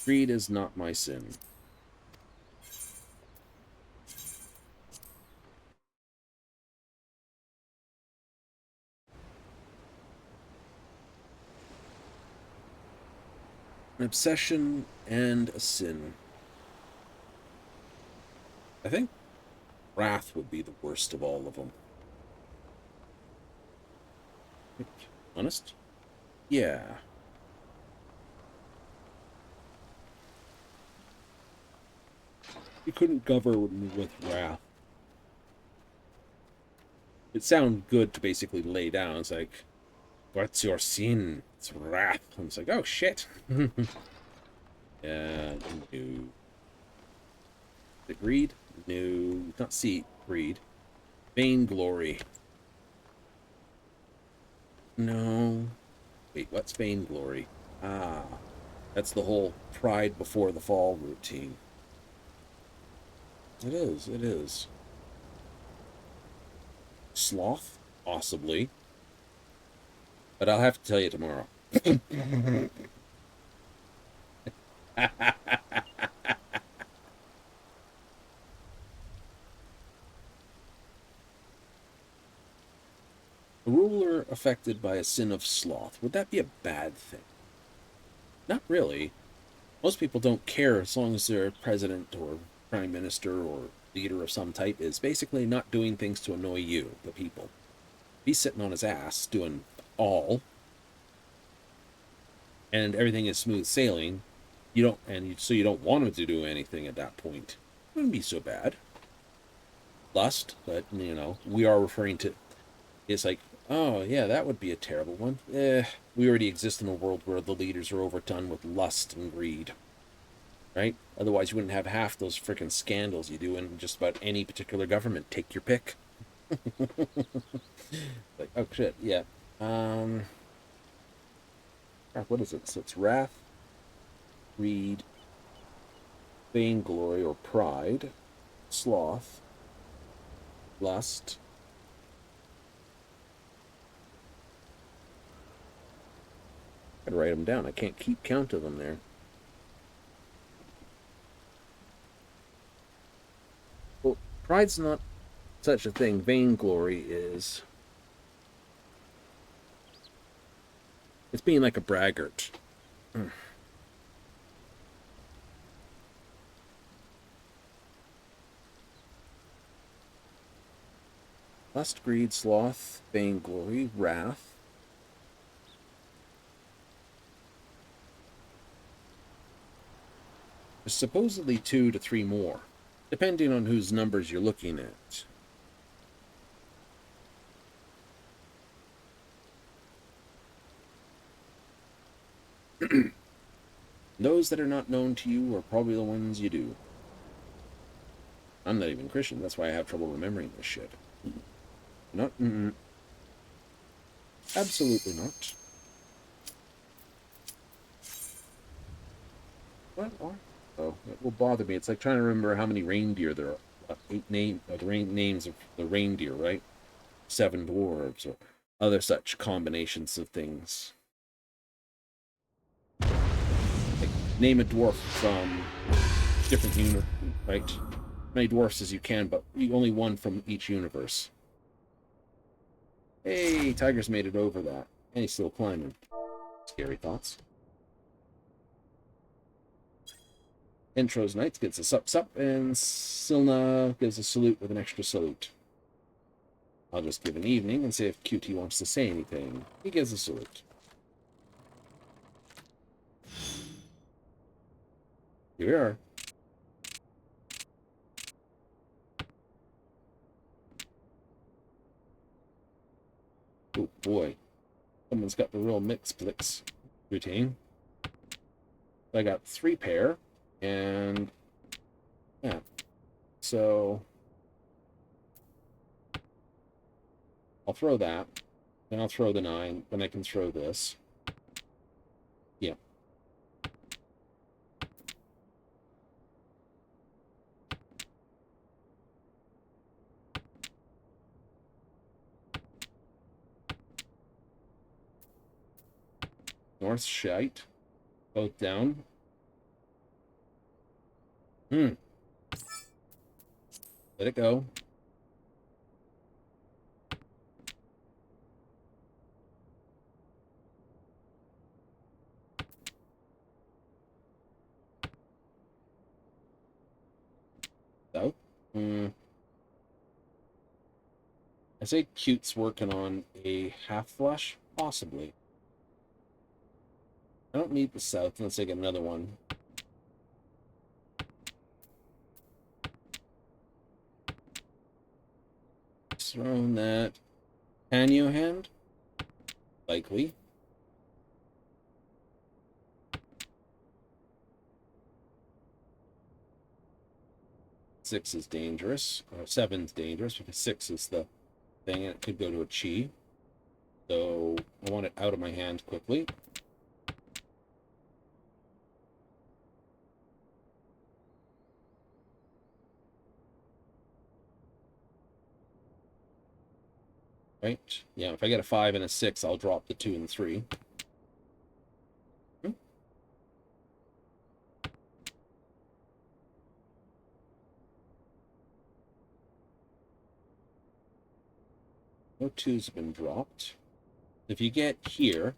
S1: Greed is not my sin. An obsession and a sin. I think wrath would be the worst of all of them. Honest? Yeah. You couldn't govern with wrath. It sounds good to basically lay down. It's like, what's your sin? It's wrath. And it's like, oh shit. Yeah, no. The greed? No. Not see greed. Vainglory. No. Wait, what's vainglory? Ah. That's the whole pride before the fall routine. It is, it is. Sloth? Possibly. But I'll have to tell you tomorrow. A ruler affected by a sin of sloth, would that be a bad thing? Not really. Most people don't care as long as their president or prime minister or leader of some type is basically not doing things to annoy you, the people. He's sitting on his ass doing all, and everything is smooth sailing. So you don't want him to do anything at that point. It wouldn't be so bad. Lust, but we are referring to. It's like, oh yeah, that would be a terrible one. We already exist in a world where the leaders are overdone with lust and greed, right? Otherwise, you wouldn't have half those freaking scandals you do in just about any particular government. Take your pick. Like, oh shit, yeah. What is it? So it's wrath, greed, vainglory or pride, sloth, lust. I gotta write them down. I can't keep count of them there. Well, pride's not such a thing. Vainglory is. It's being like a braggart. Lust, greed, sloth, vainglory, wrath. There's supposedly 2 to 3 more, depending on whose numbers you're looking at. Those that are not known to you are probably the ones you do. I'm not even Christian, that's why I have trouble remembering this shit. Not, absolutely not. What? Oh, it will bother me. It's like trying to remember how many reindeer there are. 8 names of the reindeer, right? 7 dwarves, or other such combinations of things. Like, name a dwarf from different universe, right? As many dwarfs as you can, but only one from each universe. Hey, Tiger's made it over that. And he's still climbing. Scary thoughts. Intros Knights gets a sup, and Silna gives a salute with an extra salute. I'll just give an evening and see if QT wants to say anything. He gives a salute. Here we are. Oh boy. Someone's got the real mix-plix routine. I got 3 pair. And yeah, so I'll throw that. Then I'll throw the 9. Then I can throw this. Yeah. North shite. Both down. Let it go. South. I say Cute's working on a half flush, possibly. I don't need the south unless I get another one. Throwing that. Can you hand? Likely. Six is dangerous, or 7's dangerous because 6 is the thing, and it could go to a chi. So I want it out of my hand quickly. Right? Yeah, if I get a 5 and a 6, I'll drop the 2 and 3. No 2's been dropped. If you get here...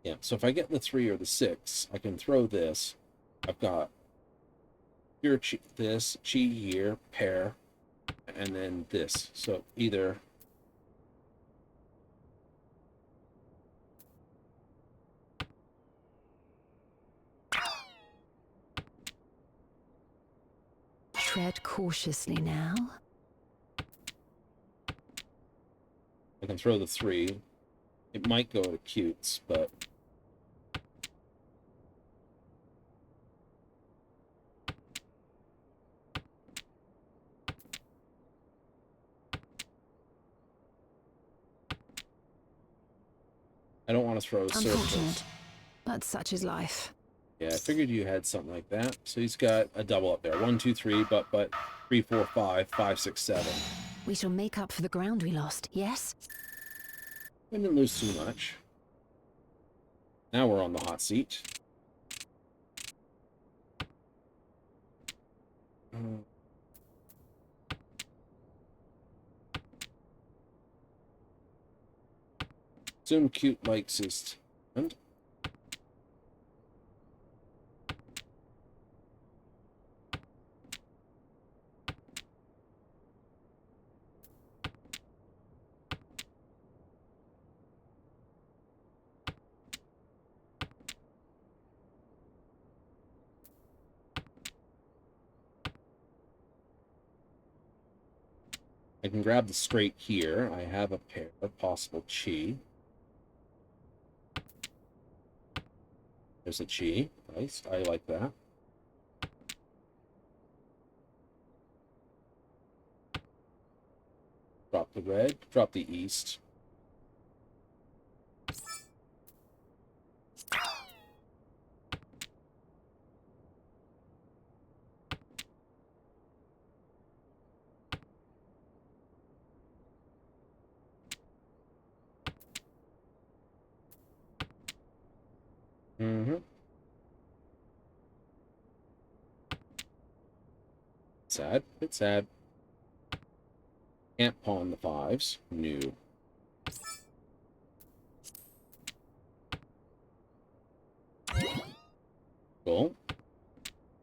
S1: Yeah, so if I get the 3 or the 6, I can throw this. I've got here, this, chi here, pair, and then this. So either...
S7: Tread cautiously now.
S1: I can throw the 3. It might go to Cutes, but... I don't want to throw a surface.
S7: Unfortunate, but such is life.
S1: Yeah, I figured you had something like that. So he's got a double up there. 1, 2, 3, but 3, 4, 5, 5, 6, 7.
S7: We shall make up for the ground we lost, yes?
S1: We didn't lose too much. Now we're on the hot seat. Assume Cute likes his hand. I can grab the straight here. I have a pair of possible chi. There's a chi. Nice. I like that. Drop the red. Drop the east. Sad. It's sad. Can't pawn the 5s. No. Cool.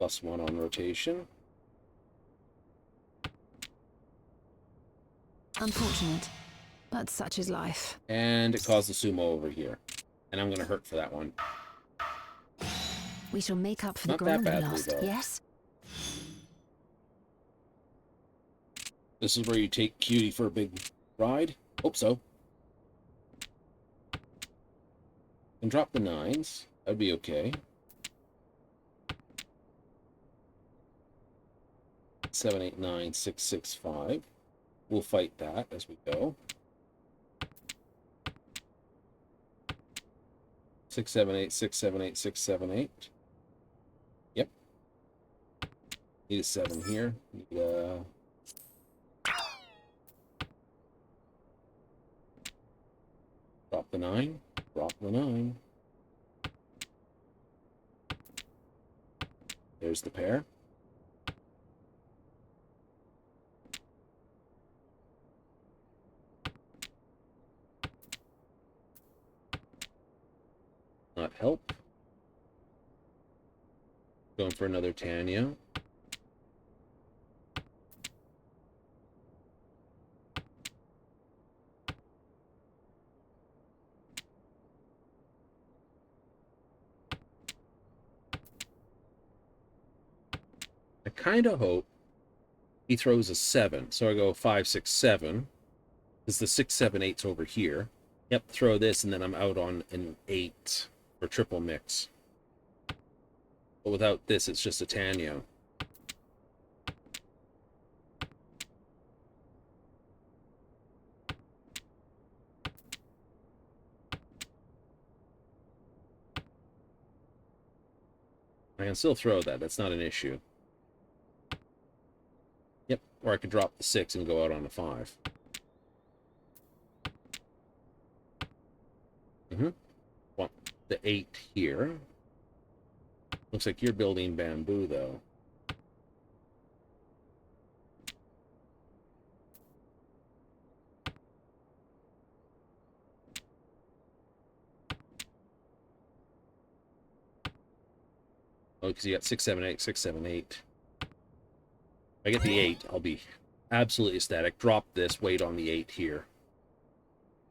S1: +1 on rotation.
S7: Unfortunate, but such is life.
S1: And it caused the sumo over here. And I'm going to hurt for that one.
S7: We shall make up for
S1: Not
S7: the
S1: that
S7: ground we
S1: badly,
S7: lost,
S1: though.
S7: yes?
S1: This is where you take Cutie for a big ride. Hope so. And drop the 9s. That'd be okay. 7, 8, 9, 6, 6, 5. we'll fight that as we go. 6, 7, 8, 6, 7, 8, 6, 7, 8. Yep. Need a 7 here. Need a... Drop the 9. Drop the 9. There's the pair. Not help. Going for another Tanya. I kind of hope he throws a 7. So I go 5, 6, 7. Because the 6, 7, 8's over here. Yep, throw this, and then I'm out on an 8 for triple mix. But without this, it's just a Tanya. I can still throw that. That's not an issue. Yep, or I could drop the 6 and go out on a 5. Want the 8 here. Looks like you're building bamboo, though. Oh, because you got 6, 7, 8, 6, 7, 8. If I get the 8, I'll be absolutely ecstatic. Drop this, wait on the 8 here.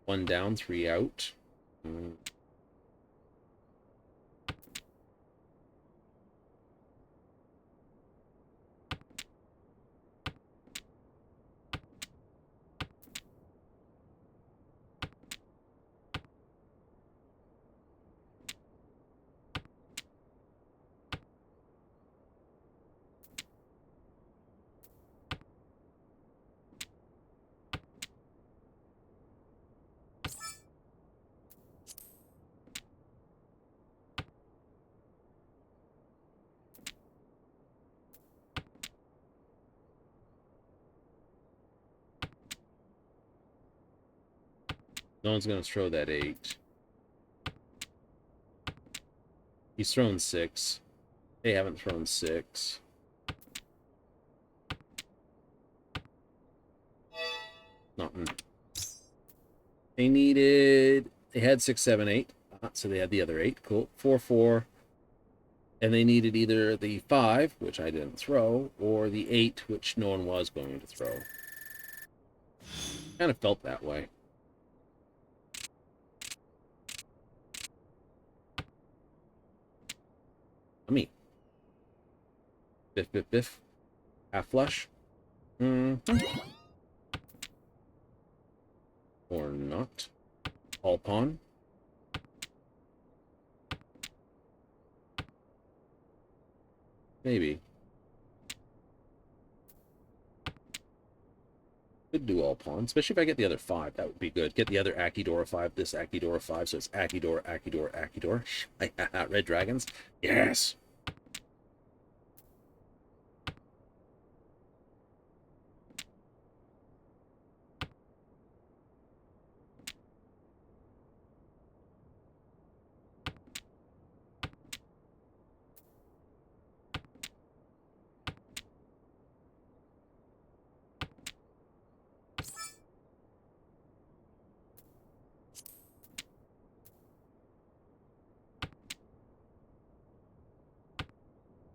S1: 1 down, 3 out. No one's going to throw that 8. He's thrown 6. They haven't thrown 6. Nothing. They needed... They had 6, 7, 8. So they had the other 8. Cool. 4, 4. And they needed either the 5, which I didn't throw, or the 8, which no one was going to throw. Kind of felt that way. Me. Biff, biff, biff. Half flush. Or not. All pawn. Maybe. Could do all pawn, especially if I get the other 5. That would be good. Get the other Akidora 5, this Akidora 5, so it's Akidora, Akidora, Akidora. Red dragons. Yes!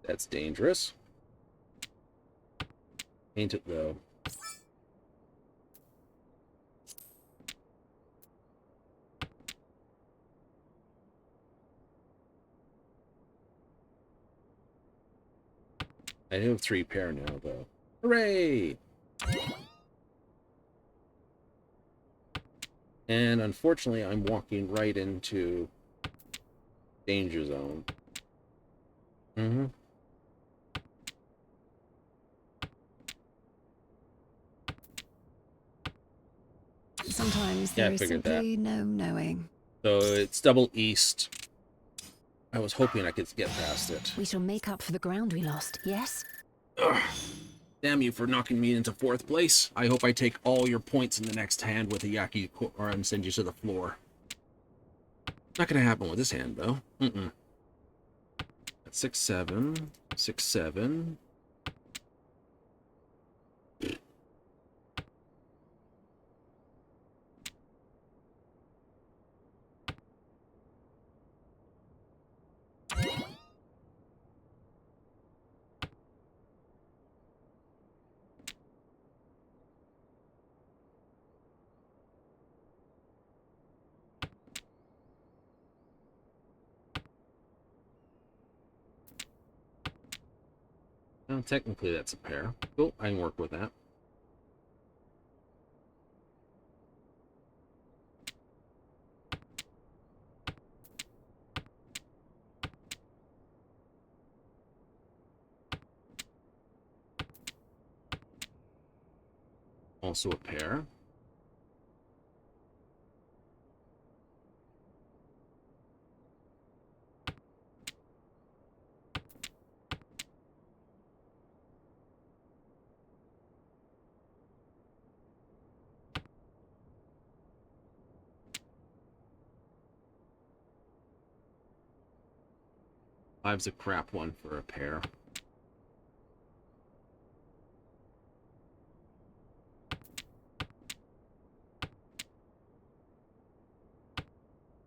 S1: That's dangerous. Ain't it, though? I do have 3 pair now, though. Hooray! And unfortunately, I'm walking right into danger zone.
S7: Sometimes
S1: Yeah, I
S7: there is
S1: figured that.
S7: simply no knowing.
S1: So it's double east. I was hoping I could get past it.
S7: We shall make up for the ground we lost, yes?
S1: Ugh. Damn you for knocking me into 4th place. I hope I take all your points in the next hand with a Yaki or and send you to the floor. Not gonna happen with this hand, though. That's 6-7. 6-7. Well, technically that's a pair. Cool, I can work with that. Also a pair. Five's a crap one for a pair.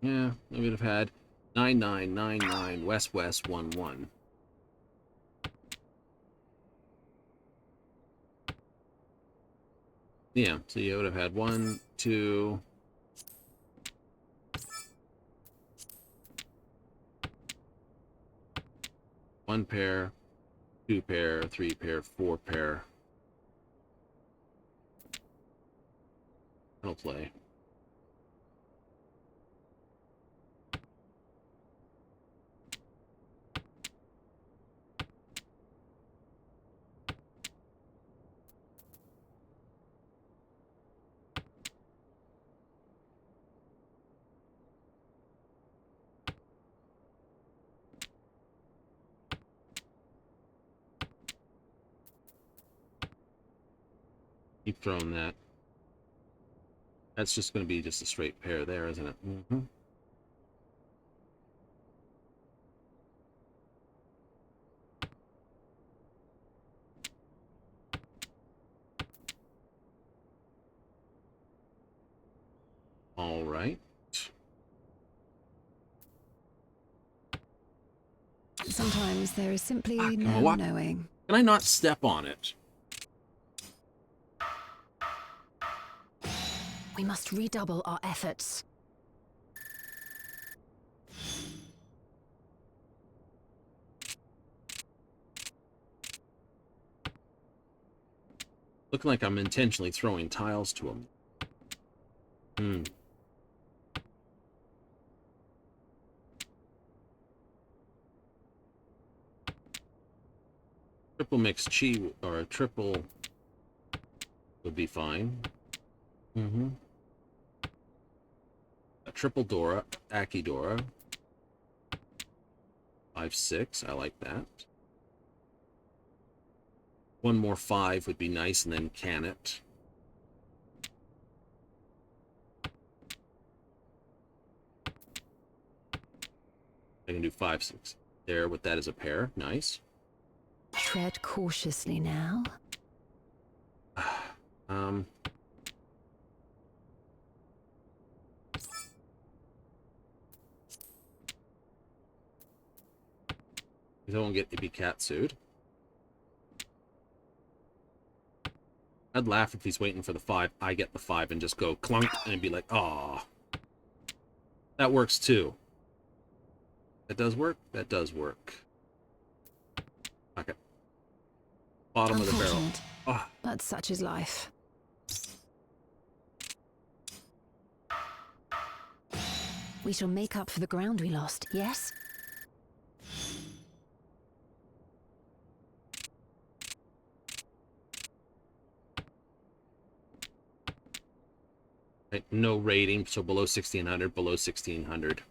S1: Yeah, I would have had 9-9-9-9 West-West 1-1. Yeah, so you would have had 1, 2. One pair, 2 pair, 3 pair, 4 pair. I'll play. Keep throwing that. That's just going to be just a straight pair there, isn't it? Mm-hmm. All right.
S7: Sometimes there is simply no
S1: what?
S7: knowing.
S1: Can I not step on it?
S7: We must redouble our efforts.
S1: Looking like I'm intentionally throwing tiles to him. Triple mixed chi or a triple would be fine. A triple Dora, Aki Dora. 5-6, I like that. One more 5 would be nice, and then can it. I can do 5-6 there with that as a pair. Nice.
S7: Tread cautiously now.
S1: I won't get Ibikatsu'd. I'd laugh if he's waiting for the 5. I get the 5 and just go clunk and be like, "Aw." That works too. That does work? That does work. Okay. Bottom of the barrel. Oh.
S7: But such is life. We shall make up for the ground we lost, yes?
S1: Right, no rating, so below 1600, below 1600.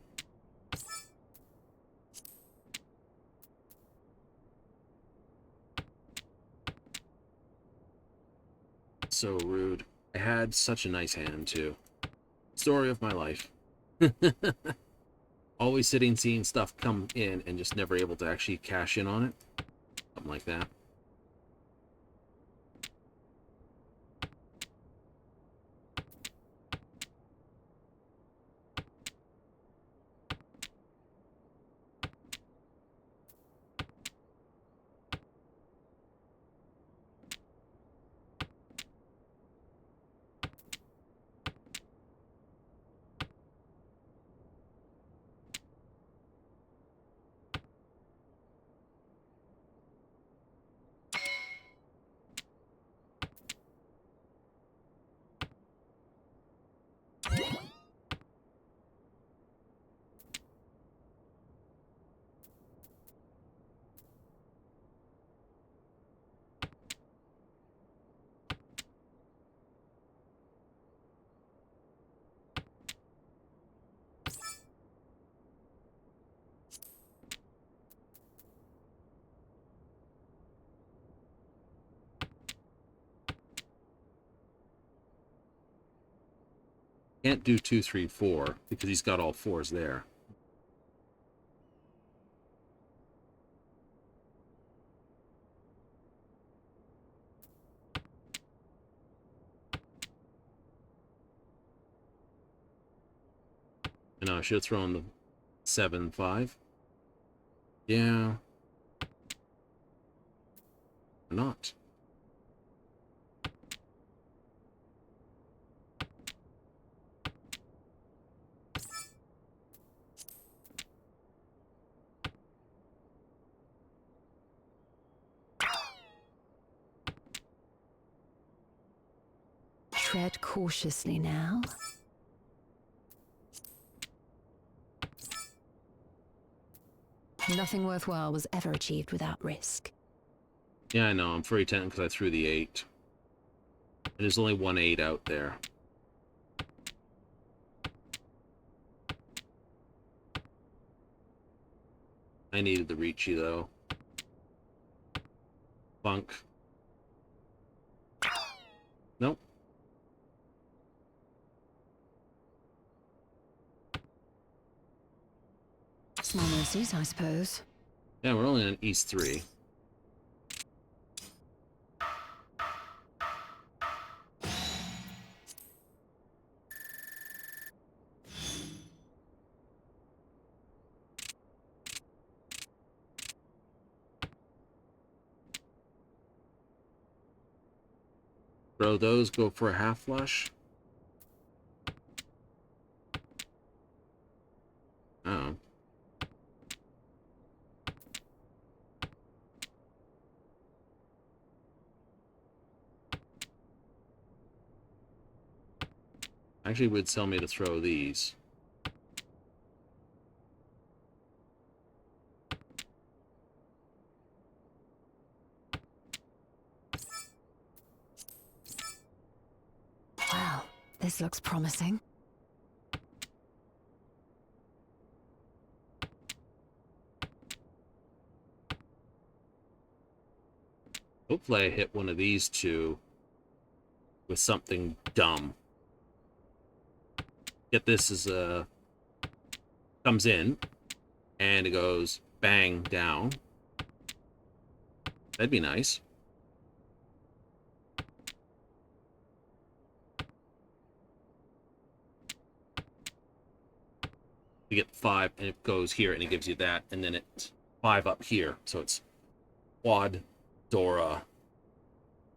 S1: So rude. I had such a nice hand, too. Story of my life. Always sitting, seeing stuff come in, and just never able to actually cash in on it. Something like that. Can't do 2, 3, 4 because he's got all 4s there. I know, I should have thrown the 7, 5. Yeah. Or not.
S7: Tread cautiously now. Nothing worthwhile was ever achieved without risk.
S1: Yeah, I know. I'm free 10 because I threw the 8. And there's only 1 8 out there. I needed the Ricci, though. Bunk. Nope.
S7: Small mercies, I suppose.
S1: Yeah, we're only on East 3. Throw those, go for a half flush. Oh. Actually, would tell me to throw these.
S7: Wow, this looks promising.
S1: Hopefully I hit one of these two with something dumb. Get this as a... comes in, and it goes bang down. That'd be nice. You get 5, and it goes here, and it gives you that, and then it's 5 up here. So it's quad Dora.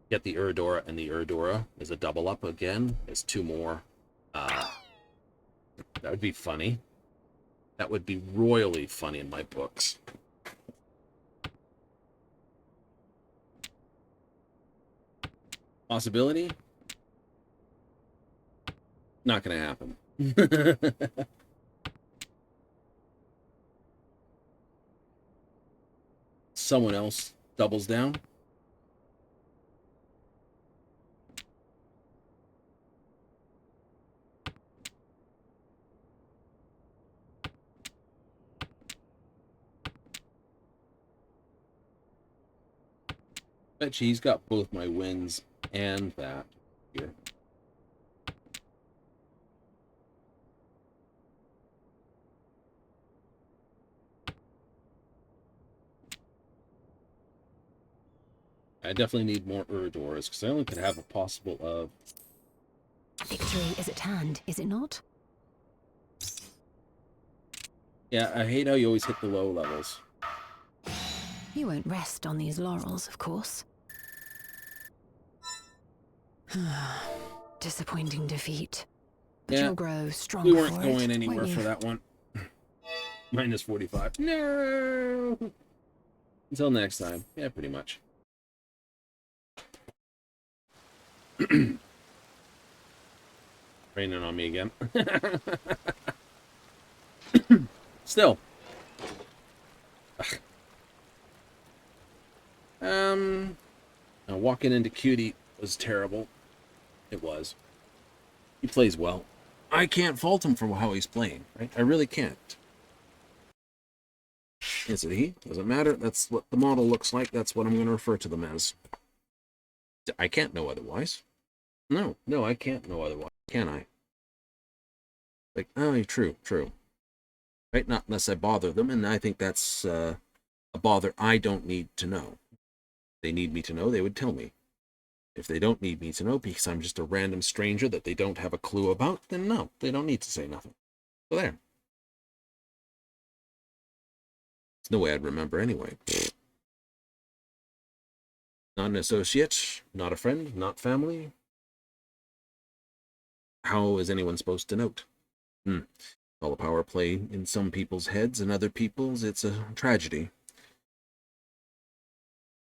S1: Get the Urdora and the Urdora as a double up again. There's 2 more. That would be funny. That would be royally funny in my books. Possibility? Not gonna happen. Someone else doubles down. Bet he's got both my wins and that here. I definitely need more Urdors, because I only could have a possible of...
S7: Victory is at hand, is it not?
S1: Yeah, I hate how you always hit the low levels.
S7: You won't rest on these laurels, of course. Disappointing defeat. But
S1: Yeah,
S7: you'll grow stronger
S1: we weren't
S7: for
S1: going
S7: it,
S1: anywhere
S7: won't you?
S1: for that one. Minus 45. No! Until next time. Yeah, pretty much. Raining on me again. Still. Now walking into Cutie was terrible. It was. He plays well. I can't fault him for how he's playing, right? I really can't. Is it he? Doesn't matter. That's what the model looks like. That's what I'm going to refer to them as. I can't know otherwise. No, I can't know otherwise. Can I? Like, oh, true. Right? Not unless I bother them, and I think that's a bother I don't need to know. If they need me to know, they would tell me. If they don't need me to know because I'm just a random stranger that they don't have a clue about, then no, they don't need to say nothing. So there. There's no way I'd remember anyway. Not an associate, not a friend, not family. How is anyone supposed to note? All the power play in some people's heads and other people's, it's a tragedy.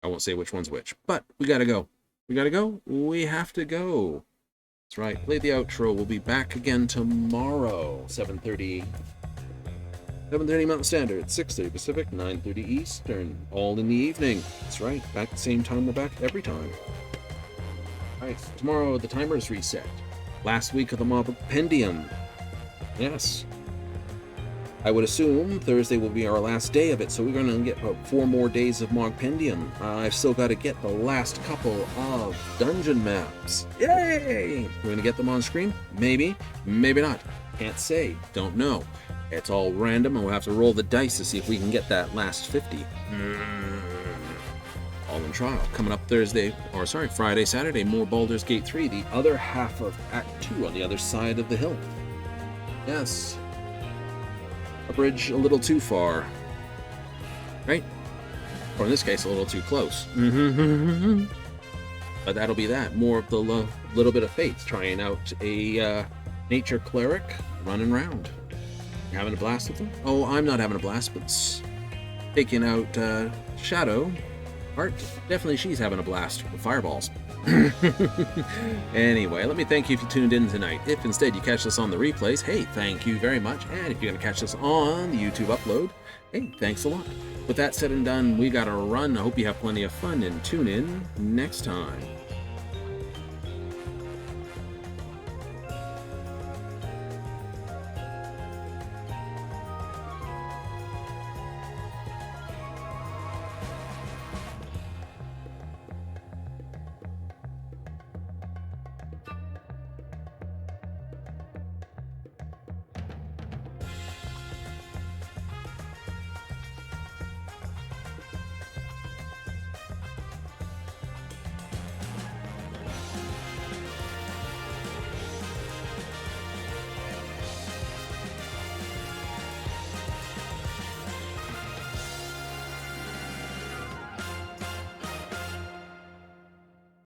S1: I won't say which one's which, but we gotta go. We gotta go. We have to go. That's right. Play the outro. We'll be back again tomorrow. 7:30 Mountain Standard, 6:30 Pacific, 9:30 Eastern. All in the evening. That's right. Back at the same time. We're back every time. All right. Tomorrow the timer is reset. Last week of the Mogpendium. Yes. I would assume Thursday will be our last day of it, so we're going to get about 4 more days of Mogpendium. I've still got to get the last couple of dungeon maps. Yay! We're going to get them on screen? Maybe. Maybe not. Can't say. Don't know. It's all random, and we'll have to roll the dice to see if we can get that last 50. All in trial. Coming up Friday, Saturday, more Baldur's Gate 3, the other half of Act 2 on the other side of the hill. Yes. A bridge a little too far. Right? Or in this case, a little too close. But that'll be that. More of the little bit of faith. Trying out a nature cleric running around. You having a blast with them? Oh, I'm not having a blast, but taking out Shadow. Art, definitely she's having a blast with fireballs. Anyway, let me thank you if you tuned in tonight. If instead you catch us on the replays, hey, thank you very much. And if you're going to catch us on the YouTube upload, hey, thanks a lot. With that said and done, we got to run. I hope you have plenty of fun and tune in next time.